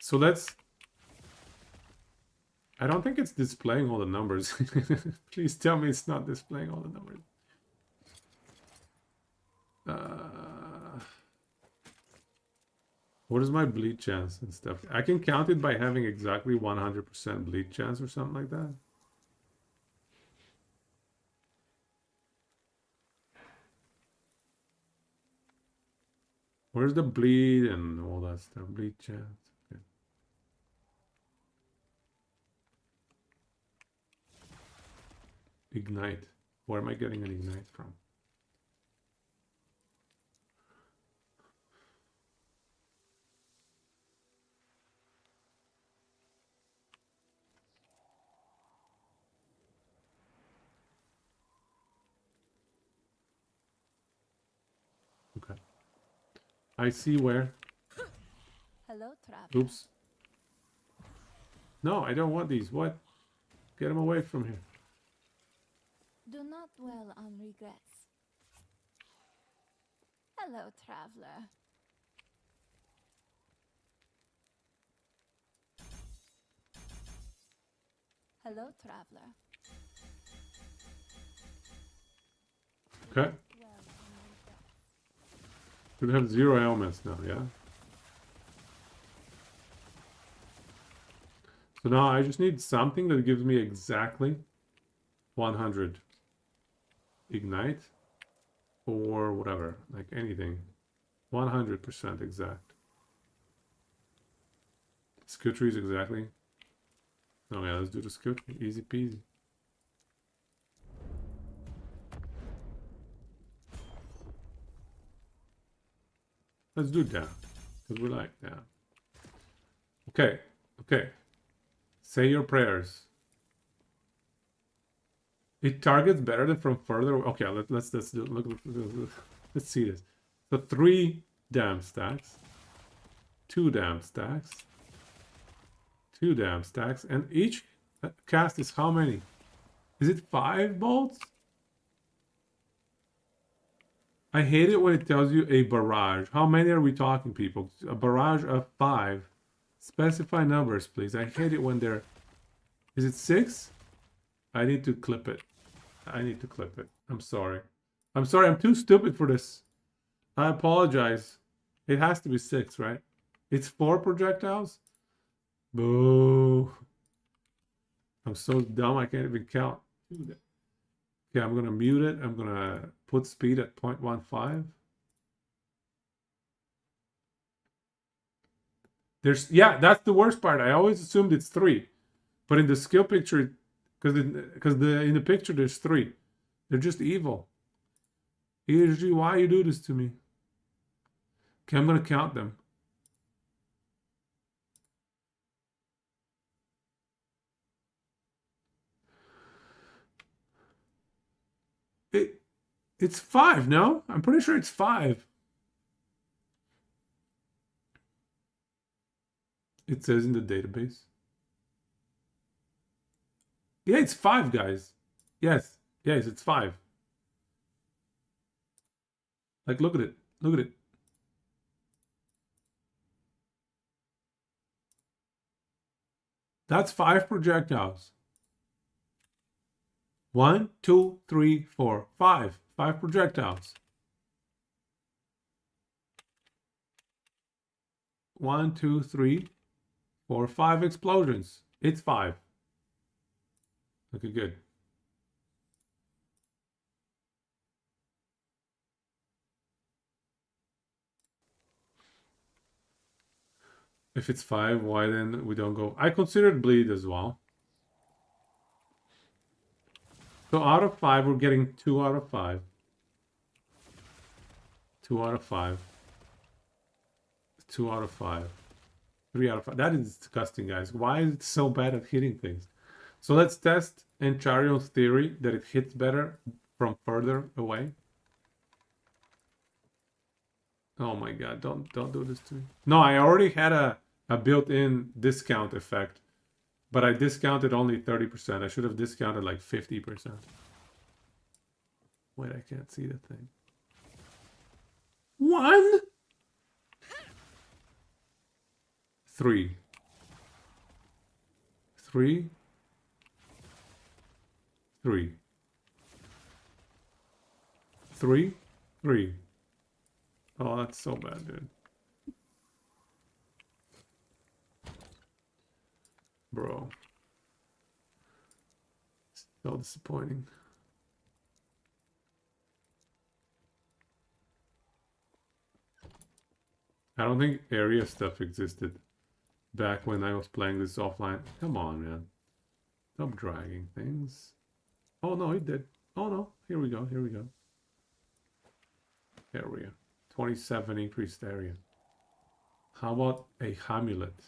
So let's... I don't think it's displaying all the numbers. Please tell me it's not displaying all the numbers. What is my bleed chance and stuff? I can count it by having exactly 100% bleed chance or something like that. Where's the bleed and all that stuff? Bleed chance. Okay. Ignite. Where am I getting an ignite from? Okay. I see where. Hello, traveler. Oops. No, I don't want these. What? Get them away from here. Do not dwell on regrets. Hello, traveler. Hello, traveler. Okay. Should have 0 ailments now, yeah? So now I just need something that gives me exactly 100 ignite or whatever, like anything. 100% exact. Scuttery is exactly. Oh yeah, let's do the Scuttery. Easy peasy. Let's do down. Because we're like down. Okay. Okay. Say your prayers. It targets better than from further. Okay, let's do look, let's see this. So 3 dam stacks, 2 dam stacks, 2 dam stacks, and each cast is how many? Is it 5 bolts? I hate it when it tells you a barrage. How many are we talking, people? A barrage of 5. Specify numbers, please. I hate it when they're... Is it 6? I need to clip it. I need to clip it. I'm sorry. I'm sorry, I'm too stupid for this. I apologize. It has to be 6, right? It's 4 projectiles? Boo. I'm so dumb I can't even count. Okay, I'm going to mute it. I'm going to put speed at 0.15. Yeah, that's the worst part. I always assumed it's 3. But in the skill picture, because in the picture there's 3. They're just evil. ESG, why you do this to me? Okay, I'm going to count them. It's 5, no? I'm pretty sure it's 5. It says in the database. Yeah, it's 5, guys. Yes, it's 5. Like, look at it. Look at it. That's 5 projectiles. 1, 2, 3, 4, 5. 5 projectiles. 1, 2, 3, 4, 5 explosions. It's 5. Okay, good. If it's 5, why then we don't go? I considered bleed as well. So out of 5, we're getting 2 out of 5. 2 out of 5. 2 out of 5. 3 out of 5. That is disgusting, guys. Why is it so bad at hitting things? So let's test Encharion's theory that it hits better from further away. Oh my god, don't do this to me. No, I already had a built-in discount effect, but I discounted only 30%. I should have discounted like 50%. Wait, I can't see the thing. 1, 3, 3, 3, 3, 3. Oh, that's so bad, dude. Bro. So disappointing. I don't think area stuff existed back when I was playing this offline. Come on, man. Stop dragging things. Oh, no, it did. Oh, no. Here we go. Here we go. Area. 27 increased area. How about a Hamulet?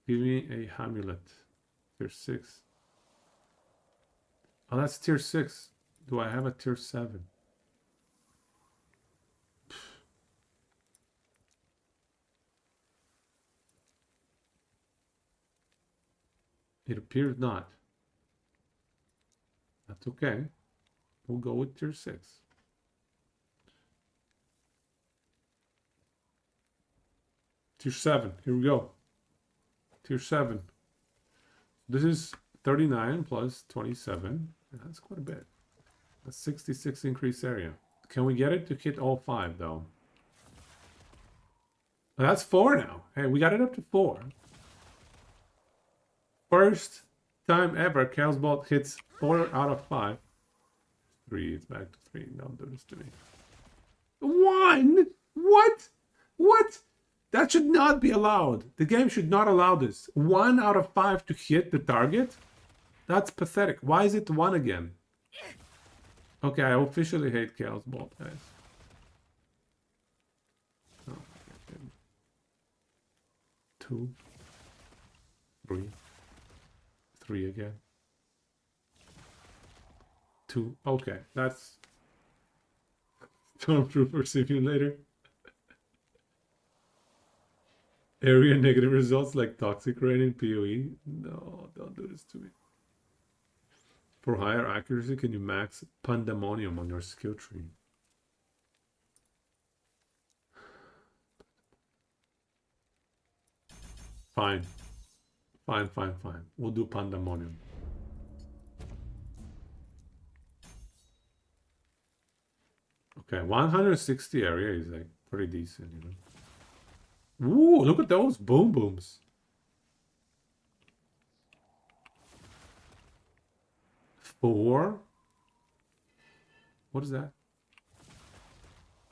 Give me a Hamulet. Tier 6. Oh, that's tier 6. Do I have a tier 7? It appears not. That's okay. We'll go with tier 6. Tier 7. Here we go. Tier 7. This is 39 plus 27. That's quite a bit. That's 66 increased area. Can we get it to hit all 5 though? That's 4 now. Hey, we got it up to 4. First time ever Chaos Bolt hits 4 out of 5. 3, it's back to 3. Don't do this to me. 1? What? What? That should not be allowed. The game should not allow this. 1 out of 5 to hit the target? That's pathetic. Why is it 1 again? Okay, I officially hate Chaos Bolt, guys. Oh, 2, 3, 3 again. 2. Okay, that's Stormtrooper Simulator. Area negative results like Toxic Rain in PoE. No, don't do this to me. For higher accuracy, can you max Pandemonium on your skill tree? Fine. Fine. We'll do Pandemonium. Okay, 160 area is like pretty decent, you know. Ooh, look at those boom booms. 4. What is that?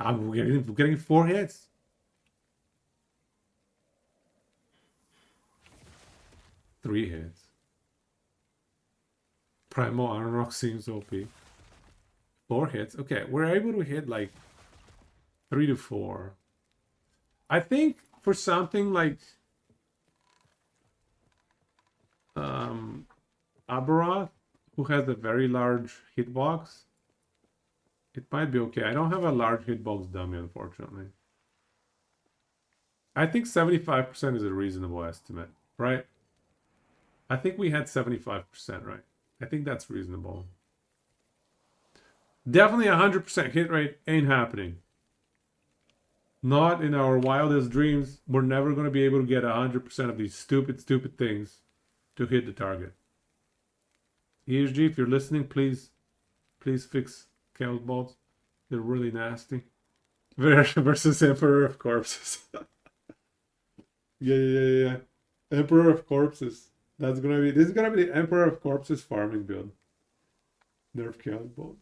We're getting 4 hits. 3 hits. Primal Iron Rock seems OP. 4 hits. Okay, we're able to hit like 3 to 4. I think for something like Aberoth, who has a very large hitbox, it might be okay. I don't have a large hitbox dummy, unfortunately. I think 75% is a reasonable estimate, right? I think we had 75%, right? I think that's reasonable. Definitely 100% hit rate ain't happening. Not in our wildest dreams. We're never going to be able to get 100% of these stupid things to hit the target. ESG, if you're listening, please fix Chaos Balls. They're really nasty. Versus Emperor of Corpses. Yeah. Emperor of Corpses. This is gonna be the Emperor of Corpses farming build. Nerf Chaos Balls.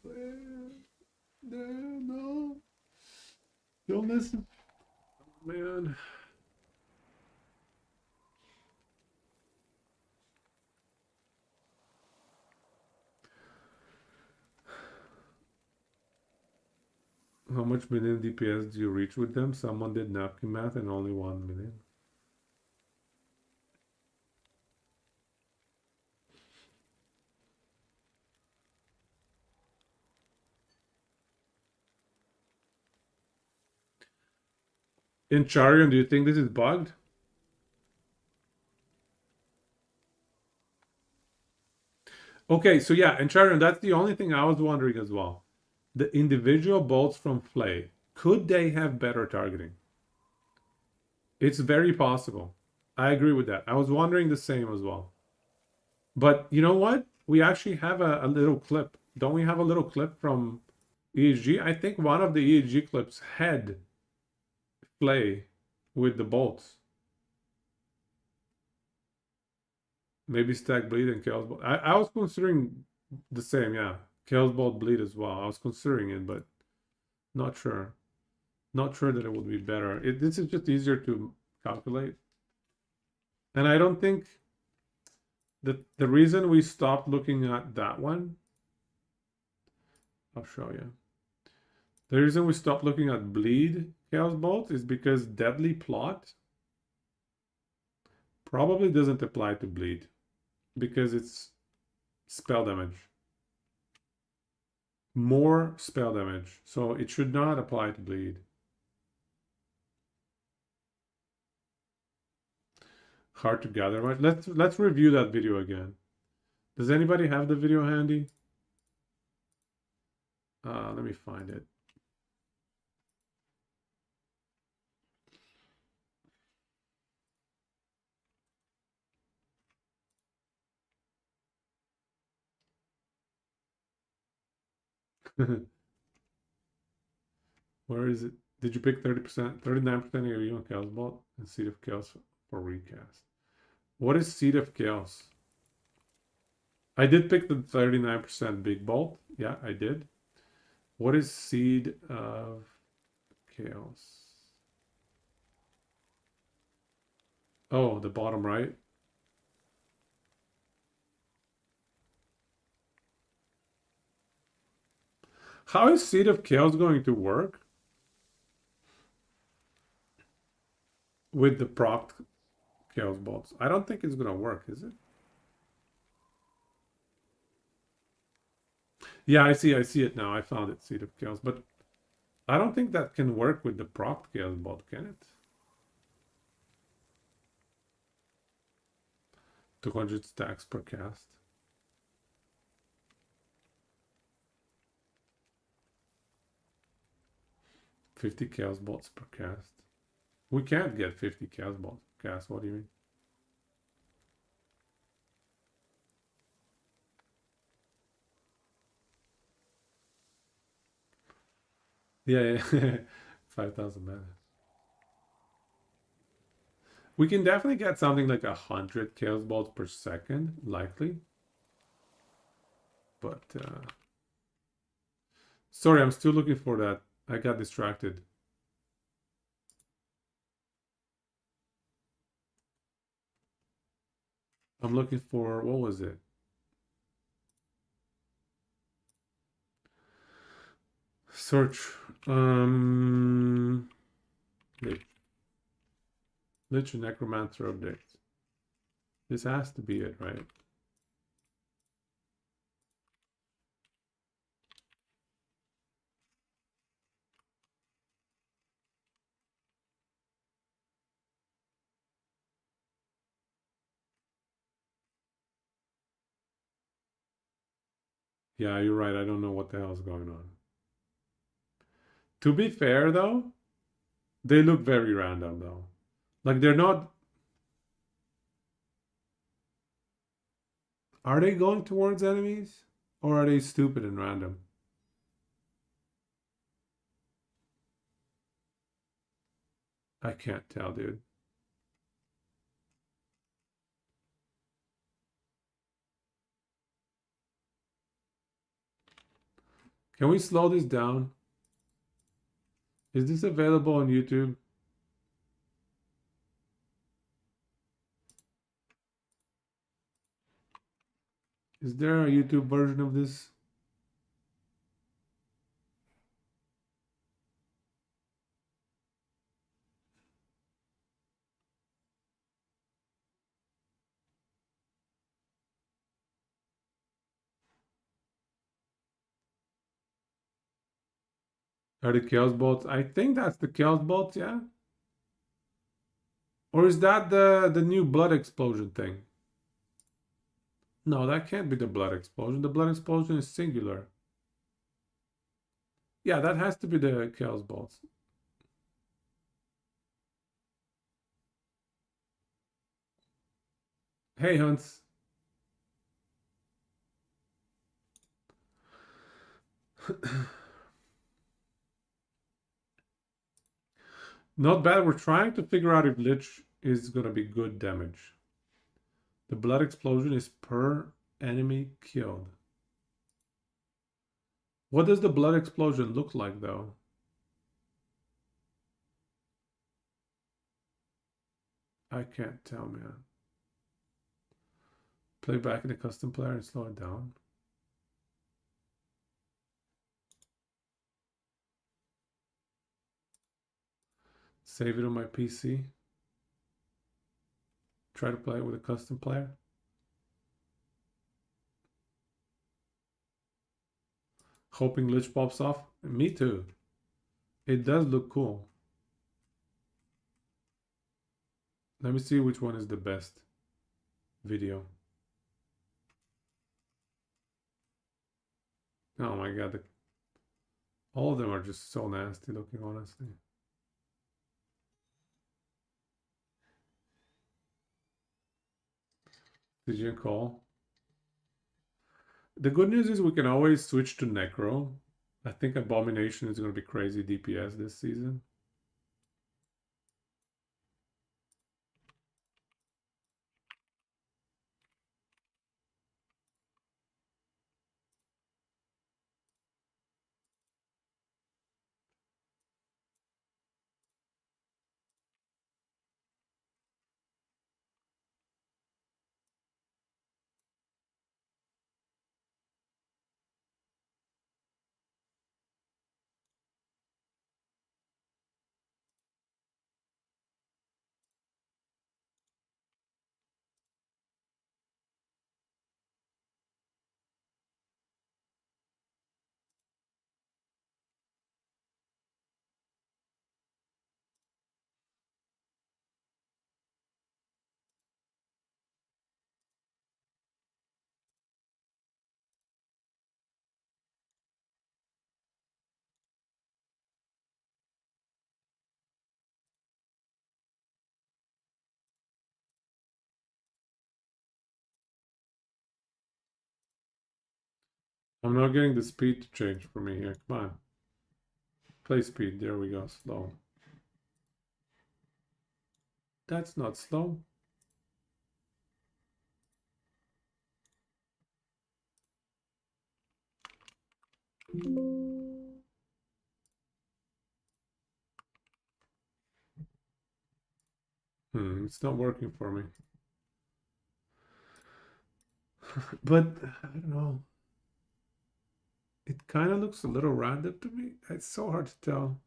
No. Don't listen. Oh, man. How much million DPS do you reach with them? Someone did napkin math and only 1 million. In Charion, do you think this is bugged? Okay, so yeah, in Charion, that's the only thing I was wondering as well. The individual bolts from Flay, could they have better targeting? It's very possible. I agree with that. I was wondering the same as well. But you know what? We actually have a little clip. Don't we have a little clip from EHG? I think one of the EHG clips had Flay with the bolts. Maybe Stack Bleed and Chaos Bolt. I was considering the same, yeah. Chaos Bolt Bleed as well. I was considering it, but not sure. Not sure that it would be better. This is just easier to calculate. And I don't think that the reason we stopped looking at that one, I'll show you. The reason we stopped looking at Bleed Chaos Bolt is because Deadly Plot probably doesn't apply to Bleed because it's spell damage. More spell damage. So it should not apply to Bleed. Hard to gather much. Let's review that video again. Does anybody have the video handy? Let me find it. Where is it? Did you pick 30%, 39% AoE on Chaos Bolt and Seed of Chaos for recast? What is Seed of Chaos? I did pick the 39% Big Bolt. Yeah, I did. What is Seed of Chaos? Oh, the bottom right. How is Seed of Chaos going to work with the proc Chaos Bolts? I don't think it's going to work, is it? Yeah, I see it now. I found it, Seed of Chaos. But I don't think that can work with the proc Chaos Bolt, can it? 200 stacks per cast. $50 Chaos Bolts per cast. We can't get 50 Chaos Bolts per cast. What do you mean? Yeah. 5,000 mana. We can definitely get something like 100 Chaos Bolts per second, likely. But, sorry, I'm still looking for that. I got distracted. I'm looking for, what was it? Search. Lich and Necromancer update. This has to be it, right? Yeah, you're right. I don't know what the hell's going on. To be fair, though, they look very random, though. Like, they're not. Are they going towards enemies? Or are they stupid and random? I can't tell, dude. Can we slow this down? Is this available on YouTube? Is there a YouTube version of this? Are the Chaos Bolts? I think that's the Chaos Bolts, yeah? Or is that the new blood explosion thing? No, that can't be the blood explosion. The blood explosion is singular. Yeah, that has to be the Chaos Bolts. Hey, Hunts. Not bad. We're trying to figure out if Lich is gonna be good damage. The blood explosion is per enemy killed. What does the blood explosion look like, though? I can't tell, man. Play back in the custom player and slow it down. Save it on my PC. Try to play it with a custom player. Hoping Lich pops off. Me too. It does look cool. Let me see which one is the best video. Oh my god, all of them are just so nasty looking, honestly. Did you call? The good news is we can always switch to Necro. I think Abomination is going to be crazy DPS this season. I'm not getting the speed to change for me here. Come on. Play speed. There we go. Slow. That's not slow. It's not working for me. But I don't know. It kind of looks a little random to me. It's so hard to tell.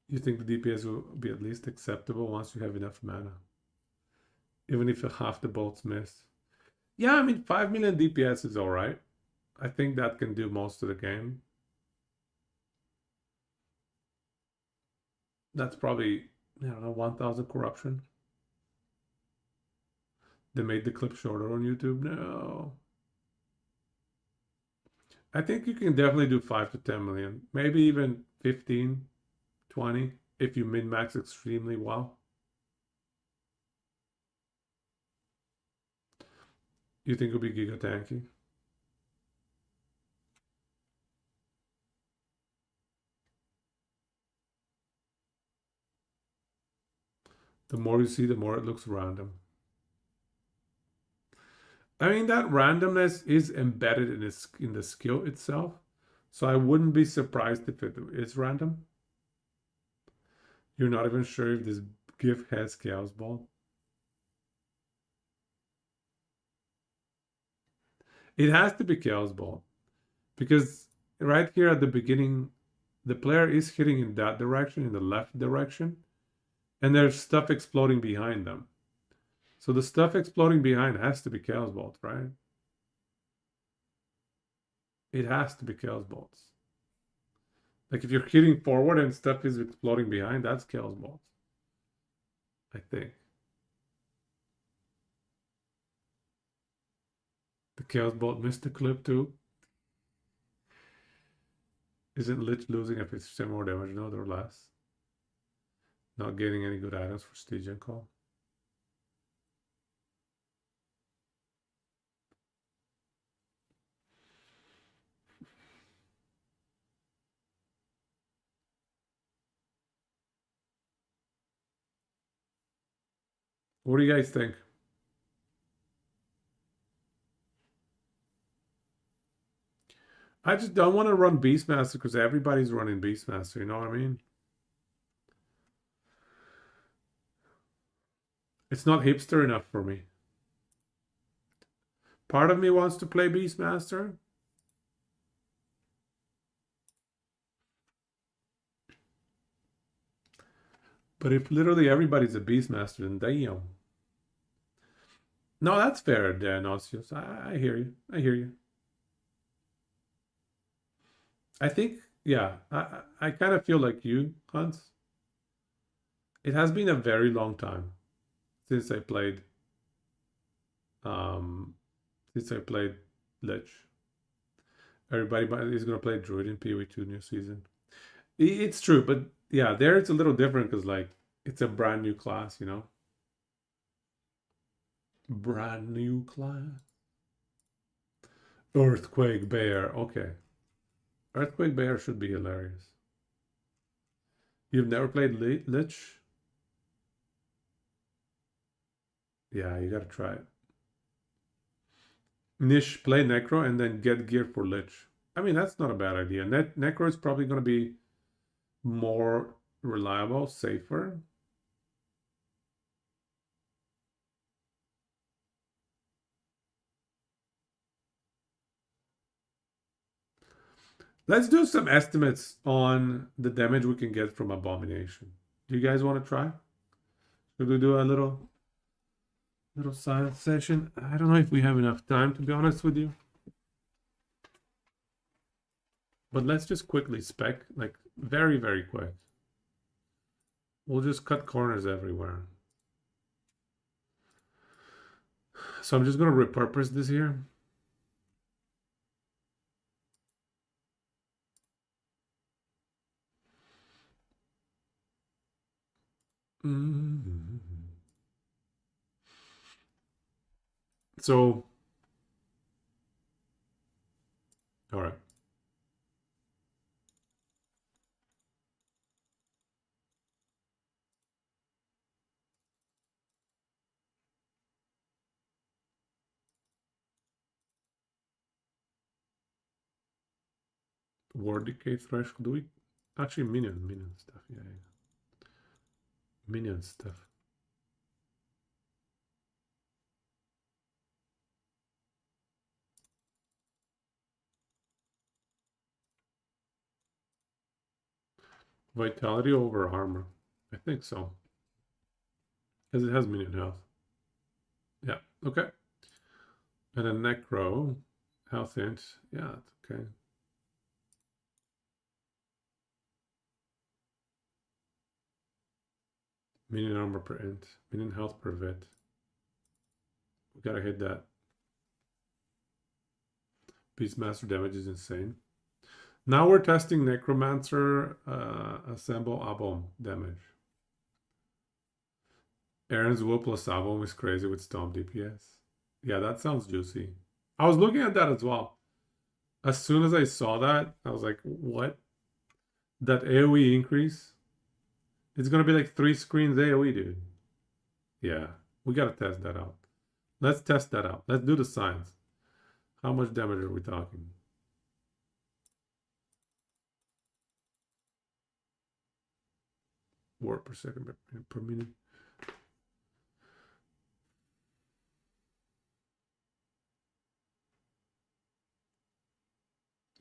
You think the DPS will be at least acceptable once you have enough mana? Even if half the bolts miss. Yeah, I mean, 5 million DPS is alright. I think that can do most of the game. That's probably, I don't know, 1,000 corruption. They made the clip shorter on YouTube. No. I think you can definitely do 5 to 10 million. Maybe even 15, 20 if you min-max extremely well. You think it'll be giga tanky? The more you see, the more it looks random. I mean, that randomness is embedded in the skill itself. So I wouldn't be surprised if it is random. You're not even sure if this GIF has Chaos Ball. It has to be Chaos Ball. Because right here at the beginning, the player is hitting in that direction, in the left direction. And there's stuff exploding behind them. So the stuff exploding behind has to be Chaos Bolt, right? It has to be Chaos Bolts. Like if you're hitting forward and stuff is exploding behind, that's Chaos Bolts. I think. The Chaos Bolt missed the clip too. Isn't Lich losing a 50% more damage node or less? Not getting any good items for Stygian Call. What do you guys think? I just don't want to run Beastmaster because everybody's running Beastmaster, you know what I mean? It's not hipster enough for me. Part of me wants to play Beastmaster. But if literally everybody's a Beastmaster, then damn. No, that's fair, Dan Osius. I hear you. I hear you. I think, yeah, I kind of feel like you, Hans. It has been a very long time since I played Lich. Everybody is gonna play Druid in PoE2 new season. It's true, but yeah, there it's a little different because like it's a brand new class, you know. Brand new class. Earthquake Bear. Okay. Earthquake Bear should be hilarious. You've never played Lich? Yeah, you gotta try it. Niche, play Necro and then get gear for Lich. I mean, that's not a bad idea. Necro is probably going to be more reliable, safer. Let's do some estimates on the damage we can get from Abomination. Do you guys want to try? Should we do a little science session? I don't know if we have enough time, to be honest with you. But let's just quickly spec, like very, very quick. We'll just cut corners everywhere. So I'm just going to repurpose this here. So, all right. Ward decay threshold. Do we actually minion stuff? Yeah. Minion stuff. Vitality over armor. I think so. Because it has minion health. Yeah, okay. And a Necro. Health int. Yeah, that's okay. Minion armor per int. Minion health per vet. We gotta hit that. Beastmaster damage is insane. Now we're testing Necromancer Assemble Abom damage. Aaron's Will plus Abom is crazy with Stomp DPS. Yeah, that sounds juicy. I was looking at that as well. As soon as I saw that, I was like, what? That AoE increase? It's gonna be like 3 screens AoE, dude. Yeah, we gotta test that out. Let's test that out. Let's do the science. How much damage are we talking? Word per second per minute.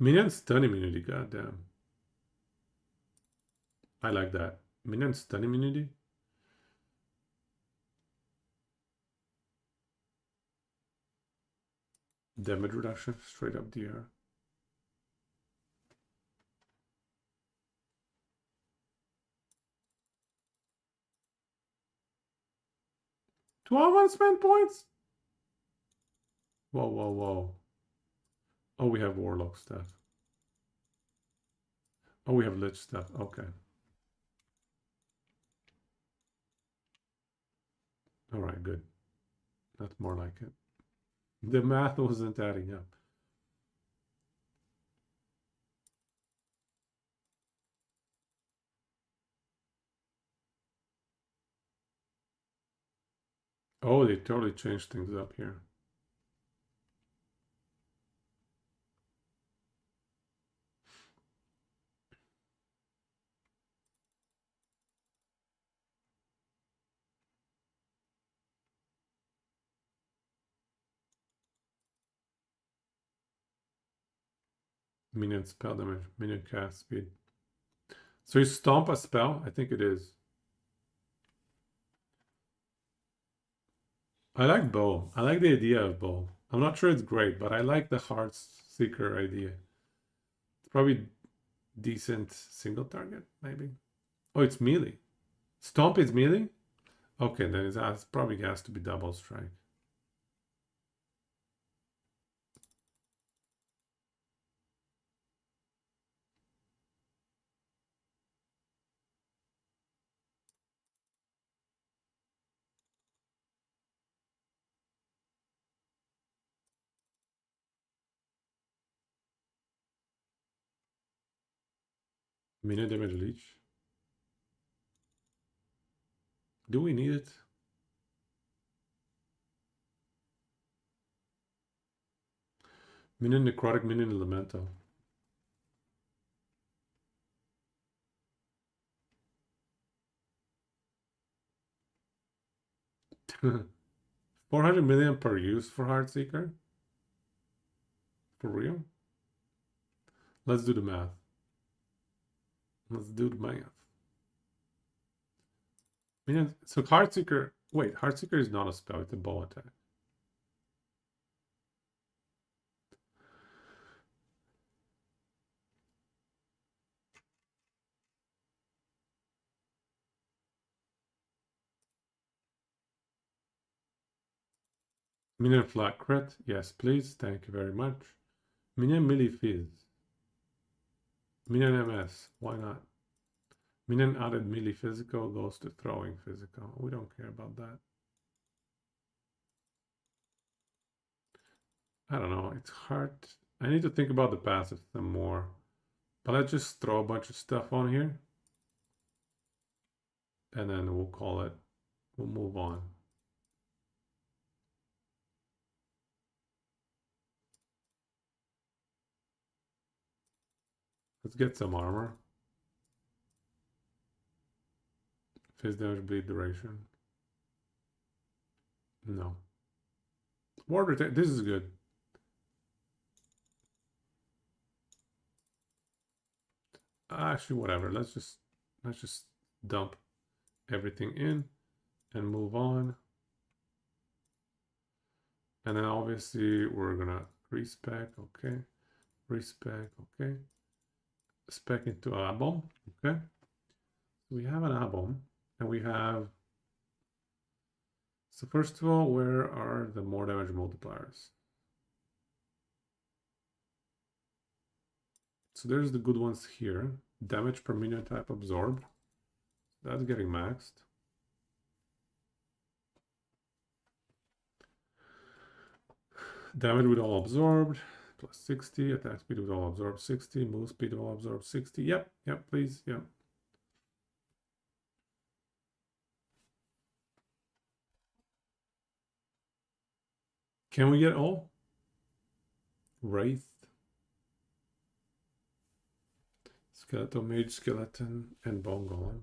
Minion stun immunity, goddamn. I like that. Minion stun immunity. Damage reduction, straight up DR. Do I want to spend points? Whoa, whoa, whoa. Oh, we have Warlock stuff. Oh, we have Lich stuff. Okay. All right, good. That's more like it. The math wasn't adding up. Oh, they totally changed things up here. Minion spell damage, minion cast speed. So you stomp a spell? I think it is. I like bow. I like the idea of bow. I'm not sure it's great, but I like the Heartseeker idea. It's probably decent single target, maybe. Oh, it's melee. Stomp is melee? Okay, then it probably has to be double strike. Minion damage leech. Do we need it? Minion necrotic, minion elemental. $400 million per use for Heartseeker? For real? Let's do the math. Let's do the math. Minion, so Heartseeker, wait, Heartseeker is not a spell, it's a bow attack. Minion flat crit, yes please, thank you very much. Minion melee fizz. Minion MS, why not? Minion added melee physical goes to throwing physical. We don't care about that. I don't know, it's hard. I need to think about the passive some more. But let's just throw a bunch of stuff on here. And then we'll call it, we'll move on. Let's get some armor. Phase damage, bleed duration. No. Ward retain, this is good. Actually, whatever. Let's just dump everything in and move on. And then obviously we're gonna respec, okay. Respec, okay. Spec into Abom, okay. We have an Abom and we have So first of all, where are the more damage multipliers? So there's the good ones here. Damage per minion type absorbed. That's getting maxed. Damage with all absorbed, plus 60. Attack speed with all absorbed, 60. Move speed with all absorbed, 60. Yep, please, yep. Can we get all? Wraith. Skeleton, Mage, Skeleton, and Bone Golem.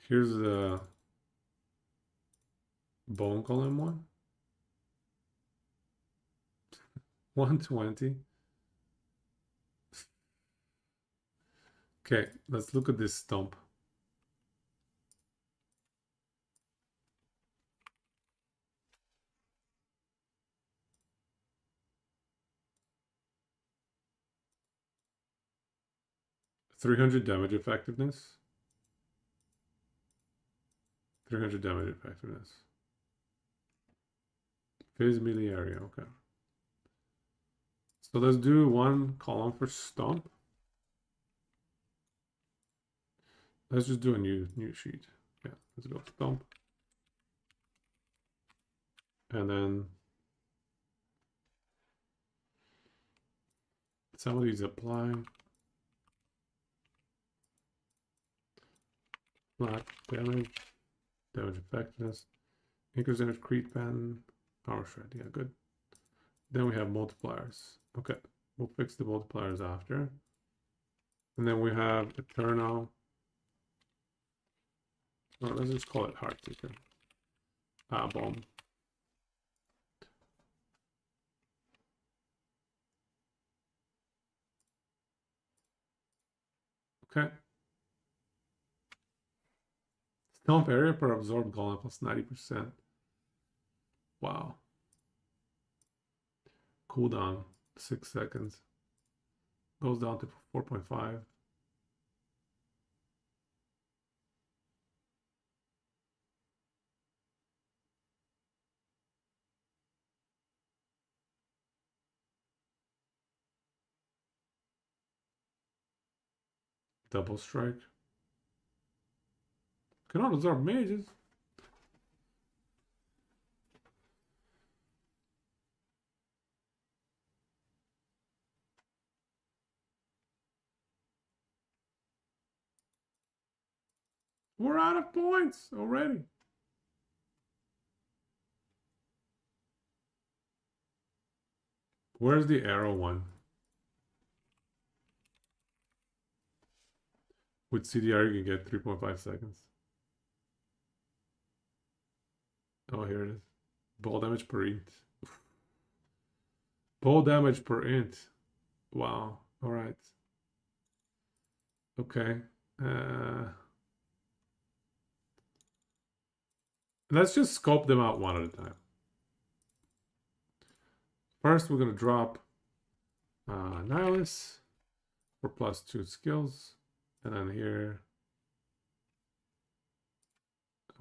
Here's the Bone Golem one. 120. Okay, let's look at this stump. $300 damage effectiveness. 300 damage effectiveness. Phase melee area, okay. So let's do one column for stomp. Let's just do a new sheet. Yeah, let's go stomp. And then some of these apply. Flat damage, damage effectiveness, increase damage, creep pen, armor shred. Yeah, good. Then we have multipliers. Okay, we'll fix the multipliers after. And then we have eternal. Oh, let's just call it heart seeker. Bomb. Okay. Stomp area per absorbed golem plus 90%. Wow. Cooldown 6 seconds. Goes down to 4.5. Double strike. Cannot absorb mages. We're out of points already. Where's the arrow one? With CDR, you can get 3.5 seconds. Oh, here it is. Ball damage per int. Ball damage per int. Wow. All right. Okay. Let's just scope them out one at a time. First, we're going to drop Nihilus for +2 skills. And then here,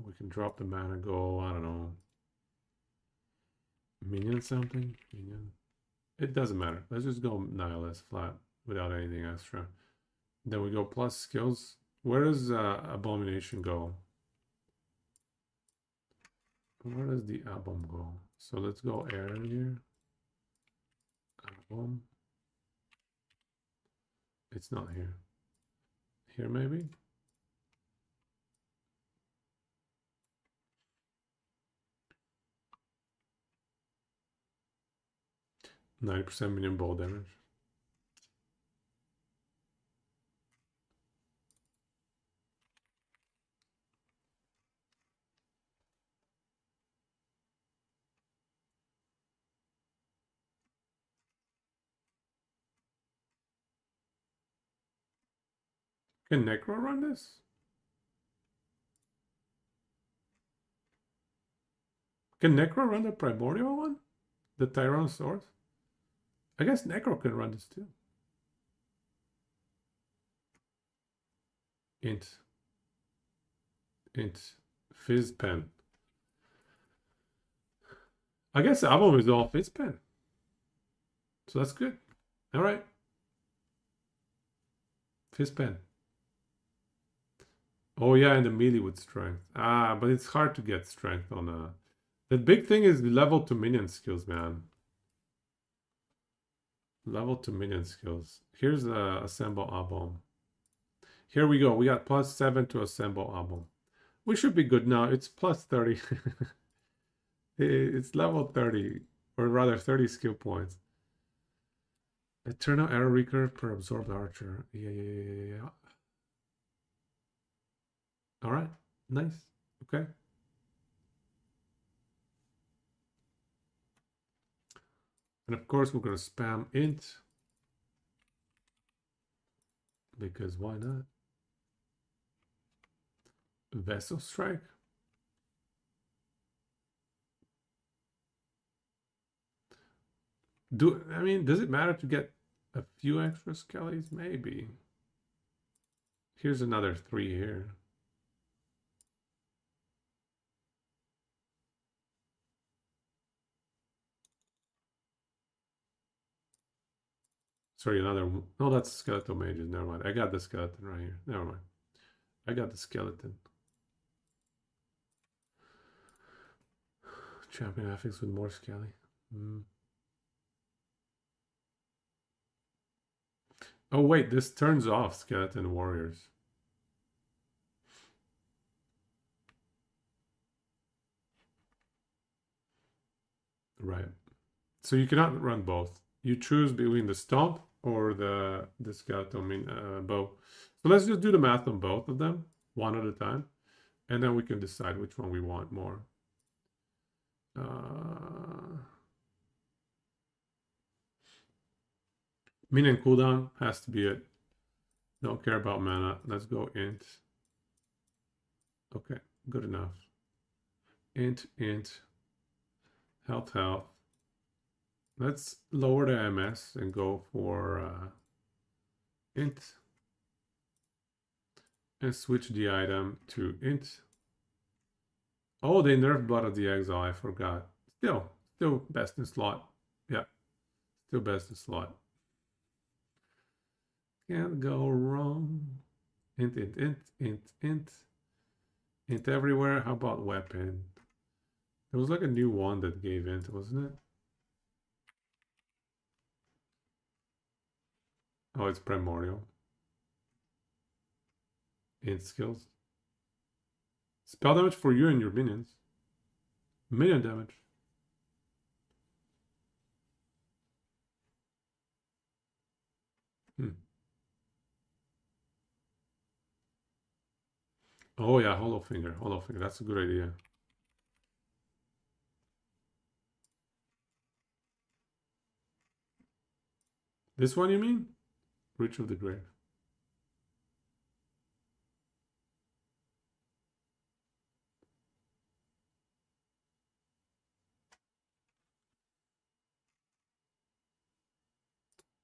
we can drop the mana, go, I don't know, minion something? Minion. It doesn't matter. Let's just go Nihilus flat without anything extra. Then we go plus skills. Where does Abomination go? Where does the Abom go? So let's go air here. Abom. It's not here. Here maybe? %90 minion ball damage. Can Necro run this? Can Necro run the Primordial one? the Tyrannosaurus? I guess Necro can run this too. Int Fizz Pen. I guess the album is all Fizz Pen. So that's good. All right. Fizz Pen. Oh yeah, and the melee with strength. Ah, but it's hard to get strength on a... The big thing is level to minion skills, man. Level to minion skills. Here's the assemble album. Here we go. We got +7 to assemble album. We should be good now. It's +30. It's level 30, or rather 30 skill points. Eternal arrow recurve per absorbed archer. Yeah. All right, nice. Okay. And of course, we're gonna spam int because why not? Vessel strike. Does it matter to get a few extra skellies? Maybe. Here's another 3 here. Sorry, another. No, that's skeletal mages. Never mind. I got the skeleton right here. Never mind. I got the skeleton. Champion affix with more skelly. Oh wait, this turns off skeleton warriors. Right. So you cannot run both. You choose between the stomp or the skeleton bow. So let's just do the math on both of them, one at a time, and then we can decide which one we want more. Minion cooldown has to be it. Don't care about mana. Let's go int. Okay, good enough. Int. Health. Let's lower the MS and go for int. And switch the item to int. Oh, they nerfed Blood of the Exile, I forgot. Still best in slot. Yeah, still best in slot. Can't go wrong. Int. Int everywhere. How about weapon? There was like a new one that gave int, wasn't it? Oh, it's primordial. Int skills. Spell damage for you and your minions. Minion damage. Oh yeah, Hollow Finger. That's a good idea. This one you mean? Reach of the Grave.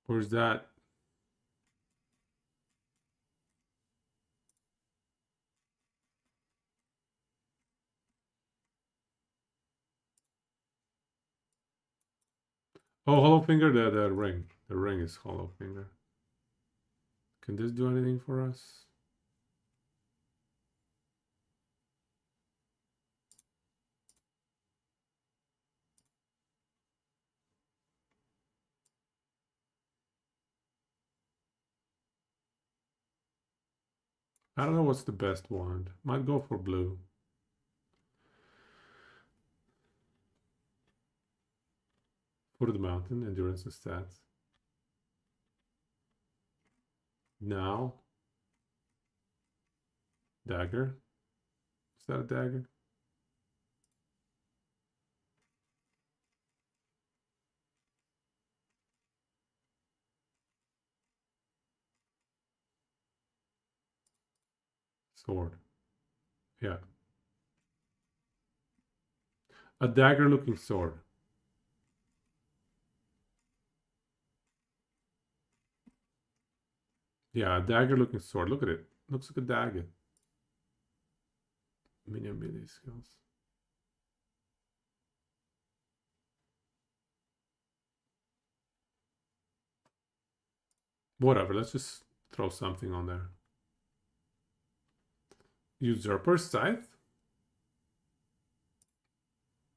Or is that... Oh, Hollow Finger, the ring. The ring is Hollow Finger. Can this do anything for us? I don't know what's the best wand. Might go for blue. Foot of the Mountain, endurance and stats. Now. Dagger. Is that a dagger? Sword. Yeah. A dagger looking sword. Yeah, a dagger looking sword. Look at it. Looks like a dagger. Minion melee skills. Whatever, let's just throw something on there. Usurper Scythe?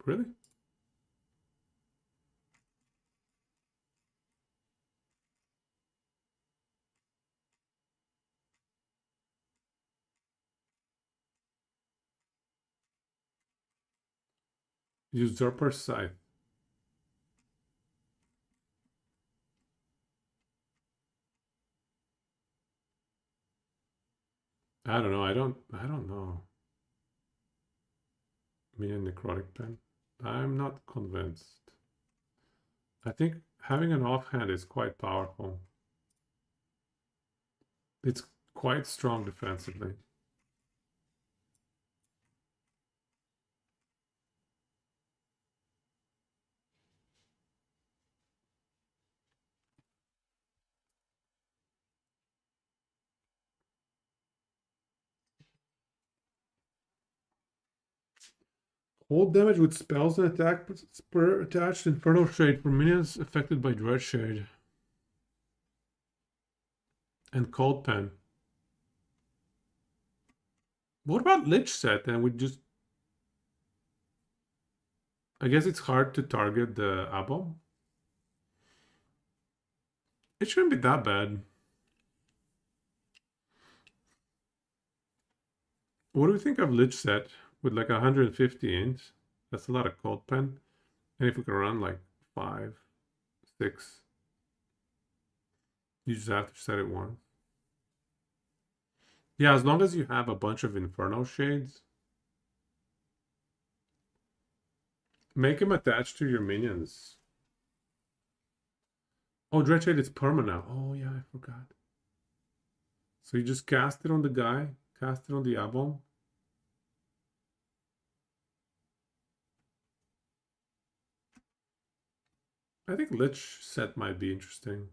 Really? Usurper Scythe. I don't know. I don't know. Minion Necrotic Pen. I'm not convinced. I think having an offhand is quite powerful. It's quite strong defensively. Hold damage with spells and attack per attached Infernal Shade for minions affected by Dread Shade. And Cold Pen. What about Lich set? And we just... I guess it's hard to target the Abom. It shouldn't be that bad. What do we think of Lich set with like 150 inch? That's a lot of Cold Pen. And if we can run like 5, 6, you just have to set it once. Yeah, as long as you have a bunch of Inferno Shades. Make him attached to your minions. Oh, Dread Shade is permanent. Oh yeah, I forgot. So you just cast it on the guy, cast it on the Abom. I think Lich set might be interesting.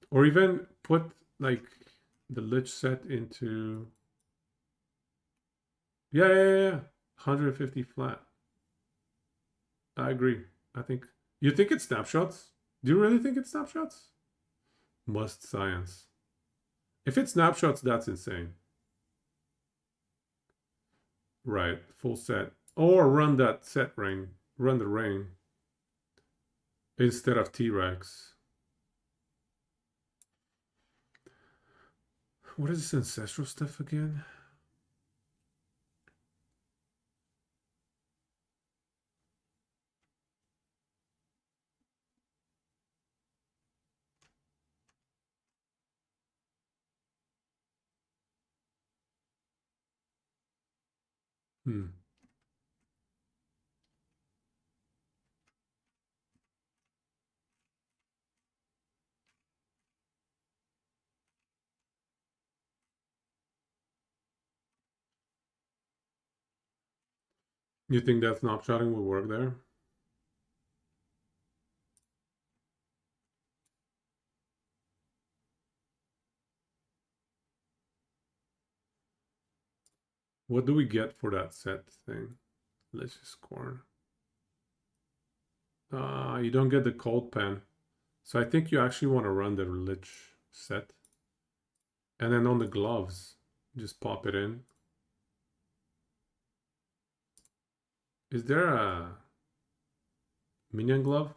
Or even put like the Lich set into... Yeah. 150 flat. I agree. I think... You think it's snapshots? Do you really think it's snapshots? Must science. If it's snapshots, that's insane. Right, full set. Or run that set ring. Run the ring. Instead of T-Rex. What is this ancestral stuff again? Hmm. You think that snapshotting will work there? What do we get for that set thing? Let's just scorn. You don't get the Cold Pen. So I think you actually want to run the Lich set. And then on the gloves, just pop it in. Is there a minion glove?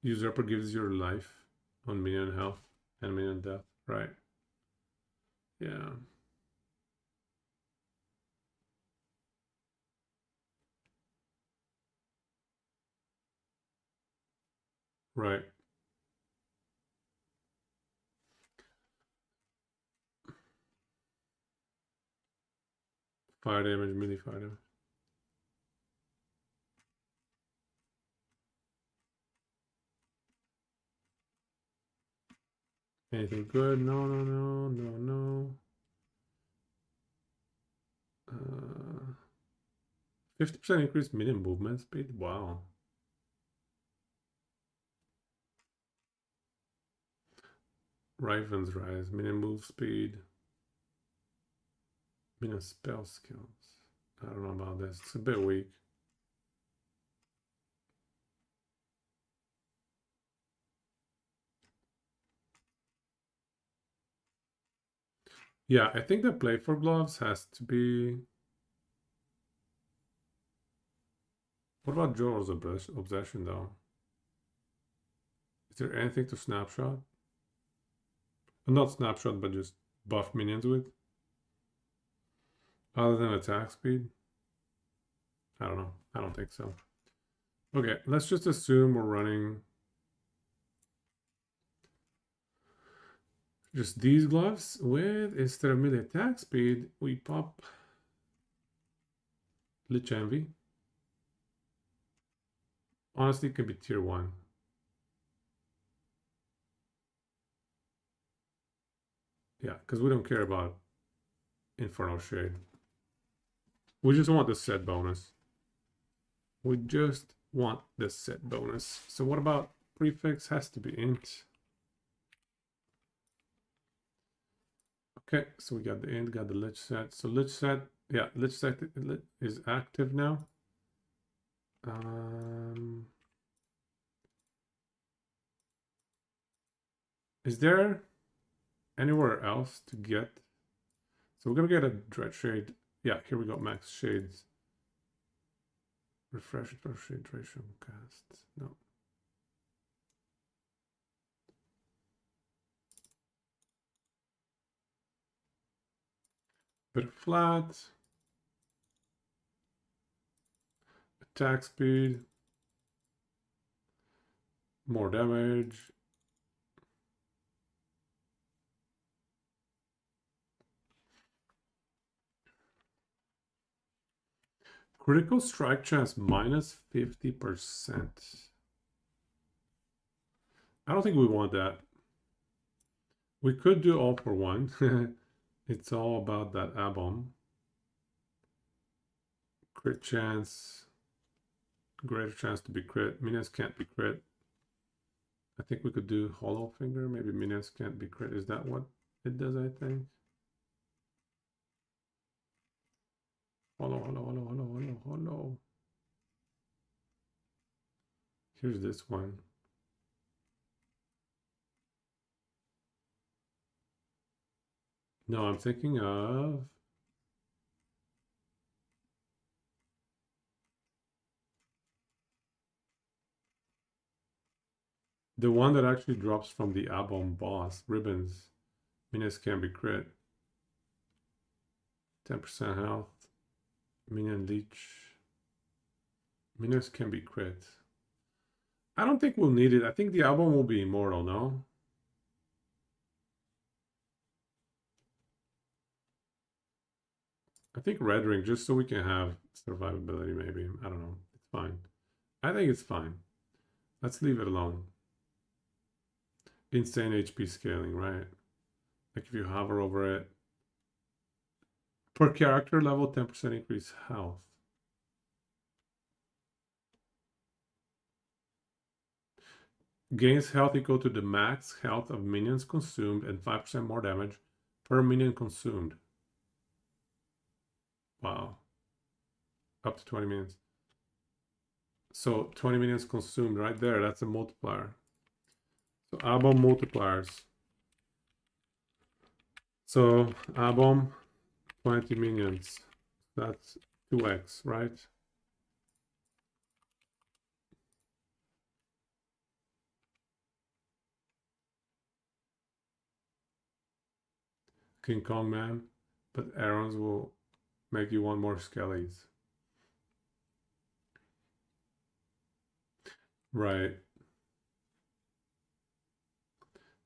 Usurper gives your life on minion health and minion death, right? Yeah. Right. Fire damage, melee fire damage. Anything good? No. 50% increased minion movement speed? Wow. Raven's Rise, minion move speed, minion spell skills. I don't know about this. It's a bit weak. Yeah, I think the play for gloves has to be. What about Jor's obsession though? Is there anything to snapshot? Not snapshot, but just buff minions with? Other than attack speed? I don't know. I don't think so. Okay, let's just assume we're running just these gloves with, instead of melee attack speed, we pop Lich Envy. Honestly, it could be tier 1. Yeah, because we don't care about Infernal Shade. We just want the set bonus. We just want the set bonus. So what about prefix? Has to be int. Okay, so we got the int, got the lich set. So lich set, yeah, lich set is active now. Is there anywhere else to get? So we're gonna get a dread shade. Yeah, here we go, max shades. Refresh shade ratio cast. No. Bit flat. Attack speed. More damage. Critical strike chance minus 50%. I don't think we want that. We could do all for one. It's all about that Abom. Crit chance. Greater chance to be crit. Minions can't be crit. I think we could do Hollow Finger. Maybe minions can't be crit. Is that what it does, I think? Hollow. Here's this one. No, I'm thinking of the one that actually drops from the Abom boss. Ribbons. Minions can be crit. 10% health. Minion leech. Minions can be crit. I don't think we'll need it. I think the Abom will be immortal, no? I think Red Ring, just so we can have survivability, maybe. I don't know. It's fine. I think it's fine. Let's leave it alone. Insane HP scaling, right? Like if you hover over it. Per character level, 10% increase health. Gains health equal to the max health of minions consumed and 5% more damage per minion consumed. Wow. Up to 20 minions. So 20 minions consumed right there. That's a multiplier. So Abom multipliers. So Abom, 20 minions. That's 2x, right? King Kong man, but arrows will make you want more skellies. Right.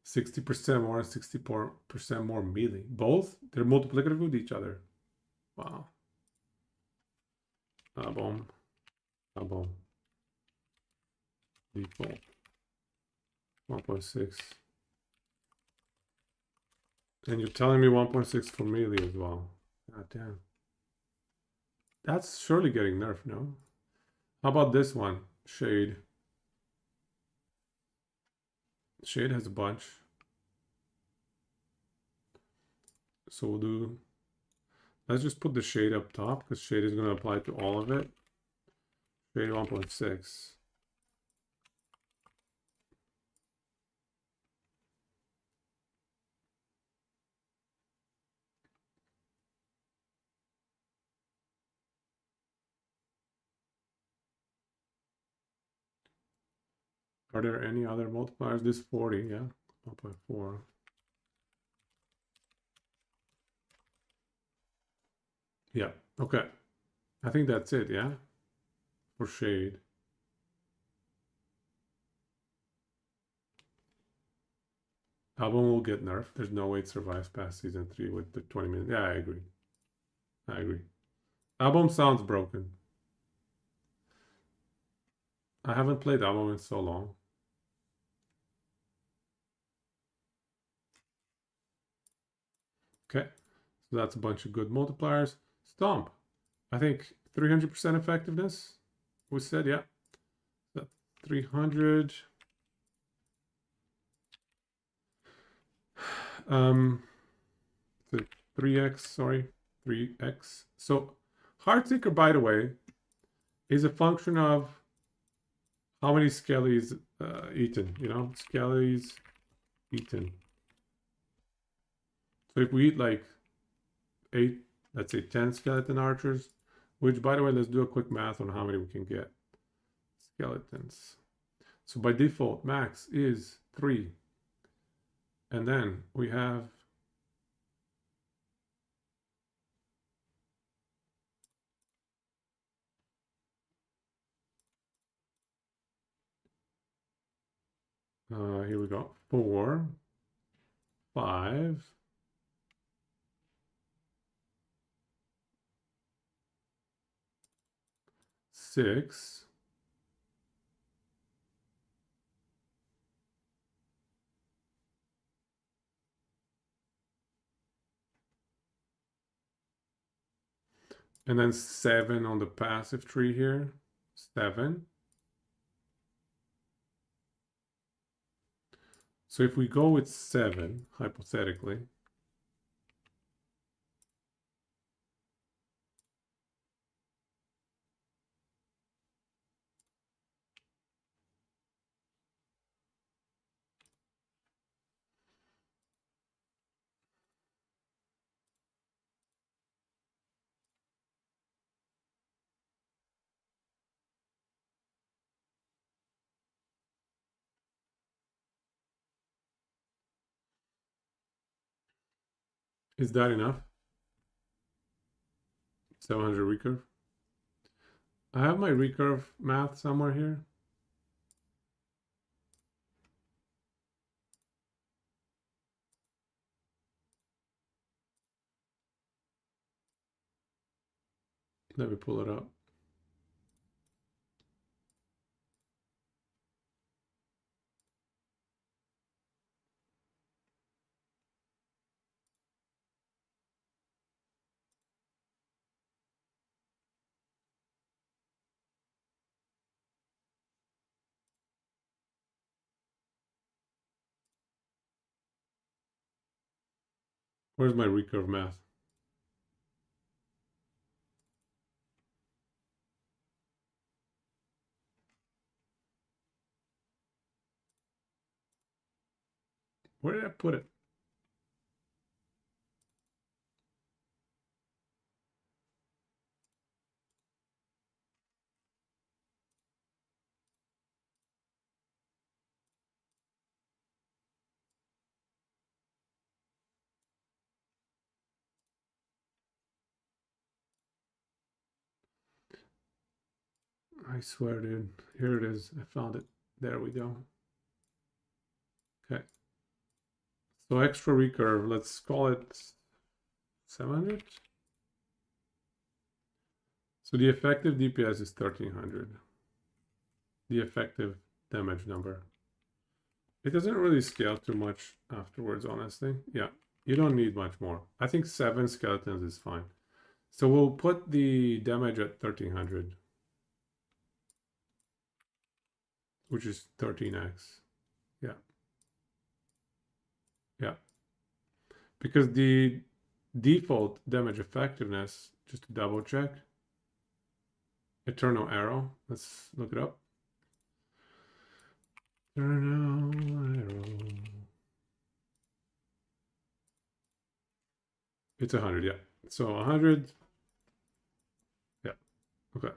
60% more, 64% more melee. Both? They're multiplicative with each other. Wow. Abom. Default. 1.6. And you're telling me 1.6 for melee as well. God damn. That's surely getting nerfed, no? How about this one? Shade. Shade has a bunch. So we'll do, let's just put the shade up top because shade is going to apply to all of it. Shade 1.6. Are there any other multipliers? This 40, yeah, 1.4. Yeah, okay. I think that's it, yeah, for shade. Album will get nerfed. There's no way it survives past season 3 with the 20 minutes. Yeah, I agree. I agree. Album sounds broken. I haven't played Album in so long. Okay, so that's a bunch of good multipliers. Stomp. I think 300% effectiveness. We said, yeah. 300. The 3x, sorry, 3x. So Heartseeker, by the way, is a function of how many skellies eaten, you know, skellies eaten. So if we eat like 8, let's say 10 skeleton archers, which by the way, let's do a quick math on how many we can get. Skeletons. So by default, max is 3. And then we have here we go. 4, 5, 6, and then 7 on the passive tree here. 7. So if we go with 7, hypothetically, is that enough? 700 recurve. I have my recurve math somewhere here. Let me pull it up. Where's my recurve math? Where did I put it? I swear, dude. Here it is. I found it. There we go. Okay. So extra recurve, let's call it 700. So the effective DPS is 1300. The effective damage number. It doesn't really scale too much afterwards, honestly. Yeah, you don't need much more. I think 7 skeletons is fine. So we'll put the damage at 1300, which is 13x. Yeah. Yeah. Because the default damage effectiveness, just to double check. Eternal Arrow. Let's look it up. Eternal Arrow. It's 100, yeah. So 100. Yeah. Okay.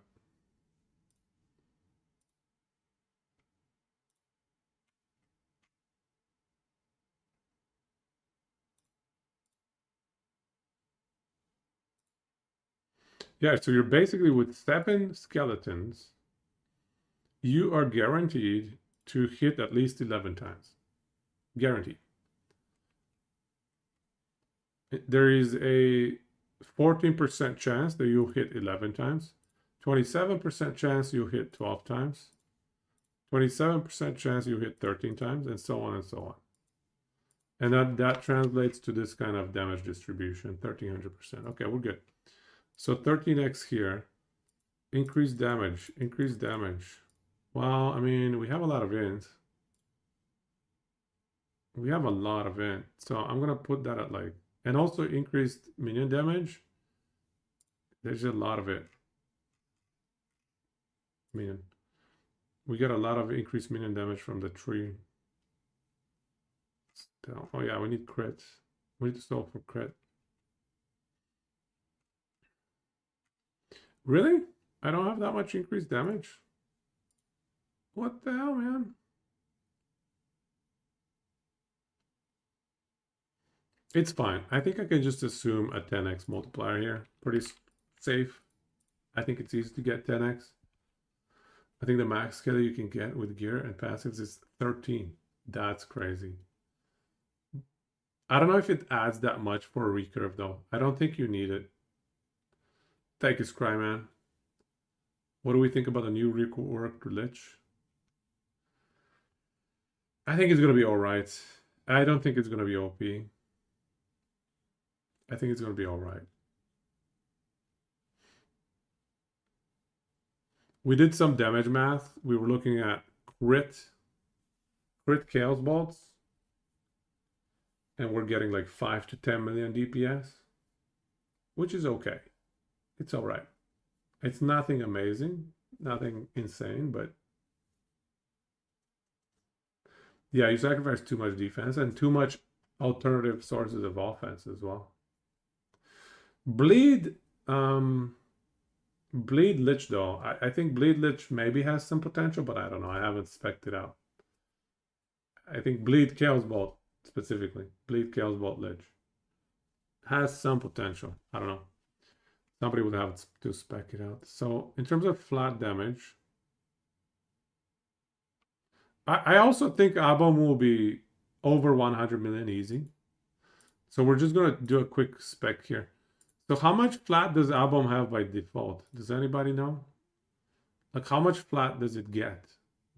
Yeah, so you're basically with 7 skeletons, you are guaranteed to hit at least 11 times. Guaranteed. There is a 14% chance that you'll hit 11 times, 27% chance you'll hit 12 times, 27% chance you hit 13 times, and so on and so on. And that translates to this kind of damage distribution, 1300%. Okay, we're good. So 13x here, increased damage, increased damage. Well, I mean, we have a lot of int. We have a lot of int. So I'm going to put that at like, and also increased minion damage. There's a lot of it. Minion. We get a lot of increased minion damage from the tree. Oh yeah, we need crits. We need to solve for crit. Really? I don't have that much increased damage? What the hell, man? It's fine. I think I can just assume a 10x multiplier here. Pretty safe. I think it's easy to get 10x. I think the max skill you can get with gear and passives is 13. That's crazy. I don't know if it adds that much for a recurve though. I don't think you need it. Thank you, Scryman. What do we think about the new reworked Lich? I think it's gonna be alright. I don't think it's gonna be OP. I think it's gonna be alright. We did some damage math. We were looking at crit Chaos Bolts. And we're getting like 5 to 10 million DPS. Which is okay. It's alright. It's nothing amazing. Nothing insane, but yeah, you sacrifice too much defense and too much alternative sources of offense as well. Bleed Lich though. I think Bleed Lich maybe has some potential, but I don't know. I haven't spec'd it out. I think Bleed Chaos Bolt specifically. Bleed Chaos Bolt Lich has some potential. I don't know. Somebody would have to spec it out. So in terms of flat damage, I also think Abom will be over 100 million easy. So we're just going to do a quick spec here. So how much flat does Abom have by default? Does anybody know? Like how much flat does it get?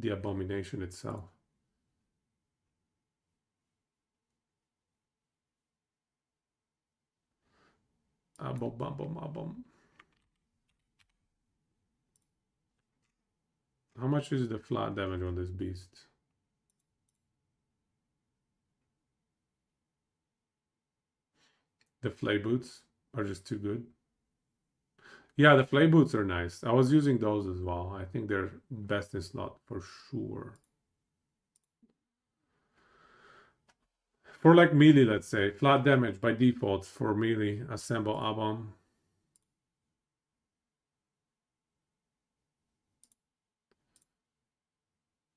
The abomination itself. Abom. How much is the flat damage on this beast? The flay boots are just too good. Yeah, the flay boots are nice. I was using those as well. I think they're best in slot for sure. For like melee, let's say, flat damage by default for melee, assemble Abom.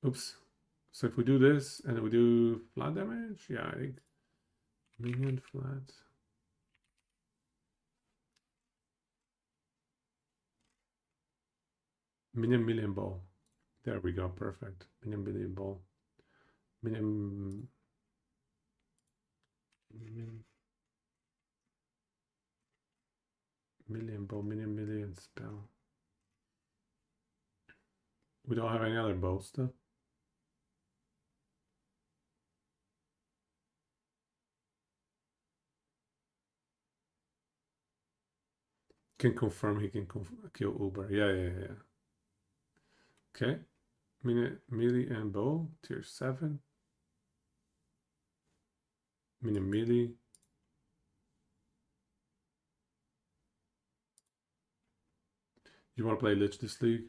Oops. So if we do this and we do flat damage, yeah, I think minion flat. Million ball. There we go, perfect. Million ball. Million ball, million spell. We don't have any other bow stuff. Can confirm he can kill Uber. Yeah. Okay. Melee and bow, tier 7. Melee. You want to play Lich this league?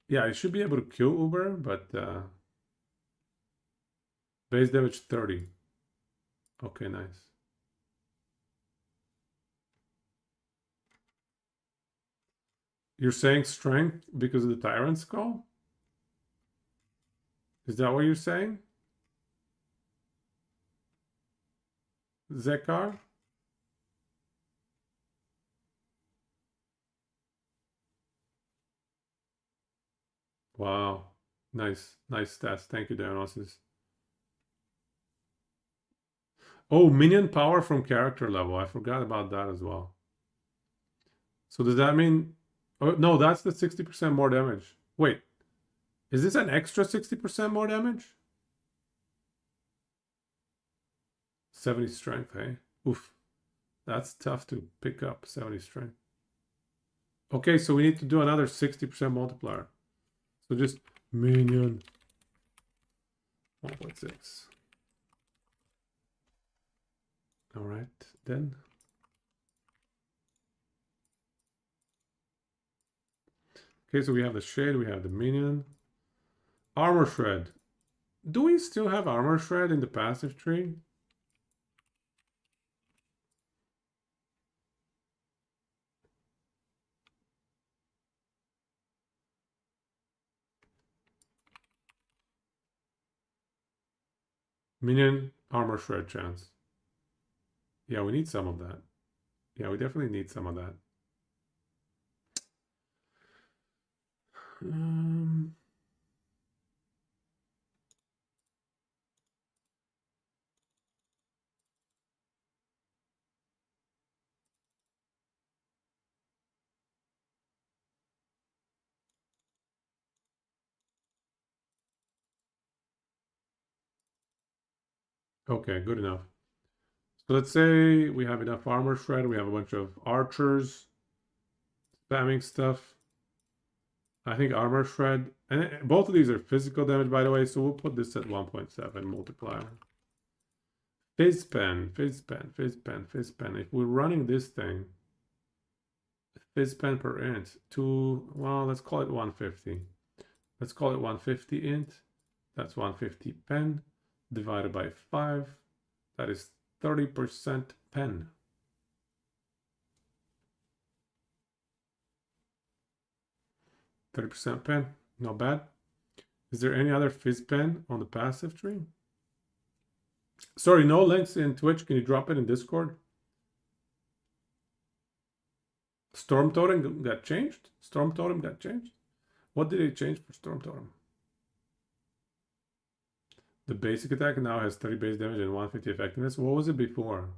Yeah, I should be able to kill Uber, but base damage 30. Okay, nice. You're saying strength because of the Tyrant Skull? Is that what you're saying? Zekar? Wow. Nice. Nice stats. Thank you, Dionysus. Oh, minion power from character level. I forgot about that as well. So does that mean... Oh, no, that's the 60% more damage. Wait. Is this an extra 60% more damage? 70 strength, hey? Oof. That's tough to pick up, 70 strength. Okay, so we need to do another 60% multiplier. So just minion 1.6. All right, then. Okay, so we have the shade, we have the minion. Armor shred. Do we still have armor shred in the passive tree? Minion armor shred chance. Yeah, we need some of that. Yeah, we definitely need some of that. Okay, good enough. So let's say we have enough armor shred, we have a bunch of archers spamming stuff. I think armor shred, and both of these are physical damage, by the way, so we'll put this at 1.7 multiplier. Fizz pen, fizz pen, fizz pen, fizz pen. If we're running this thing, fizz pen per int, well, let's call it 150. Let's call it 150 int. That's 150 pen divided by 5. That is 30% pen. 30% pen, not bad. Is there any other fizz pen on the passive tree? Sorry, no links in Twitch. Can you drop it in Discord? Storm Totem got changed? Storm Totem got changed? What did it change for Storm Totem? The basic attack now has 30 base damage and 150 effectiveness. What was it before?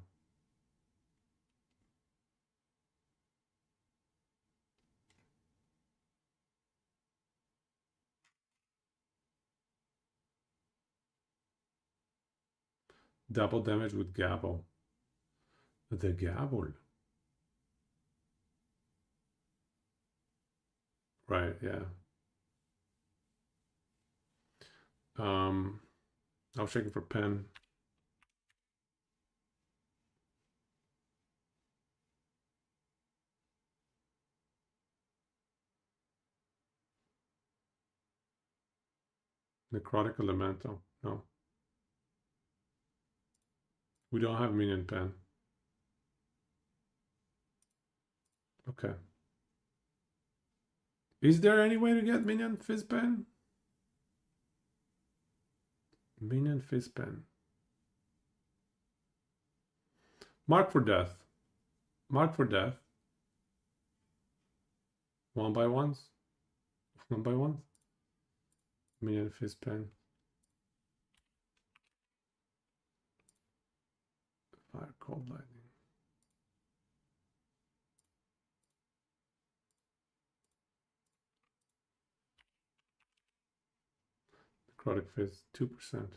Double damage with Gabble. The Gabble. Right, yeah. I was checking for pen. Necrotic Elemental. No. We don't have minion pen. Okay. Is there any way to get minion fizz pen? Minion fizz pen. Mark for death. Mark for death. One by ones. One by ones. Minion fizz pen. Fire cold lightning. Necrotic fizz 2%.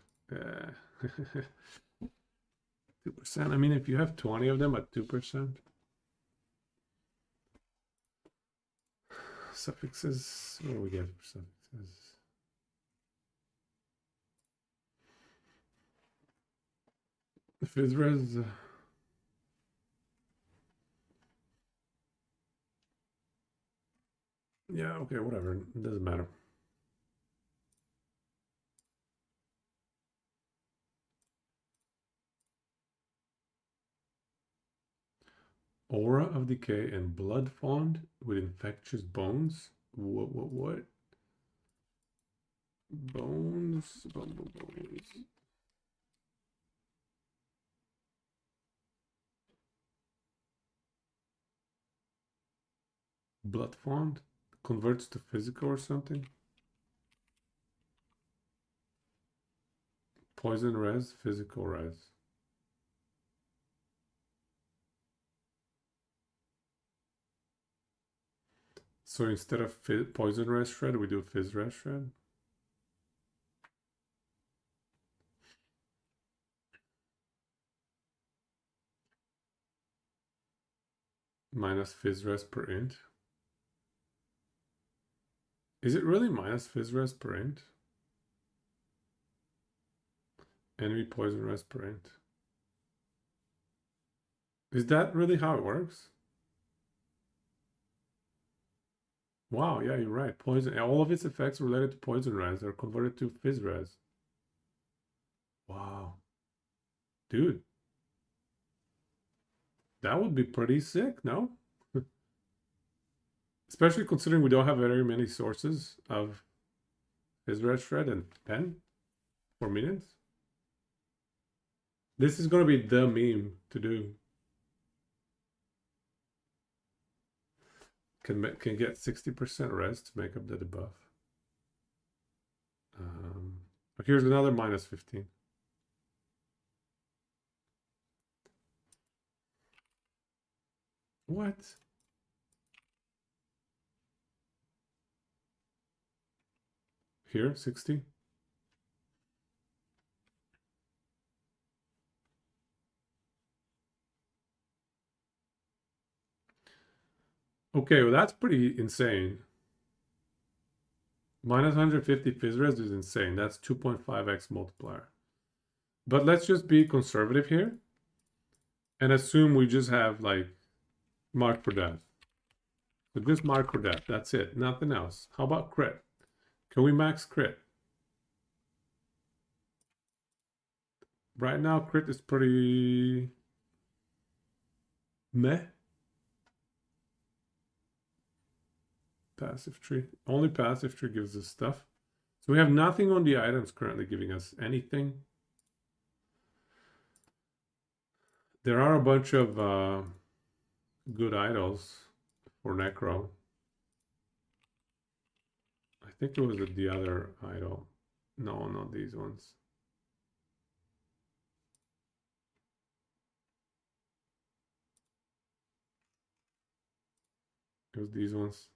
2%. I mean, if you have 20 of them at 2%. Suffixes. What do we get for suffixes? Fizz res. Yeah, okay, whatever. It doesn't matter. Aura of Decay and Blood Fond with infectious bones. What? Bones. Bones. Blood Fond converts to physical or something. Poison res, physical res. So instead of poison res shred, we do fizz res shred. Minus fizz res per int. Is it really minus fizz res per int? Enemy poison res per int. Is that really how it works? Wow, yeah, you're right. Poison, all of its effects related to poison res are converted to fizz res. Wow. Dude. That would be pretty sick, no? Especially considering we don't have very many sources of fizz res shred and pen for minions. This is gonna be the meme to do. Can get 60% res to make up the debuff. But here's another minus 15. What? Here, 60. Okay, well that's pretty insane. Minus 150 fizz res is insane. That's 2.5x multiplier. But let's just be conservative here and assume we just have like mark for death. So just mark for death. That's it. Nothing else. How about crit? Can we max crit? Right now, crit is pretty meh. Passive tree. Only passive tree gives us stuff. So we have nothing on the items currently giving us anything. There are a bunch of good idols for Necro. I think it was the other idol. No, not these ones. It was these ones.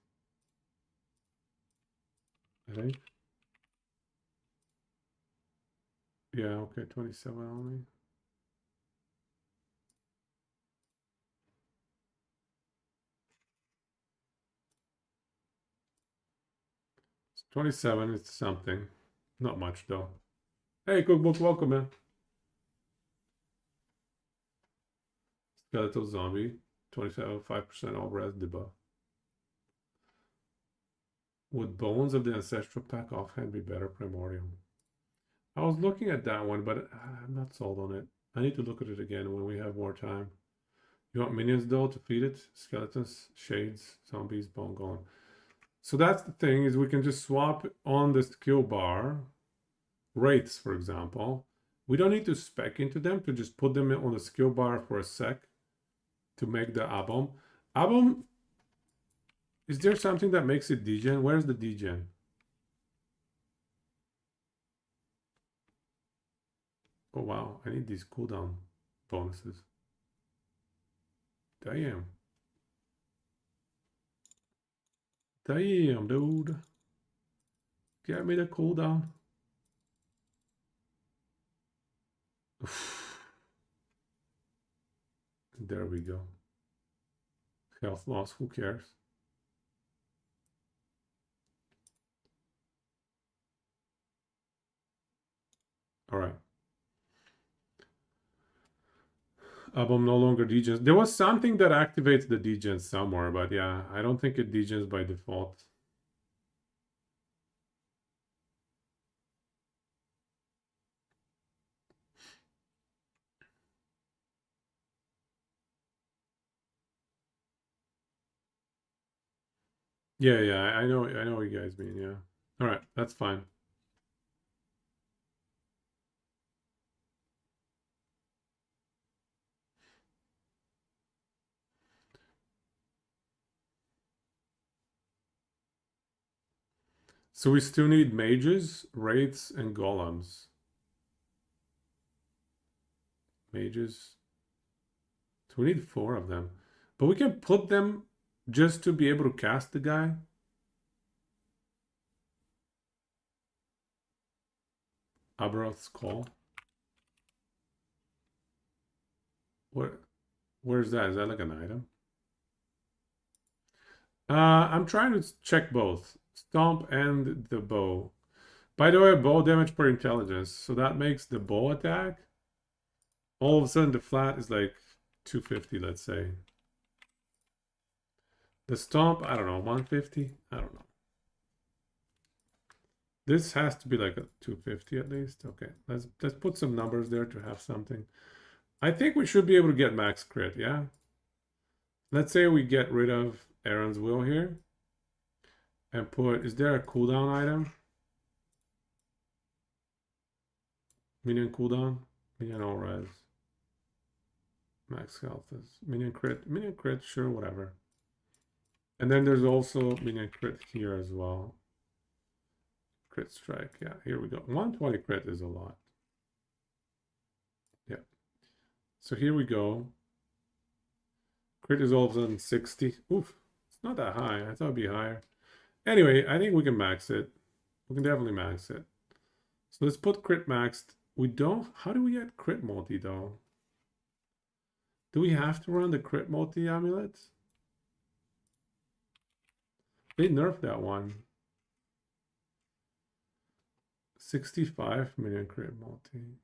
I think. Yeah, okay, 27 only. It's 27, it's something. Not much though. Hey, Cookbook, welcome, man. Skeletal Zombie, 27, 5% all res debuff. Would Bones of the Ancestral Pack offhand be better Primordial? I was looking at that one, but I'm not sold on it. I need to look at it again when we have more time. You want minions though to feed it? Skeletons, shades, zombies, bone golem. So that's the thing, is we can just swap on the skill bar wraiths, for example. We don't need to spec into them, to just put them on the skill bar for a sec to make the Abom. Abom, is there something that makes it degen? Where's the degen? Oh wow, I need these cooldown bonuses. Damn. Damn, dude. Get me the cooldown. There we go. Health loss, who cares? All right. Abom no longer degens. There was something that activates the degen somewhere, but yeah, I don't think it degens by default. Yeah, yeah, I know what you guys mean, yeah. All right, that's fine. So we still need mages, wraiths, and golems. Mages. So we need 4 of them. But we can put them just to be able to cast the guy. Aberoth's Call. Where, where's that? Is that like an item? I'm trying to check both. Stomp and the bow. By the way, bow damage per intelligence. So that makes the bow attack. All of a sudden the flat is like 250, let's say. The stomp, I don't know, 150? I don't know. This has to be like a 250 at least. Okay, let's put some numbers there to have something. I think we should be able to get max crit, yeah? Let's say we get rid of Aaron's Will here. And put, is there a cooldown item? Minion cooldown? Minion all res. Max health is minion crit, sure, whatever. And then there's also minion crit here as well. Crit strike, yeah, here we go. 120 crit is a lot. Yeah. So here we go. Crit is all of a sudden 60. Oof, it's not that high. I thought it'd be higher. Anyway, I think we can max it. We can definitely max it. So let's put crit maxed. We don't, how do we get crit multi though? Do we have to run the crit multi amulet? They nerfed that one. 65 million crit multi.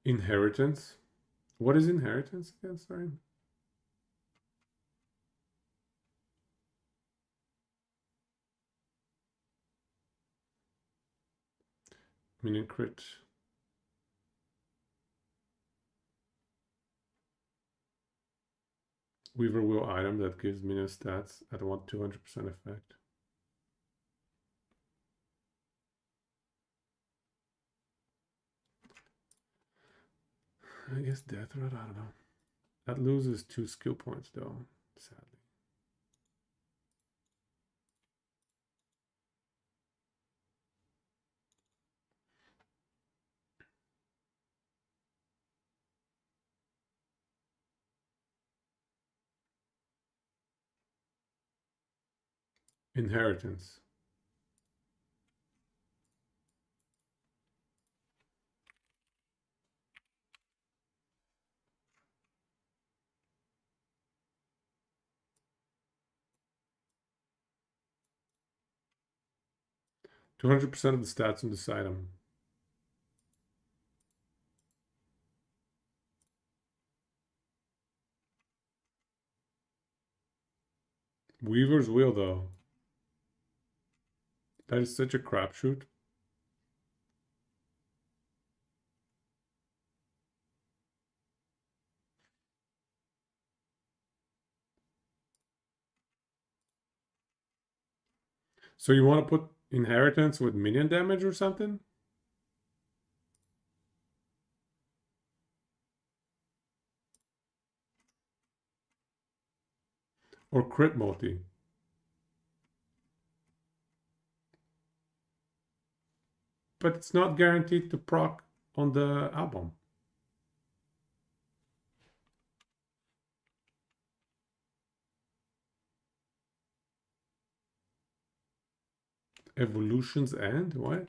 Inheritance. What is inheritance again? Sorry. Minion crit. Weaver Will item that gives minion stats at 200% effect. I guess Death Rod, I don't know. That loses 2 skill points though, sadly. Inheritance. ,200% of the stats on this item. Weaver's Wheel though. That is such a crapshoot. So you want to put inheritance with minion damage or something? Or crit multi? But it's not guaranteed to proc on the album. Evolution's End? What?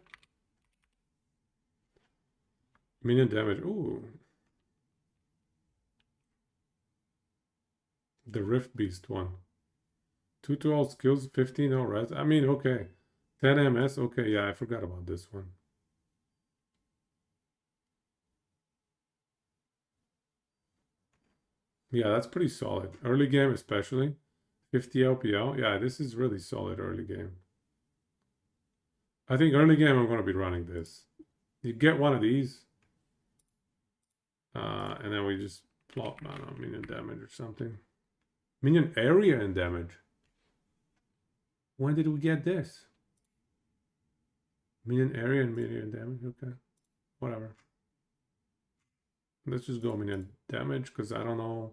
Minion damage. Ooh. The Rift Beast one. 2 to all skills, 15 all res. I mean, okay. 10 MS. Okay, yeah, I forgot about this one. Yeah, that's pretty solid. Early game especially. 50 LPL. Yeah, this is really solid early game. I think early game I'm going to be running this. You get one of these. And then we just plop, I don't know, minion damage or something. Minion area and damage. When did we get this? Minion area and minion damage. Okay. Whatever. Let's just go minion damage because I don't know.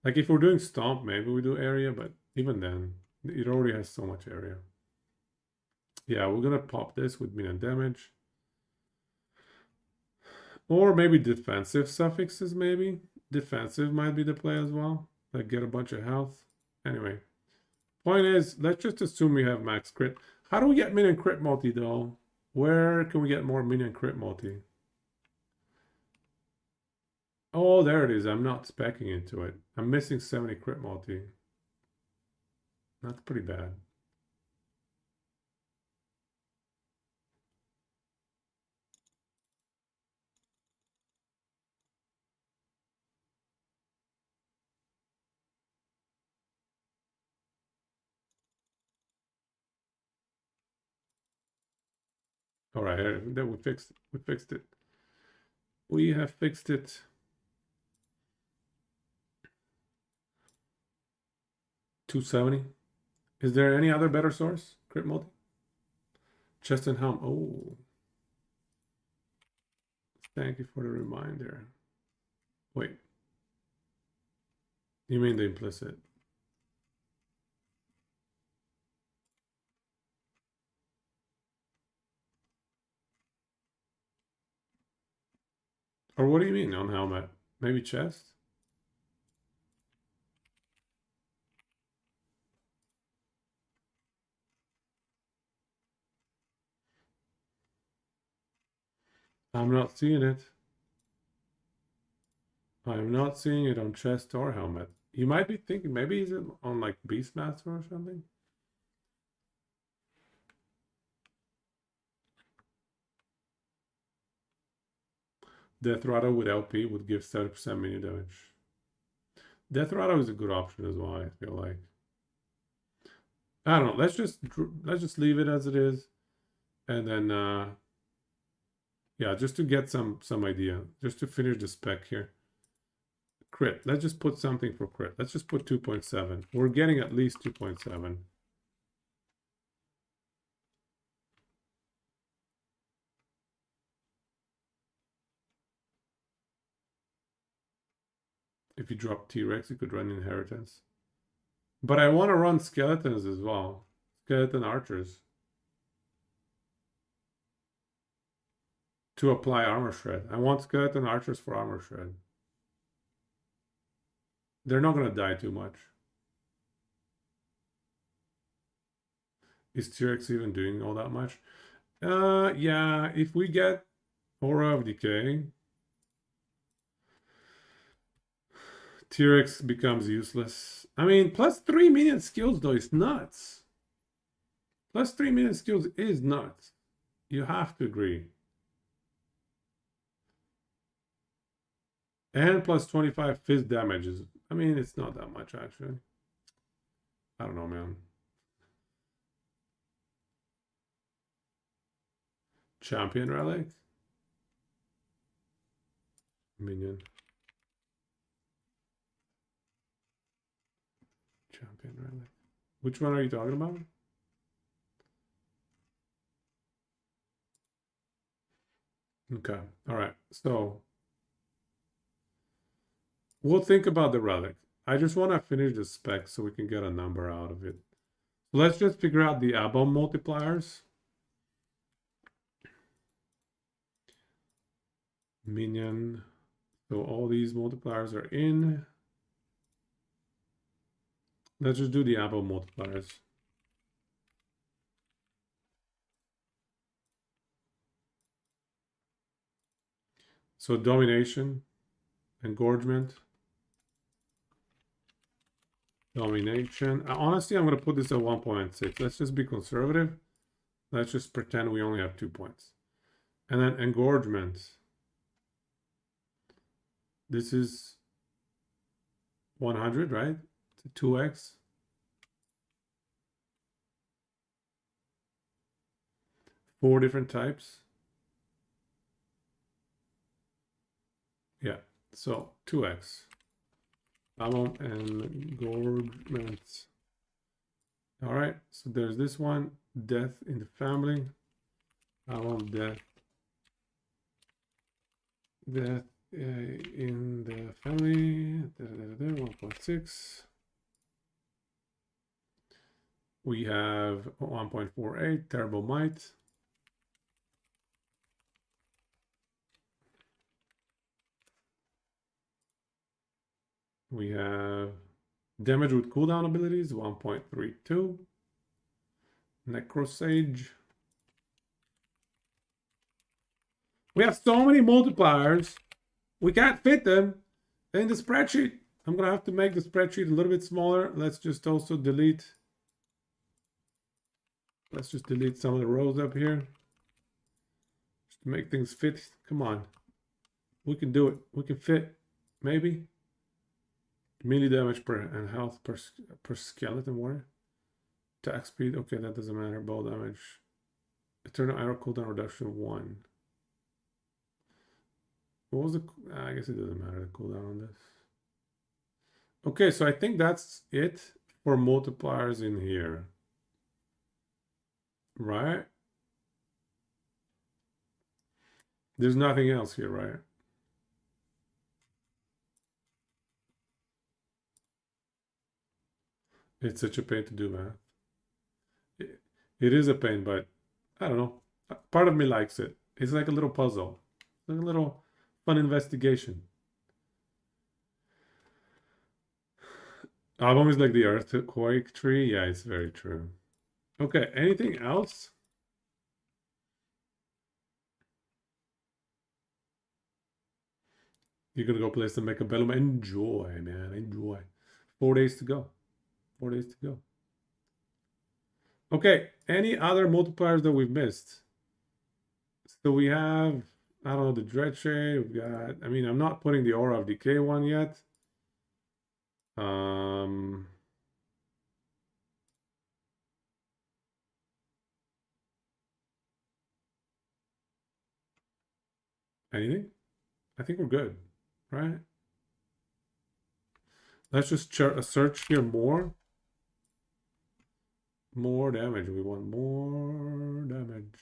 Like if we're doing stomp, maybe we do area, but even then, it already has so much area. Yeah, we're gonna pop this with minion damage. Or maybe defensive suffixes, maybe. Defensive might be the play as well. Like get a bunch of health. Anyway. Point is, let's just assume we have max crit. How do we get minion crit multi though? Where can we get more minion crit multi? Oh, there it is. I'm not specking into it. I'm missing 70 crit multi. That's pretty bad. All right, there we fixed it. We fixed it. We have fixed it. 270. Is there any other better source? Crit multi? Chest and helm. Oh. Thank you for the reminder. Wait. You mean the implicit? Or what do you mean on helmet? Maybe chest? I'm not seeing it. I'm not seeing it on chest or helmet. You might be thinking maybe is it on like Beastmaster or something? Death Rattle with LP would give 30% minion damage. Death Rattle is a good option as well, I feel like. I don't know. Let's just leave it as it is. And then yeah, just to get some idea, just to finish the spec here. Crit. Let's just put something for crit. Let's just put 2.7. We're getting at least 2.7. If you drop T-Rex, you could run Inheritance. But I want to run skeletons as well. Skeleton archers. To apply armor shred. I want skeleton archers for armor shred. They're not going to die too much. Is T-Rex even doing all that much? Yeah, if we get Aura of Decay, T-Rex becomes useless. I mean, +3 minion skills though is nuts. +3 minion skills is nuts. You have to agree. And +25 fizz damages. I mean, it's not that much actually. I don't know, man. Champion relic. Minion. Champion relic. Which one are you talking about? Okay. All right. So we'll think about the relic. I just want to finish the spec so we can get a number out of it. Let's just figure out the album multipliers. Minion. So all these multipliers are in. Let's just do the album multipliers. So domination, engorgement, domination. Honestly, I'm going to put this at 1.6. Let's just be conservative. Let's just pretend we only have 2 points. And then engorgement. This is 100, right? 2x. Four different types. Yeah, so 2x. Ammo and engorgement. All right, so there's this one, death in the family. Ammo, death in the family. 1.6. We have 1.48, terrible might. We have damage with cooldown abilities, 1.32. Necrosage. We have so many multipliers. We can't fit them in the spreadsheet. I'm going to have to make the spreadsheet a little bit smaller. Let's just also delete. Let's just delete some of the rows up here. Just to make things fit. Come on. We can do it. We can fit. Maybe. Melee damage per and health per skeleton warrior. Attack speed. Okay, that doesn't matter. Ball damage. Eternal arrow cooldown reduction 1. What was the... I guess it doesn't matter the cooldown on this. Okay, so I think that's it for multipliers in here. Right? There's nothing else here, right? It's such a pain to do, man. It is a pain, but I don't know. Part of me likes it. It's like a little puzzle. Like a little fun investigation. I've always liked the earthquake tree. Yeah, it's very true. Okay, anything else? You're gonna go play some Mechabellum. Enjoy, man. Enjoy. 4 days to go. 4 days to go. Okay, any other multipliers that we've missed? So we have, I don't know, the Dread Shade. We've got, I mean, I'm not putting the Aura of Decay one yet. Anything? I think we're good, right? Let's just search here more. More damage. We want more damage.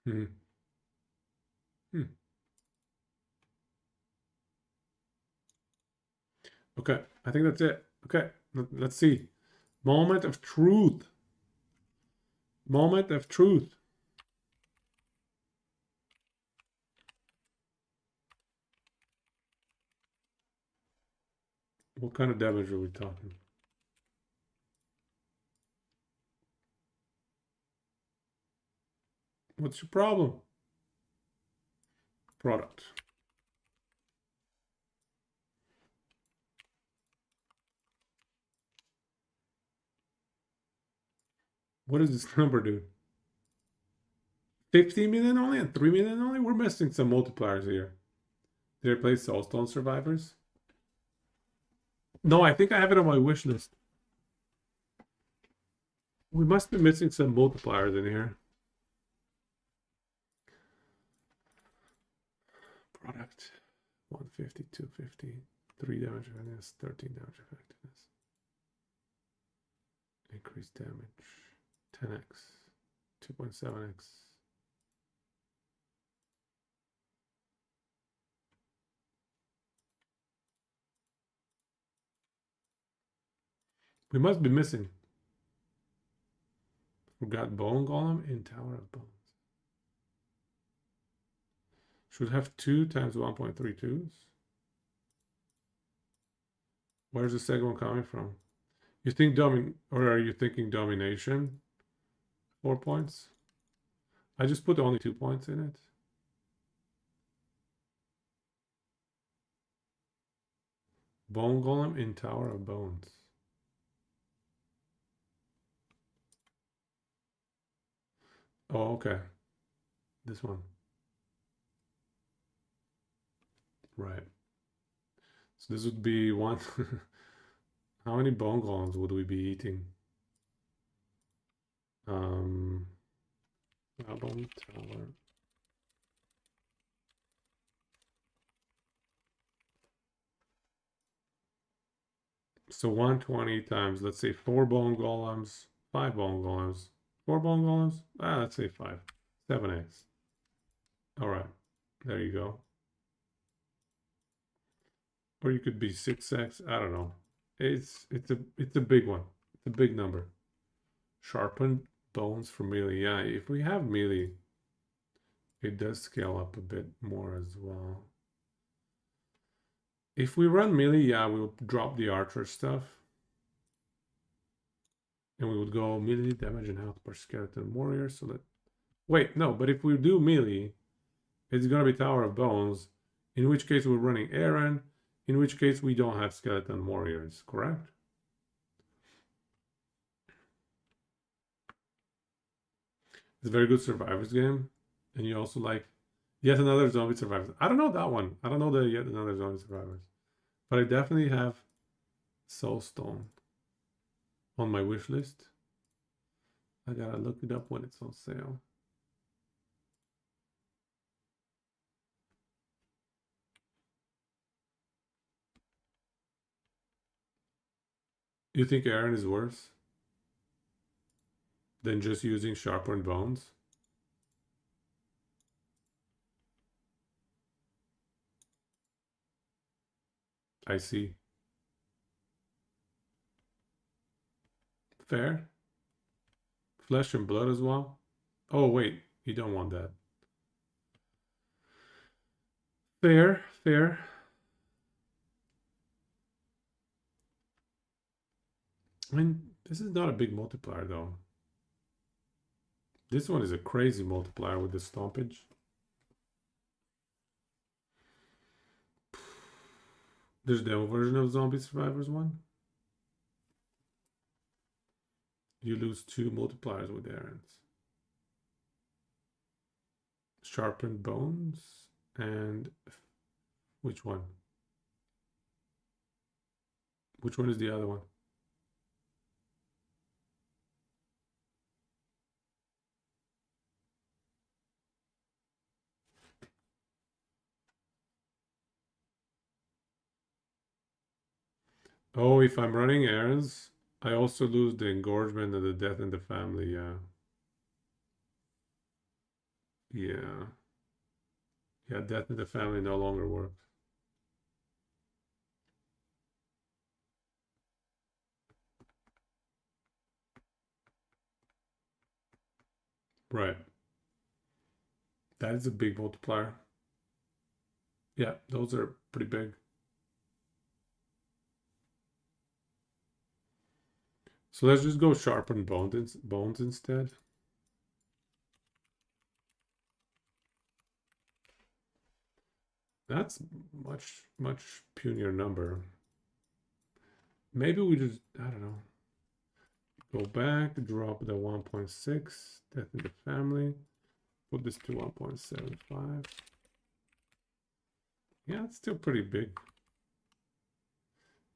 Hmm. Okay, I think that's it. Okay, let's see. Moment of truth. Moment of truth. What kind of damage are we talking? What's your problem? Product. What does this number do? 15 million only and 3 million only? We're missing some multipliers here. Did I play Soulstone Survivors? No, I think I have it on my wish list. We must be missing some multipliers in here. Product. 150, 250, 3 damage effectiveness, 13 damage effectiveness. Increased damage. 10x. 2.7x. We must be missing. We got Bone Golem in Tower of Bones. Should have 2 times 1.32s. Where's the second one coming from? You think or are you thinking domination? 4 points? I just put only 2 points in it. Bone Golem in Tower of Bones. Oh, okay. This one. Right. So this would be one. How many bone golems would we be eating? Album tower. So 120 times, let's say 4 bone golems, 5 bone golems, 4 bone golems. Let's say 5, 7 eggs. All right, there you go. Or you could be 6x. I don't know. It's a big one. It's a big number. Sharpened bones for melee. Yeah, if we have melee, it does scale up a bit more as well. If we run melee, yeah, we'll drop the archer stuff. And we would go melee damage and health per skeleton warrior. So that. Wait, no, but if we do melee, it's gonna be Tower of Bones, in which case we're running Aaron, in which case we don't have skeleton warriors, correct? It's a very good survivors game, and you also like Yet Another Zombie Survivors. I don't know that one. I don't know the Yet Another Zombie Survivors, but I definitely have Soulstone on my wish list. I gotta look it up when it's on sale. You think Aaron is worse than just using sharpened bones? I see. Fair. Flesh and blood as well. Oh, wait. You don't want that. Fair. Fair. I mean, this is not a big multiplier, though. This one is a crazy multiplier with the stompage. There's demo version of Zombie Survivors 1. You lose 2 multipliers with Aaron's. Sharpened bones and which one? Which one is the other one? Oh, if I'm running errands, I also lose the engorgement and the death in the family. Yeah. Yeah. Yeah, death in the family no longer works. Right. That is a big multiplier. Yeah, those are pretty big. So let's just go sharpen bones instead. That's much punier number. Maybe we just, I don't know. Go back, drop the 1.6, death in the family. Put this to 1.75. Yeah, it's still pretty big.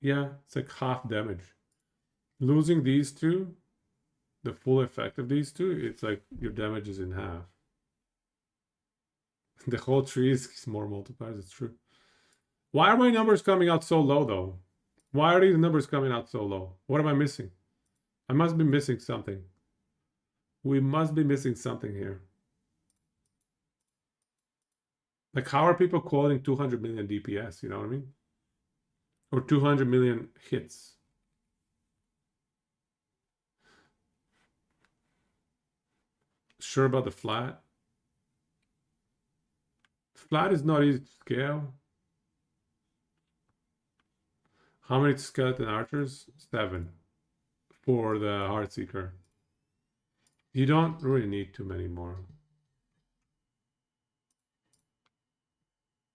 Yeah, it's like half damage. Losing these two, the full effect of these two, it's like your damage is in half. The whole tree is more multipliers, it's true. Why are my numbers coming out so low though? Why are these numbers coming out so low? What am I missing? I must be missing something. We must be missing something here. Like, how are people quoting 200 million DPS? You know what I mean? Or 200 million hits. Sure about the flat? Flat is not easy to scale. How many skeleton archers? 7 for the Heartseeker. You don't really need too many more.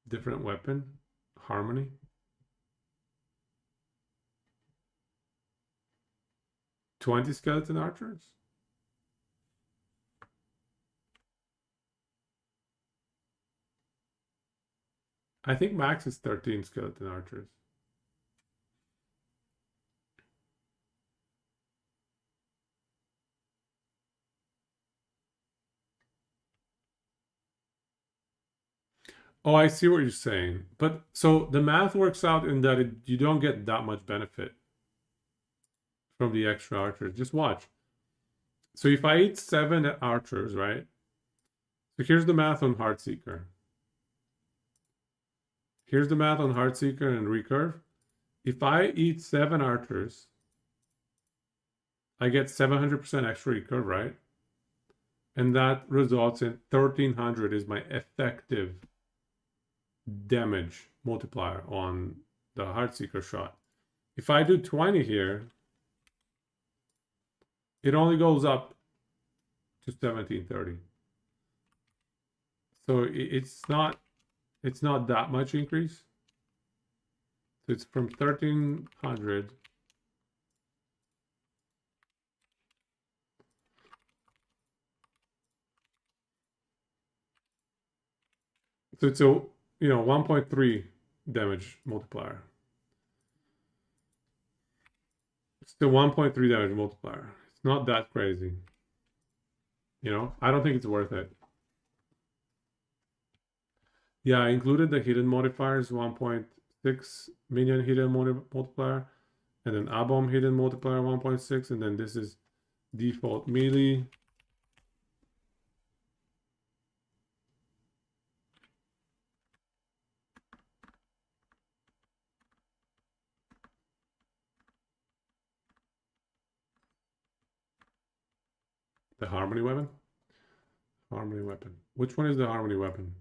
Different weapon. Harmony. $20 skeleton archers? I think max is 13 skeleton archers. Oh, I see what you're saying. But so the math works out in that you don't get that much benefit from the extra archers. Just watch. So if I eat 7 archers, right? So here's the math on Heartseeker. Here's the math on Heartseeker and Recurve. If I eat 7 archers, I get 700% extra recurve, right? And that results in 1300 is my effective damage multiplier on the Heartseeker shot. If I do 20 here, it only goes up to 1730. So it's not that much increase. So it's from 1300 . So it's a 1.3 damage multiplier. It's the 1.3 damage multiplier. It's not that crazy. I don't think it's worth it. Yeah, I included the hidden modifiers, 1.6 minion hidden multiplier, and then Abom hidden multiplier 1.6, and then this is default melee. The harmony weapon? Harmony weapon. Which one is the harmony weapon?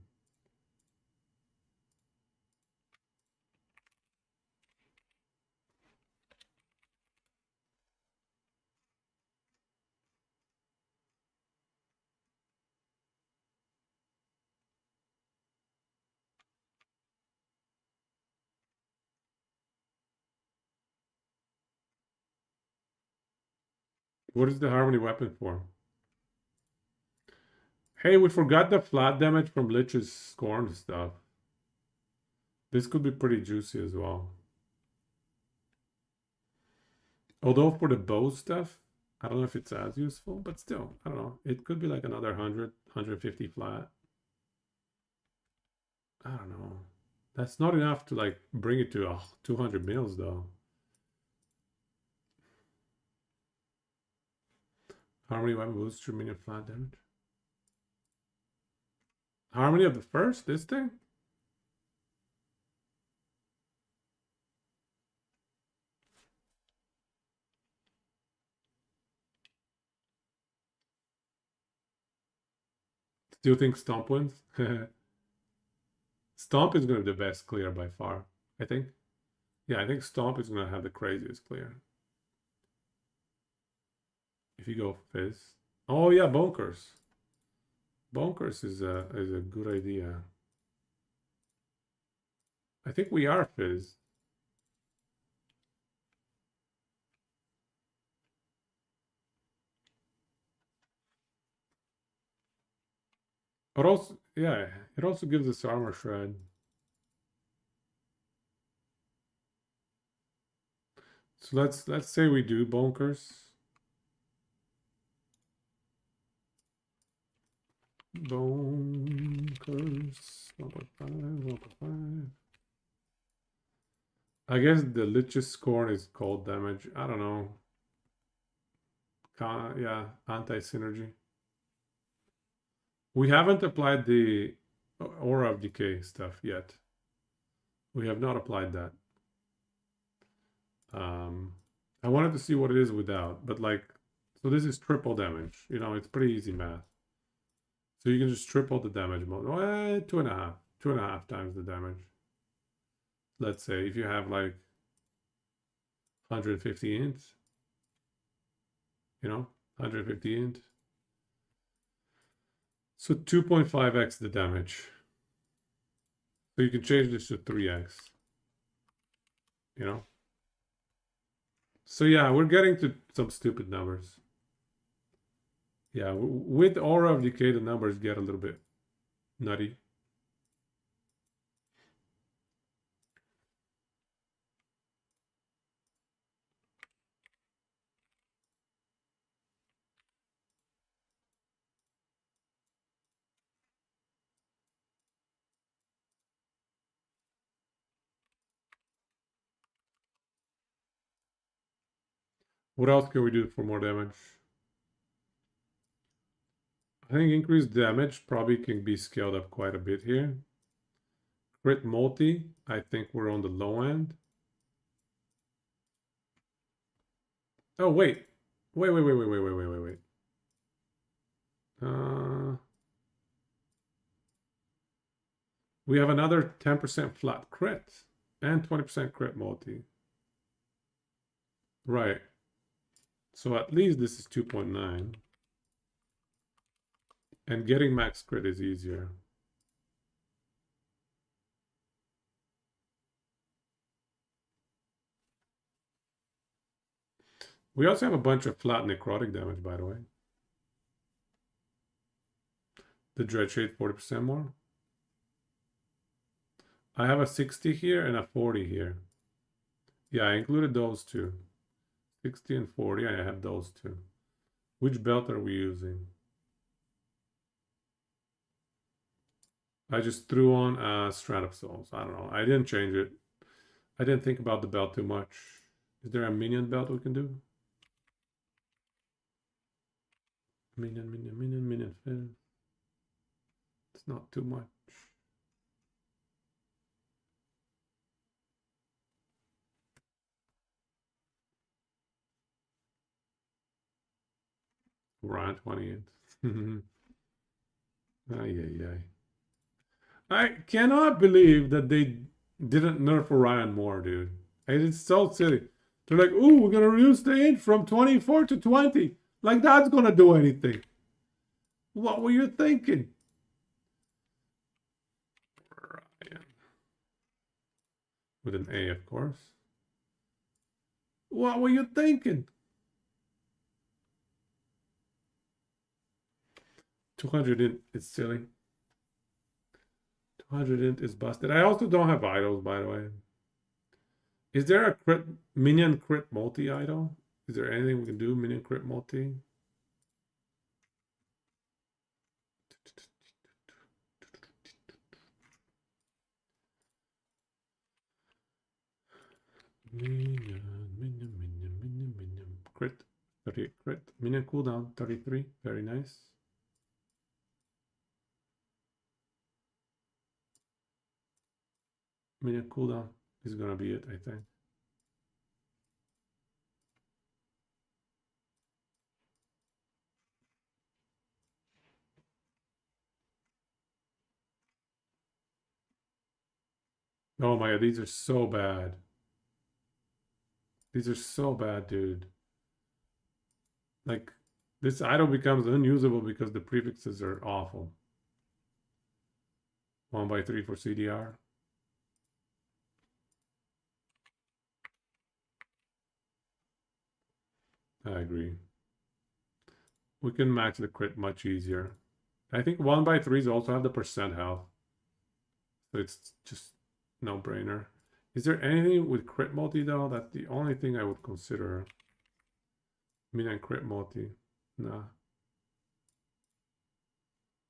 What is the harmony weapon for? Hey, we forgot the flat damage from Lich's Scorn stuff. This could be pretty juicy as well. Although for the bow stuff, I don't know if it's as useful, but still, I don't know. It could be like another 100, 150 flat. I don't know. That's not enough to like bring it to 200 mils though. Harmony weapon boosts your minion flat damage. Harmony of the first, this thing? Still think Stomp wins? Stomp is going to be the best clear by far, I think. Yeah, I think Stomp is going to have the craziest clear. If you go Fizz. Oh yeah, Bonkers. Bonkers is a good idea. I think we are Fizz. But also, yeah, it also gives us armor shred. So let's say we do Bonkers. Bonkers 1.5, 1.5. I guess the Lich's Scorn is cold damage. I don't know. Yeah, anti-synergy. We haven't applied the Aura of Decay stuff yet. We have not applied that. I wanted to see what it is without, but like, so this is triple damage. It's pretty easy math. So you can just triple the damage mode. Well, 2.5 times the damage. Let's say if you have like 150 int, 150 int. So 2.5x the damage. So you can change this to 3x. So yeah, we're getting to some stupid numbers. Yeah, with Aura of Decay, the numbers get a little bit nutty. What else can we do for more damage? I think increased damage probably can be scaled up quite a bit here. Crit multi, I think we're on the low end. Oh, wait. Wait. We have another 10% flat crit and 20% crit multi. Right. So at least this is 2.9. And getting max crit is easier. We also have a bunch of flat necrotic damage, by the way. The Dreadshade 40% more. I have a 60 here and a 40 here. Yeah, I included those two. 60 and 40, I have those two. Which belt are we using? I just threw on Strand of Souls. I don't know. I didn't change it. I didn't think about the belt too much. Is there a minion belt we can do? Minion fill. It's not too much. Ryan 28. Ay. I cannot believe that they didn't nerf Orion more, dude. It's so silly. They're like, ooh, we're gonna reduce the int from 24 to 20. Like that's gonna do anything. What were you thinking? Orion. With an A, of course. What were you thinking? 200 int is silly. 200 int is busted. I also don't have idols, by the way. Is there a crit minion crit multi idol? Is there anything we can do minion crit multi? Minion. Crit. 38 crit. Minion cooldown 33. Very nice. Minion cooldown is gonna be it, I think. Oh my god, these are so bad. These are so bad, dude. Like, this idol becomes unusable because the prefixes are awful. 1/3 for CDR. I agree. We can max the crit much easier. I think 1/3s also have the percent health. So it's just no brainer. Is there anything with crit multi though? That's the only thing I would consider. Minion crit multi. Nah.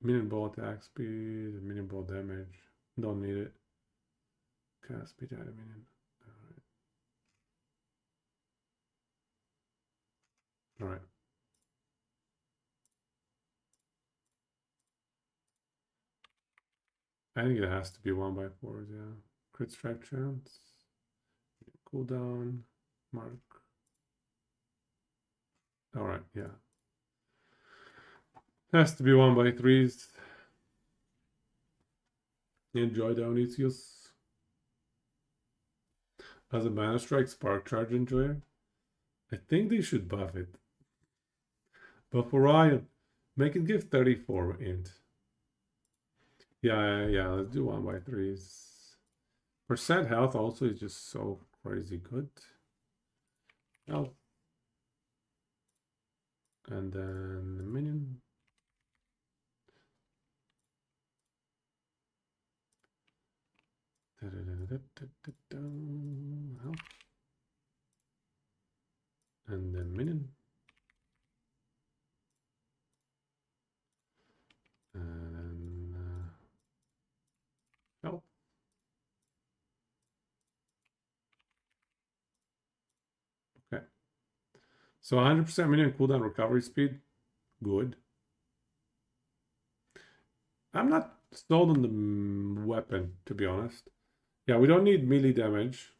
Minion ball attack speed, minion ball damage. Don't need it. Cast speed out of minion. Alright. I think it has to be 1/4s, yeah. Crit strike chance. Cooldown. Mark. Alright, yeah. Has to be 1/3s. Enjoy Dionysius. As a mana strike, spark charge enjoyer. I think they should buff it. Buff Orion. Make it give 34 int. Yeah, let's do 1/3s. Percent health also is just so crazy good. Health. And then the minion. Health. And then minion. And health. Okay. So 100% minion cooldown recovery speed, good. I'm not sold on the weapon, to be honest. Yeah, we don't need melee damage.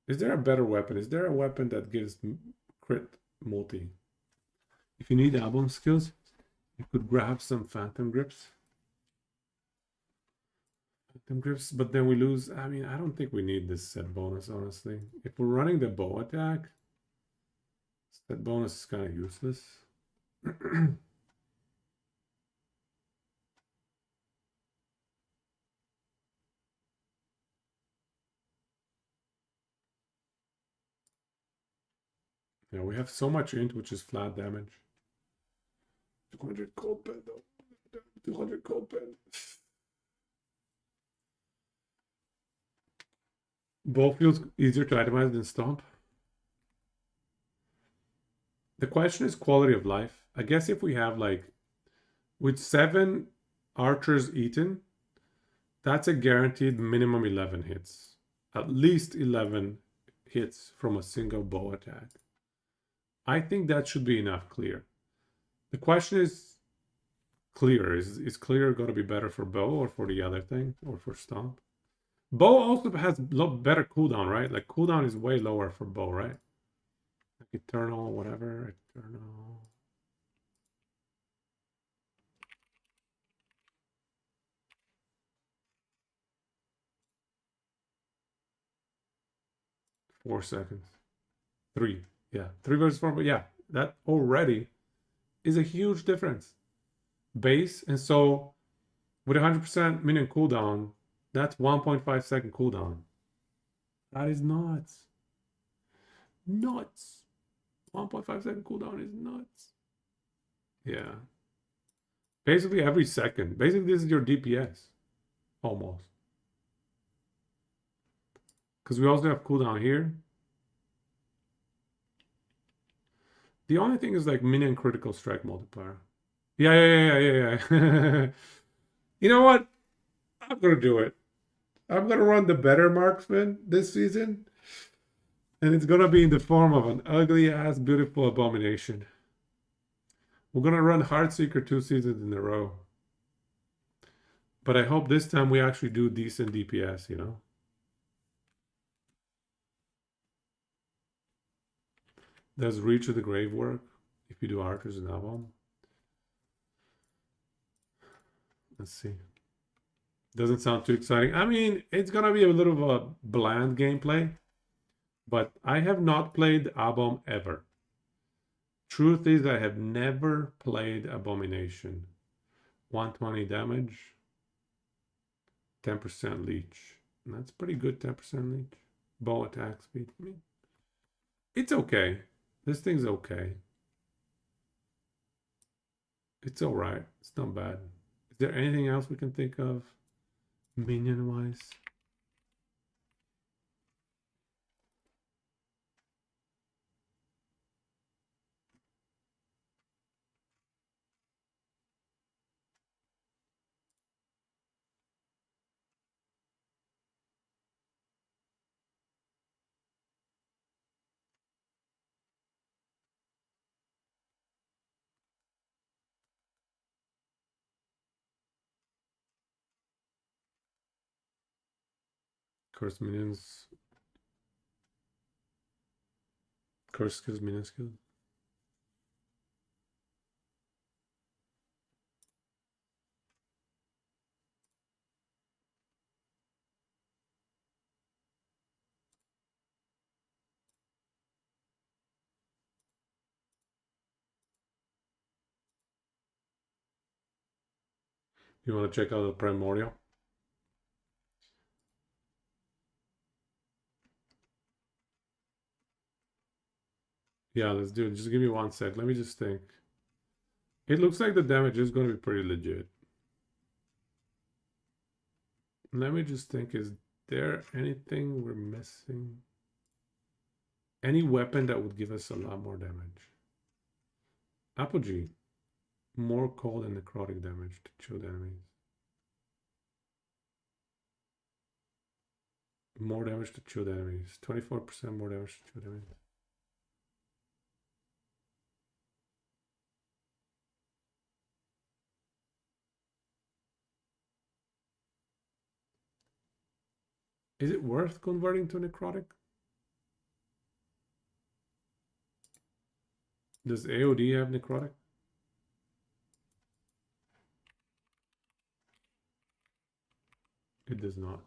Is there a better weapon? Is there a weapon that gives crit multi? If you need album skills, you could grab some phantom grips. Phantom grips, but then we lose. I mean, I don't think we need this set bonus, honestly. If we're running the bow attack, set bonus is kind of useless. Yeah, we have so much int, which is flat damage. 200 cold pen, though. 200 cold pen. Bow feels easier to itemize than stomp. The question is quality of life. I guess if we have like, with 7 archers eaten, that's a guaranteed minimum 11 hits. At least 11 hits from a single bow attack. I think that should be enough clear. The question is clear. Is clear going to be better for bow or for the other thing or for stomp? Bow also has better cooldown, right? Like cooldown is way lower for bow, right? Like eternal, whatever, eternal. Four seconds. 3. Yeah. 3 versus 4. But yeah, that already is a huge difference. Base. And so with 100% minion cooldown, that's 1.5 second cooldown. That is nuts. Nuts. 1.5 second cooldown is nuts. Yeah. Basically every second. Basically, this is your DPS. Almost. Because we also have cooldown here. The only thing is like minion critical strike multiplier. Yeah. You know what? I'm gonna do it. I'm gonna run the better marksman this season. And it's gonna be in the form of an ugly ass beautiful abomination. We're gonna run Heartseeker 2 seasons in a row. But I hope this time we actually do decent DPS, you know? Does Reach of the Grave work if you do Archers and Avalon? Let's see. Doesn't sound too exciting. I mean, it's gonna be a little of a bland gameplay, but I have not played Abom ever. Truth is, I have never played Abomination. 120 damage, 10% leech. That's pretty good, 10% leech. Bow attack speed. I mean, it's okay. This thing's okay. It's alright. It's not bad. Is there anything else we can think of minion-wise? Curse minions. Curse skills, minion skills. You want to check out the Primordial? Yeah, let's do it. Just give me 1 sec. Let me just think. It looks like the damage is going to be pretty legit. Let me just think. Is there anything we're missing? Any weapon that would give us a lot more damage? Apogee. More cold and necrotic damage to chilled enemies. More damage to chilled enemies. 24% more damage to chilled enemies. Is it worth converting to necrotic? Does AOD have necrotic? It does not.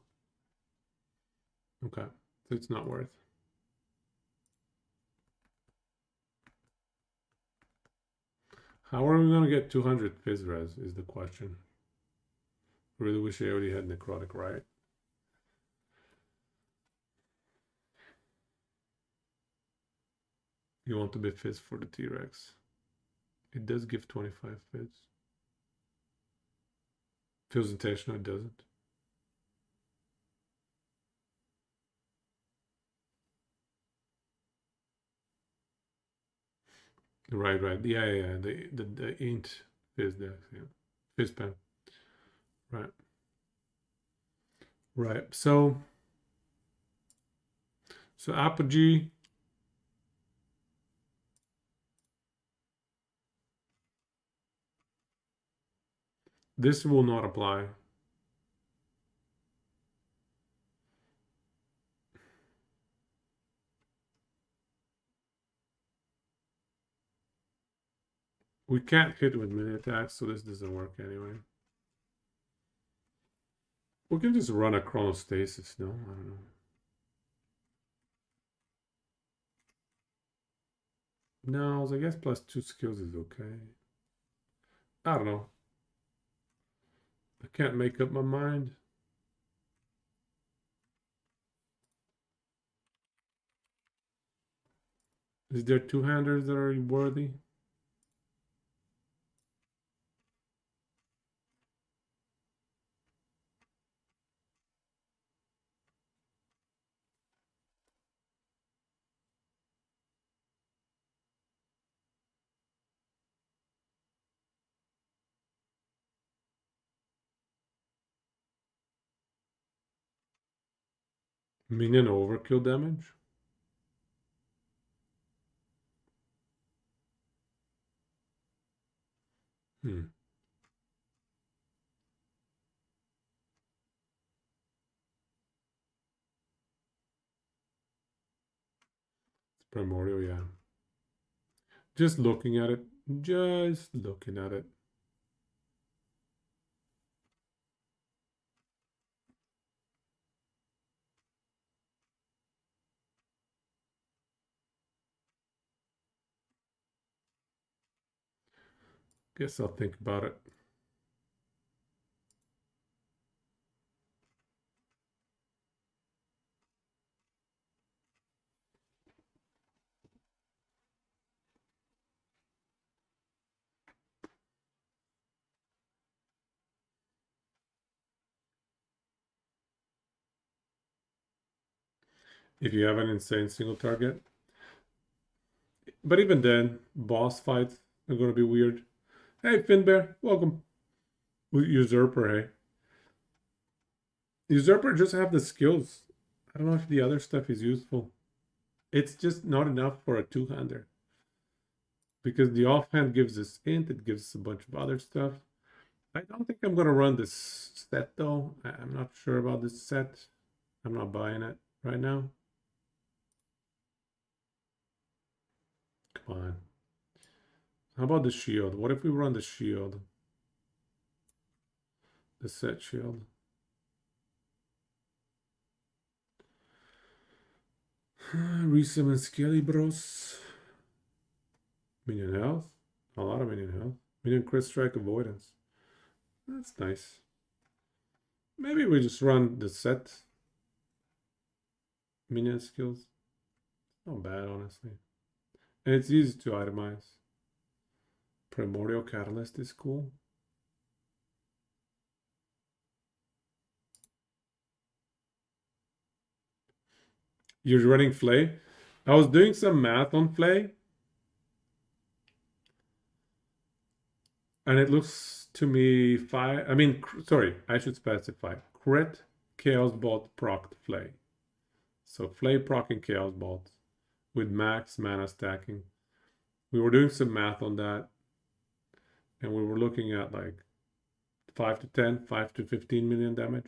Okay, so it's not worth. How are we gonna get 200 Fizz res is the question. Really wish AOD had necrotic, right? You want to be Fizz for the T-Rex. It does give 25 Fizz. Feels intentional, it doesn't. Right. Yeah. The int Fizz there, yeah. Fizz pen. Right. So Apogee. This will not apply. We can't hit with mini attacks, so this doesn't work anyway. We can just run a chronostasis, no? I don't know. No, I guess plus 2 skills is okay. I don't know. I can't make up my mind. Is there two-handers that are worthy? Minion overkill damage? Hmm. It's primordial, yeah. Just looking at it. Just looking at it. Guess I'll think about it. If you have an insane single target. But even then, boss fights are going to be weird. Hey, Finbear, welcome. Usurper, hey. Usurper just have the skills. I don't know if the other stuff is useful. It's just not enough for a two-hander. Because the offhand gives us int, it gives us a bunch of other stuff. I don't think I'm going to run this set, though. I'm not sure about this set. I'm not buying it right now. Come on. How about the shield? What if we run the shield? The set shield. Resummon Skelly Bros. Minion health. A lot of minion health. Minion crit strike avoidance. That's nice. Maybe we just run the set. Minion skills. Not bad, honestly. And it's easy to itemize. Primordial Catalyst is cool. You're running Flay? I was doing some math on Flay. And it looks to me sorry, I should specify. Crit, Chaos Bolt, proc Flay. So Flay proccing Chaos Bolt with max mana stacking. We were doing some math on that. And we were looking at like 5 to 10, 5 to 15 million damage.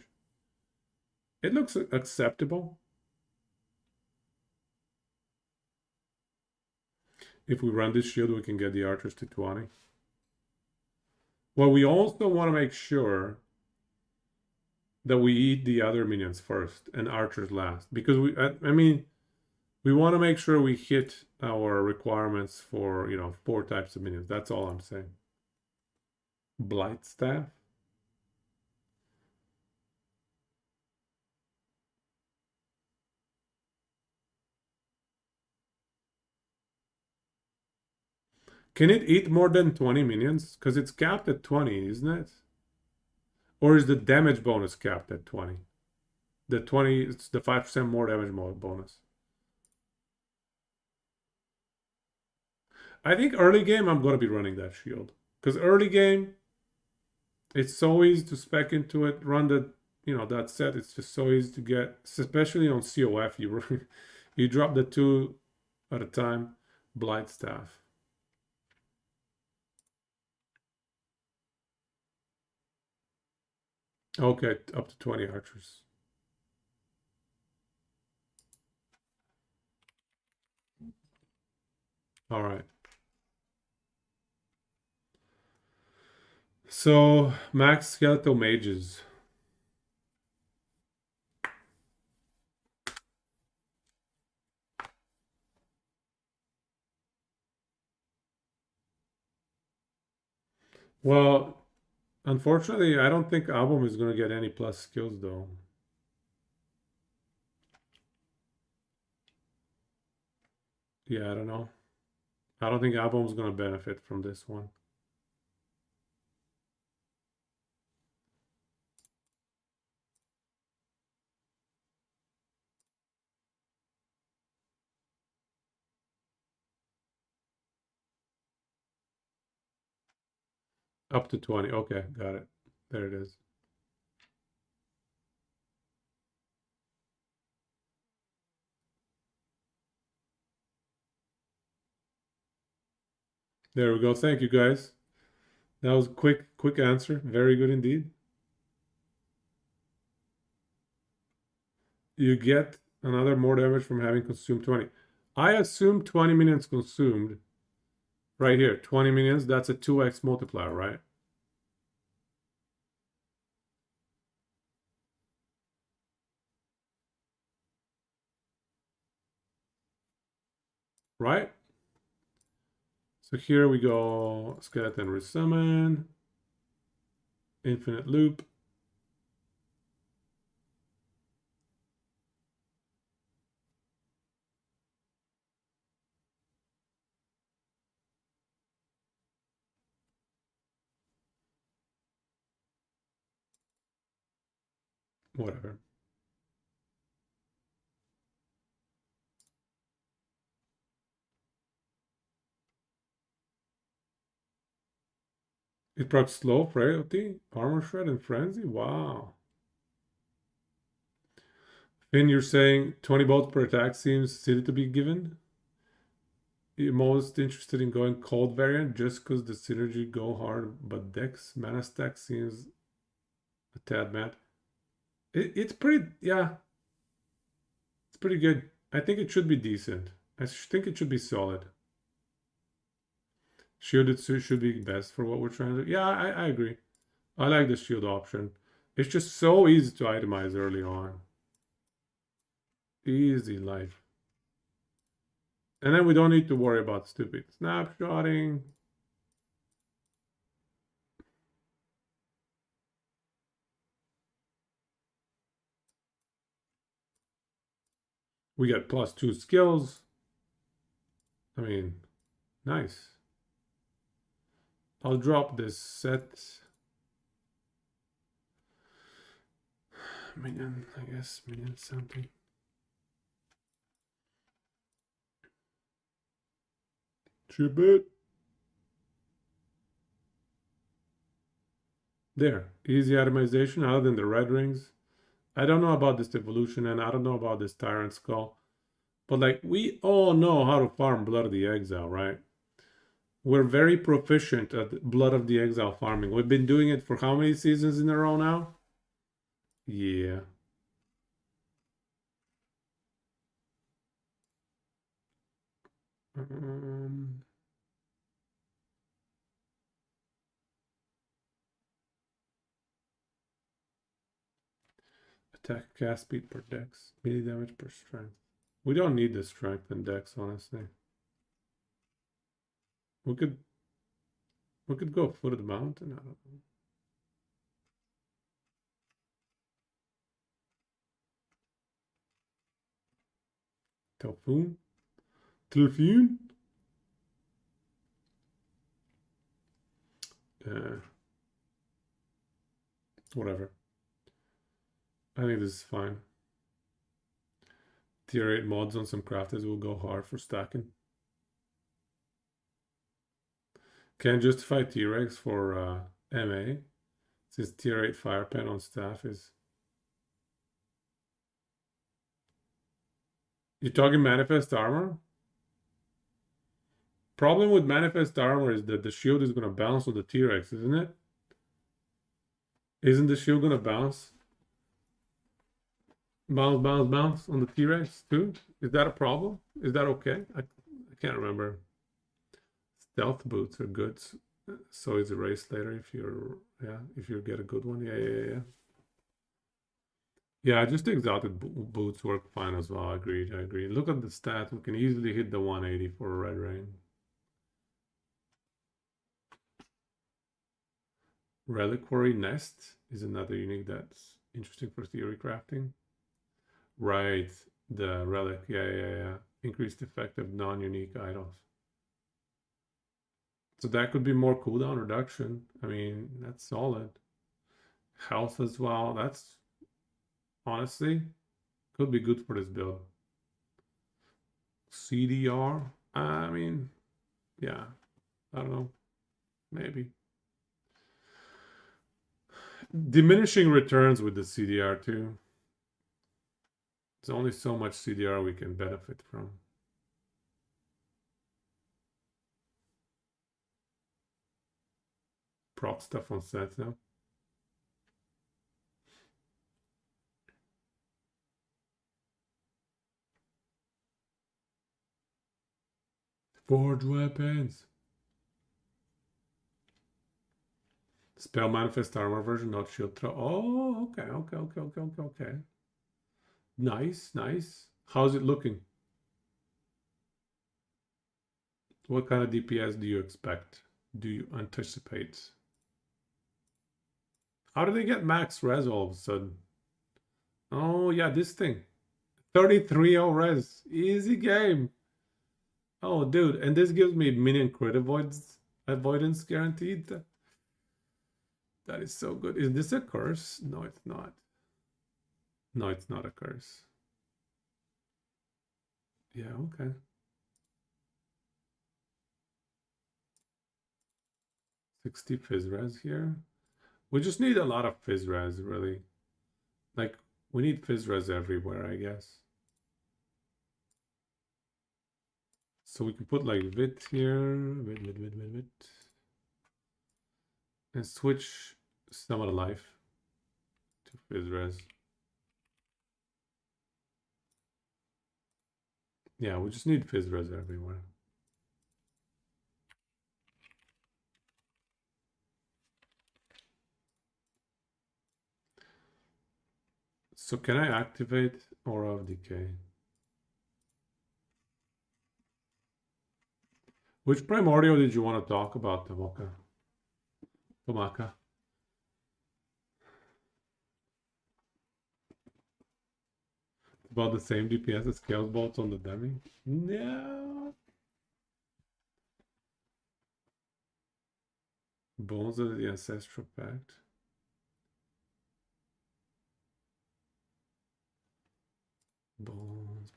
It looks acceptable. If we run this shield, we can get the archers to 20. Well, we also want to make sure that we eat the other minions first and archers last. Because I mean, we want to make sure we hit our requirements for, 4 types of minions. That's all I'm saying. Blight Staff. Can it eat more than 20 minions? Because it's capped at 20, isn't it? Or is the damage bonus capped at 20? The 20, it's the 5% more damage bonus. I think early game, I'm going to be running that shield. Because early game, it's so easy to spec into it, run the, that set. It's just so easy to get, especially on COF. You drop the 2 at a time. Blight Staff. Okay, up to 20 archers. All right. So, max skeletal mages. Well, unfortunately, I don't think Album is going to get any plus skills, though. Yeah, I don't know. I don't think Album's going to benefit from this one. Up to 20. Okay, got it. There it is. There we go. Thank you, guys. That was quick answer. Very good indeed. You get another more damage from having consumed 20. I assume 20 minions consumed. Right here, 20 minions. That's a 2x multiplier, right? Right? So here we go, skeleton resummon, infinite loop. Whatever. It procs slow, frailty, armor shred, and frenzy. Wow. Finn, you're saying 20 bolts per attack seems silly to be given? You're most interested in going cold variant just because the synergy go hard, but Dex mana stack seems a tad mad. It's pretty, yeah. It's pretty good. I think it should be decent. I think it should be solid. Shielded should be best for what we're trying to do. Yeah, I agree. I like the shield option. It's just so easy to itemize early on. Easy life. And then we don't need to worry about stupid snapshotting. We get +2 skills. I mean, nice. I'll drop this set. Minion, I guess, minion something. Chip it. There, easy itemization other than the red rings. I don't know about this evolution and I don't know about this Tyrant Skull. But like, we all know how to farm Blood of the Exile, right? We're very proficient at Blood of the Exile farming. We've been doing it for how many seasons in a row now? Yeah. Um, attack cast speed per dex, melee damage per strength. We don't need the strength and dex, honestly. We could go foot of the mountain. I don't know. Typhoon? Typhoon? Whatever. I think this is fine. Tier 8 mods on some crafters will go hard for stacking. Can't justify T-Rex for MA, since tier 8 fire pen on staff is... You're talking manifest armor? Problem with manifest armor is that the shield is gonna bounce on the T-Rex, isn't it? Isn't the shield gonna bounce? Bounce on the T-Rex too? Is that a problem? Is that okay? I can't remember. Stealth boots are good. So is erase later if if you get a good one. Yeah. Yeah, just the exotic boots work fine as well. I agree. Look at the stats. We can easily hit the 180 for a red rain. Reliquary Nest is another unique that's interesting for theory crafting. Right, the relic. Yeah. Increased effect of non-unique items. So that could be more cooldown reduction. I mean, that's solid. Health as well. That's honestly could be good for this build. CDR. I mean, yeah. I don't know. Maybe. Diminishing returns with the CDR too. There's only so much CDR we can benefit from. Prop stuff on set now. Forge weapons. Spell manifest armor version, not shield throw. Oh, okay. Nice. How's it looking? What kind of DPS do you expect? Do you anticipate? How do they get max res all of a sudden? Oh yeah, this thing. 33 res. Easy game. Oh dude, and this gives me minion crit avoidance guaranteed. That is so good. Is this a curse? No, it's not. No, it's not a curse. Yeah, okay. 60 fizz res here. We just need a lot of fizz res, really. Like, we need fizz res everywhere, I guess. So we can put like Vit here, Vit. And switch some of the life to fizz res. Yeah, we just need fizz res everywhere. So can I activate Aura of Decay? Which primordial did you want to talk about, Tomaka? About the same DPS as Chaos Bolts on the Demi? No. Bones of the Ancestral Pact. Bones.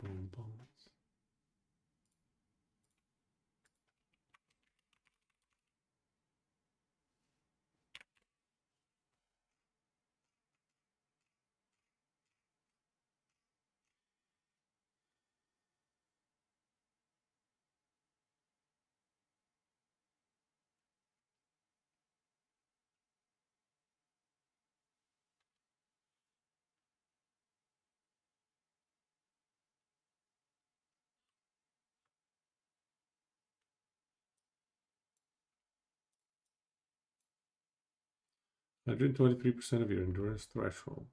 123% of your endurance threshold.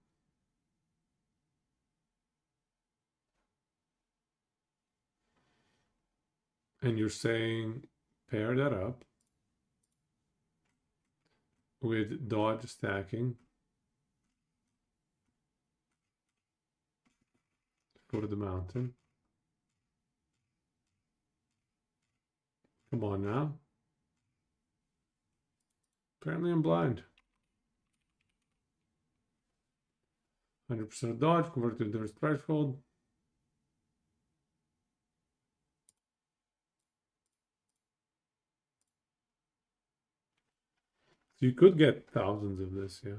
And you're saying pair that up with dodge stacking for the mountain. Come on now. Apparently I'm blind. 100% of dodge, convert to endurance threshold. So you could get thousands of this, yeah.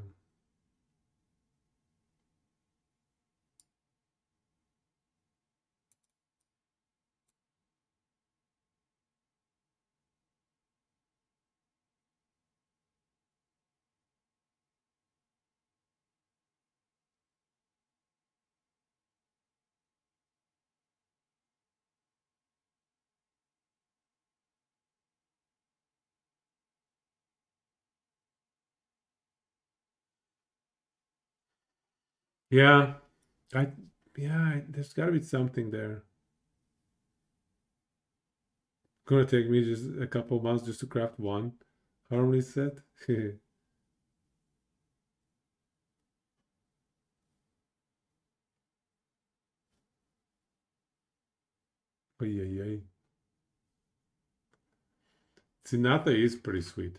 Yeah, there's got to be something there. Gonna take me just a couple months just to craft one harmony set. Ay, ay, ay. Sinata is pretty sweet.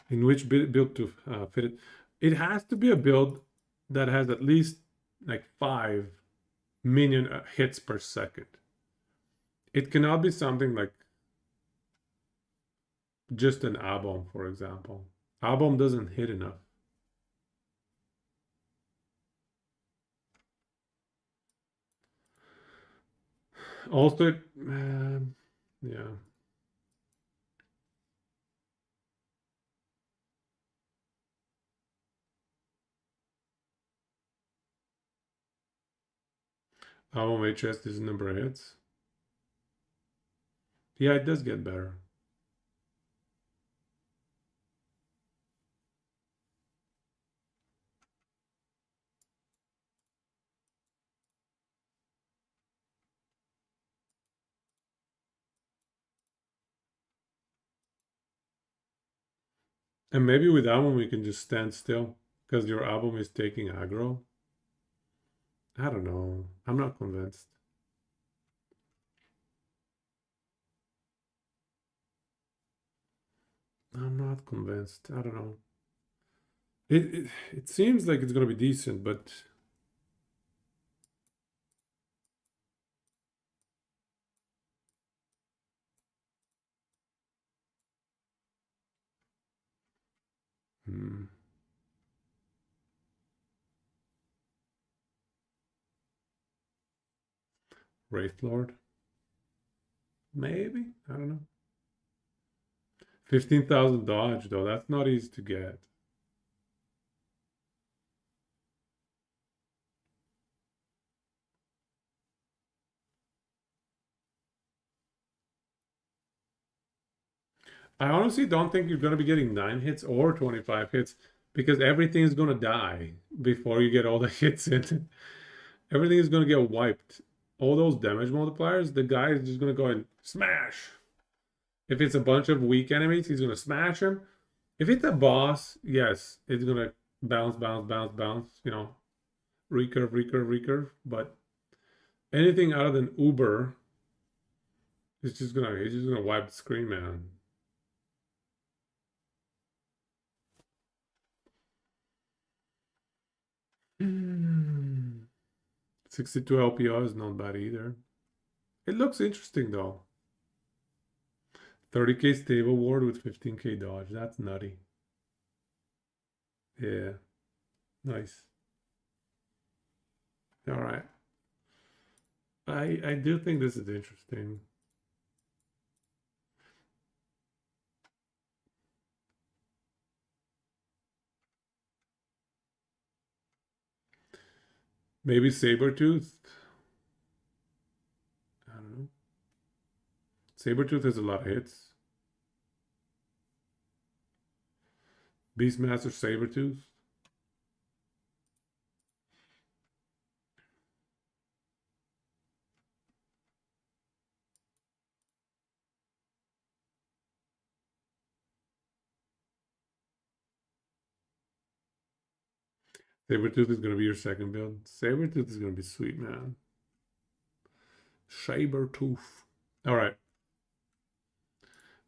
In which build to fit it? It has to be a build that has at least like 5 minion hits per second. It cannot be something like just an Abom, for example. Abom doesn't hit enough. Also, yeah. Abom HS is number of hits. Yeah, it does get better. And maybe with Abom we can just stand still because your Abom is taking aggro. I don't know. I'm not convinced. I'm not convinced. I don't know. It seems like it's gonna be decent, but Wraith Lord. Maybe? I don't know. 15,000 dodge though, that's not easy to get. I honestly don't think you're gonna be getting 9 hits or 25 hits because everything is gonna die before you get all the hits in. Everything is gonna get wiped. All those damage multipliers, the guy is just gonna go and smash. If it's a bunch of weak enemies, he's gonna smash them. If it's a boss, yes, it's gonna bounce, bounce, bounce, bounce, you know, recurve, recurve, recurve. But anything other than Uber, he's just gonna wipe the screen, man. Mm. 62 LPR is not bad either. It looks interesting though. 30k stable ward with 15k dodge. That's nutty. Yeah. Nice. All right. I do think this is interesting. Maybe Sabretooth. I don't know. Sabretooth has a lot of hits. Beastmaster Sabretooth. Sabretooth is going to be your second build. Sabretooth is going to be sweet, man. Sabretooth. All right.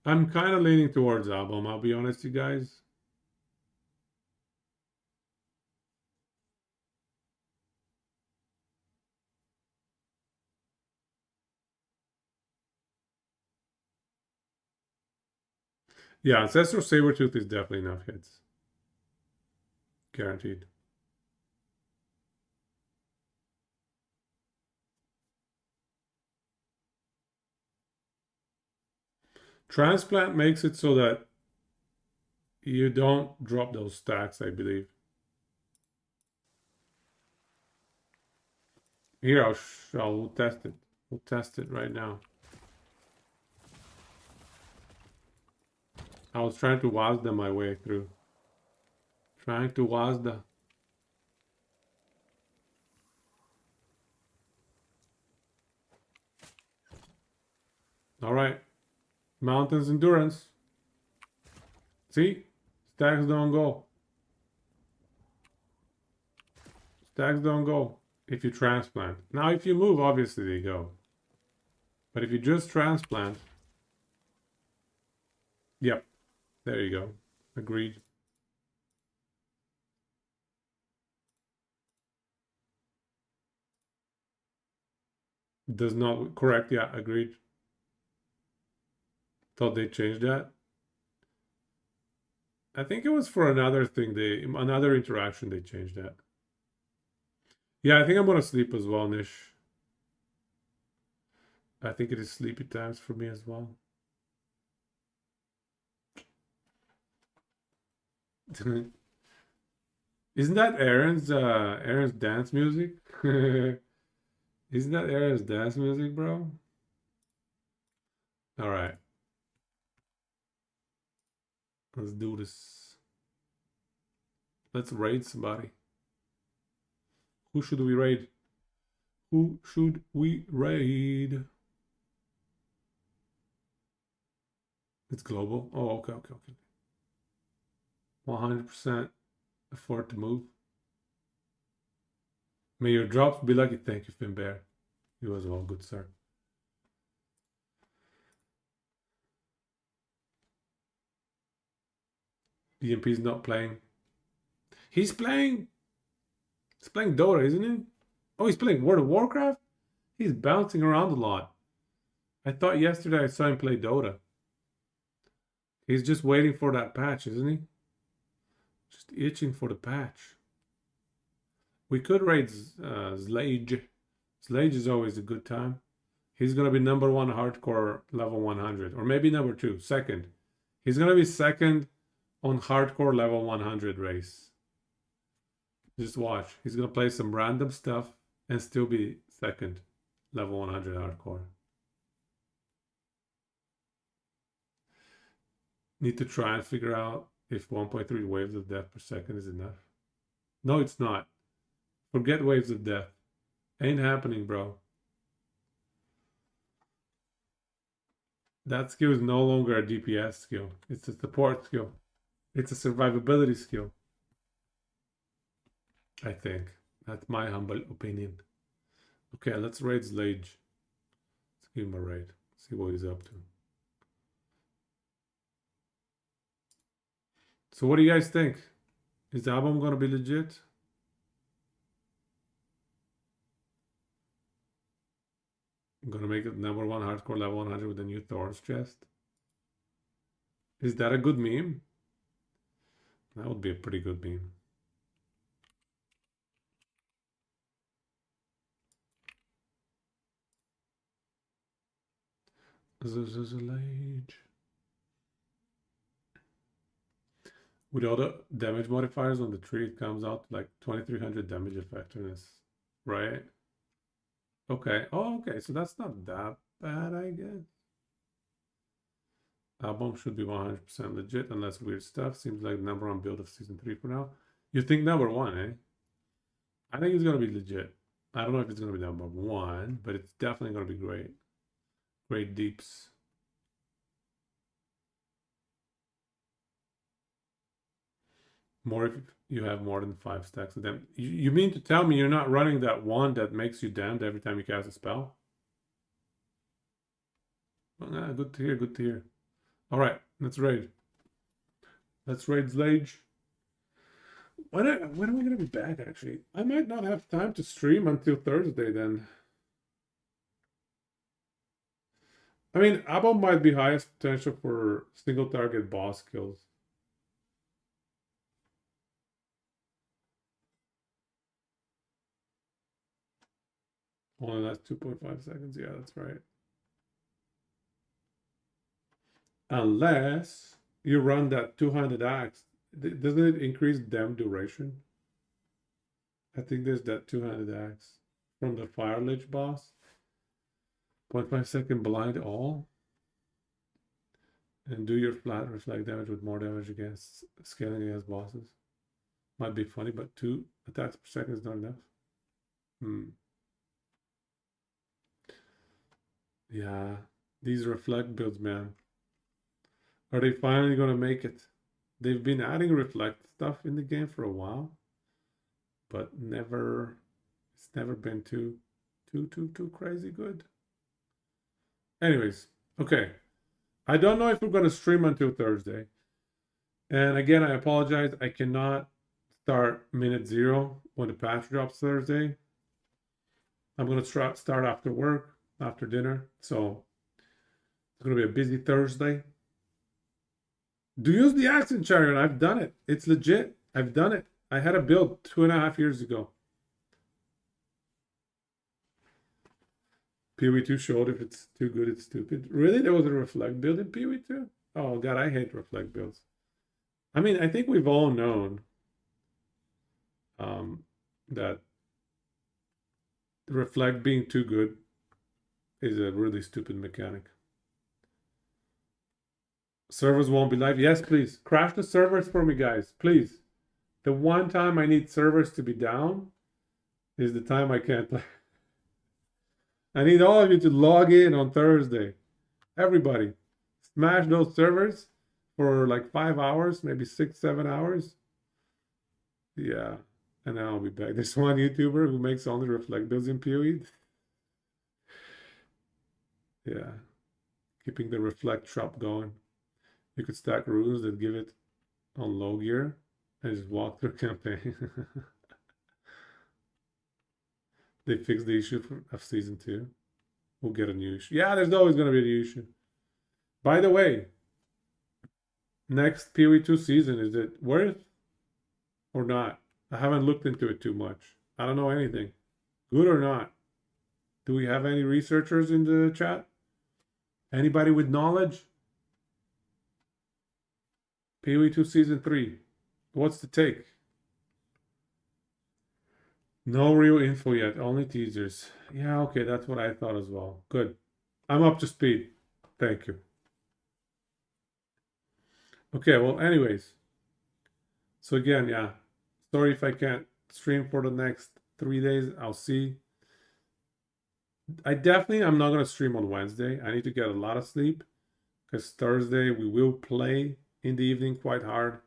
I'm kind of leaning towards album, I'll be honest, you guys. Yeah, Ancestral Sabretooth is definitely enough hits. Guaranteed. Transplant makes it so that you don't drop those stacks, I believe. Here, I'll test it. We'll test it right now. I was trying to WASD my way through. Trying to WASD. All right. Mountains Endurance. See? Stacks don't go. Stacks don't go if you transplant. Now, if you move, obviously they go. But if you just transplant, yep, there you go. Agreed. Does not correct. Yeah, agreed. Thought they changed that. I think it was for another thing. Another interaction they changed that. Yeah, I think I'm gonna sleep as well, Nish. I think it is sleepy times for me as well. Isn't that Aaron's dance music? Isn't that Aaron's dance music, bro? All right. Let's do this. Let's raid somebody. Who should we raid? Who should we raid? It's global. Oh, okay. 100% afford to move. May your drops be lucky. Thank you, Finbear. You as well, good sir. DMP's not playing. He's playing Dota, isn't he? Oh, he's playing World of Warcraft? He's bouncing around a lot. I thought yesterday I saw him play Dota. He's just waiting for that patch, isn't he? Just itching for the patch. We could raid Slage. Slage is always a good time. He's going to be number 1 hardcore level 100. Or maybe number 2, second. He's going to be second on hardcore level 100 race. Just watch. He's going to play some random stuff and still be second level 100 hardcore. Need to try and figure out if 1.3 waves of death per second is enough. No, it's not. Forget waves of death. Ain't happening, bro. That skill is no longer a DPS skill. It's a support skill. It's a survivability skill. I think. That's my humble opinion. Okay, let's raid Slage. Let's give him a raid. See what he's up to. So what do you guys think? Is the album gonna be legit? I'm gonna make it number 1 hardcore level 100 with a new Thorns chest. Is that a good meme? That would be a pretty good meme. Slage. With all the damage modifiers on the tree, it comes out like 2300 damage effectiveness, right? Okay. Oh, okay. So that's not that bad, I guess. Album should be 100% legit unless weird stuff. Seems like the number one build of season 3 for now. You think number one, eh? I think it's gonna be legit. I don't know if it's gonna be number one, but it's definitely gonna be great. Great deeps. More if you have more than 5 stacks of them. You mean to tell me you're not running that one that makes you damned every time you cast a spell? Well, good to hear, good to hear. Alright, let's raid. Let's raid Zlage. When am I gonna be back, actually? I might not have time to stream until Thursday then. I mean, Abom might be highest potential for single target boss kills. Only lasts 2.5 seconds. Yeah, that's right. Unless you run that two-handed axe. Doesn't it increase dam duration? I think there's that two-handed axe from the Fire Lich boss. 0.5 second blind all. And do your flat reflect damage with more damage against scaling against bosses. Might be funny, but 2 attacks per second is not enough. Yeah, these reflect builds, man. Are they finally gonna make it? They've been adding reflect stuff in the game for a while, but it's never been too crazy good. Anyways, okay. I don't know if we're gonna stream until Thursday. And again, I apologize. I cannot start minute 0 when the patch drops Thursday. I'm gonna start after work, after dinner. So it's gonna be a busy Thursday. Do use the accent chariot. I've done it. It's legit. I've done it. I had a build 2.5 years ago. PoE2 showed if it's too good, it's stupid. Really? There was a reflect build in PoE2? Oh god, I hate reflect builds. I mean, I think we've all known that reflect being too good is a really stupid mechanic. Servers won't be live. Yes, please. Crash the servers for me, guys. Please. The one time I need servers to be down is the time I can't play. I need all of you to log in on Thursday. Everybody. Smash those servers for like 5 hours, maybe 6, 7 hours. Yeah. And then I'll be back. There's one YouTuber who makes only reflect builds in PoE. Yeah. Keeping the reflect shop going. You could stack runes that give it on low gear and just walk through campaign. They fixed the issue of season 2. We'll get a new issue. Yeah, there's always going to be a new issue. By the way, next PoE2 season, is it worth or not? I haven't looked into it too much. I don't know anything. Good or not? Do we have any researchers in the chat? Anybody with knowledge? PoE2 season 3. What's the take? No real info yet, only teasers. Yeah, okay, that's what I thought as well. Good. I'm up to speed. Thank you. Okay, well, anyways. So again, yeah. Sorry if I can't stream for the next 3 days. I'll see. I'm not going to stream on Wednesday. I need to get a lot of sleep because Thursday we will play in the evening quite hard.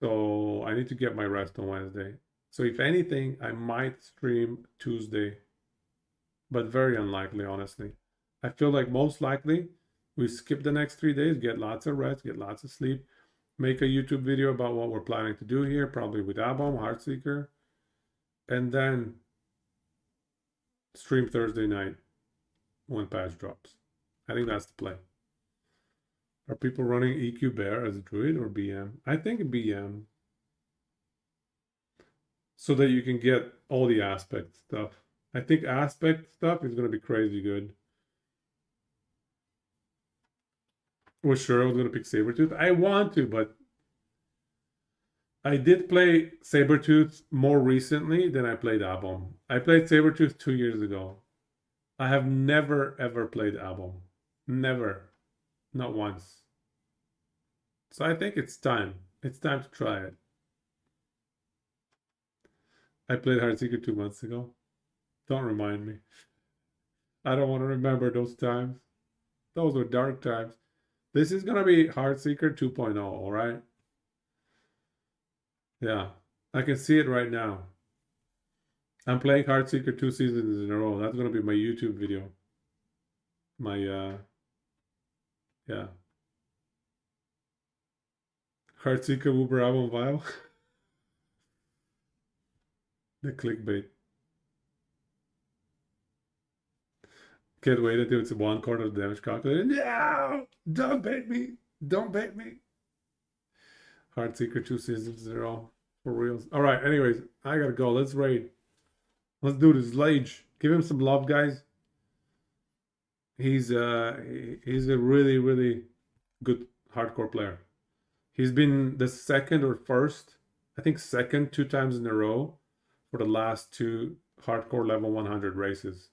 So I need to get my rest on Wednesday. So if anything, I might stream Tuesday, but very unlikely, honestly. I feel like most likely we skip the next 3 days, get lots of rest, get lots of sleep, make a YouTube video about what we're planning to do here, probably with Abom, Heartseeker, and then stream Thursday night when patch drops. I think that's the play. Are people running EQ Bear as a druid or BM? I think BM. So that you can get all the aspect stuff. I think aspect stuff is going to be crazy good. Was sure I was going to pick Sabertooth. I want to, but I did play Sabertooth more recently than I played Abom. I played Sabertooth 2 years ago. I have never ever played Abom. Never. not once. So I think it's time. It's time to try it. I played Heartseeker 2 months ago. Don't remind me. I don't want to remember those times. Those were dark times. This is gonna be Heartseeker 2.0, all right? Yeah, I can see it right now. I'm playing Heartseeker 2 seasons in a row. That's gonna be my YouTube video. My yeah. Heartseeker Uber album vial. The clickbait. Can't wait until it's 1/4 of the damage calculated. No! Don't bait me! Don't bait me! Heartseeker 2 seasons in a row. For reals. Alright, anyways, I gotta go. Let's raid. Let's do this. Lage. Give him some love, guys. He's a really, really good hardcore player. He's been the second or first, I think second 2 times in a row for the last 2 hardcore level 100 races.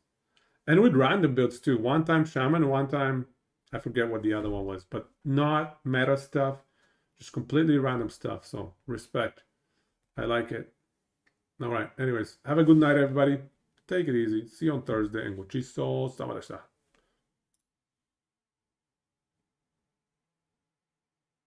And with random builds too. One time Shaman, one time, I forget what the other one was, but not meta stuff, just completely random stuff. So respect. I like it. All right. Anyways, have a good night, everybody. Take it easy. See you on Thursday. And Guchiso, Samadasha.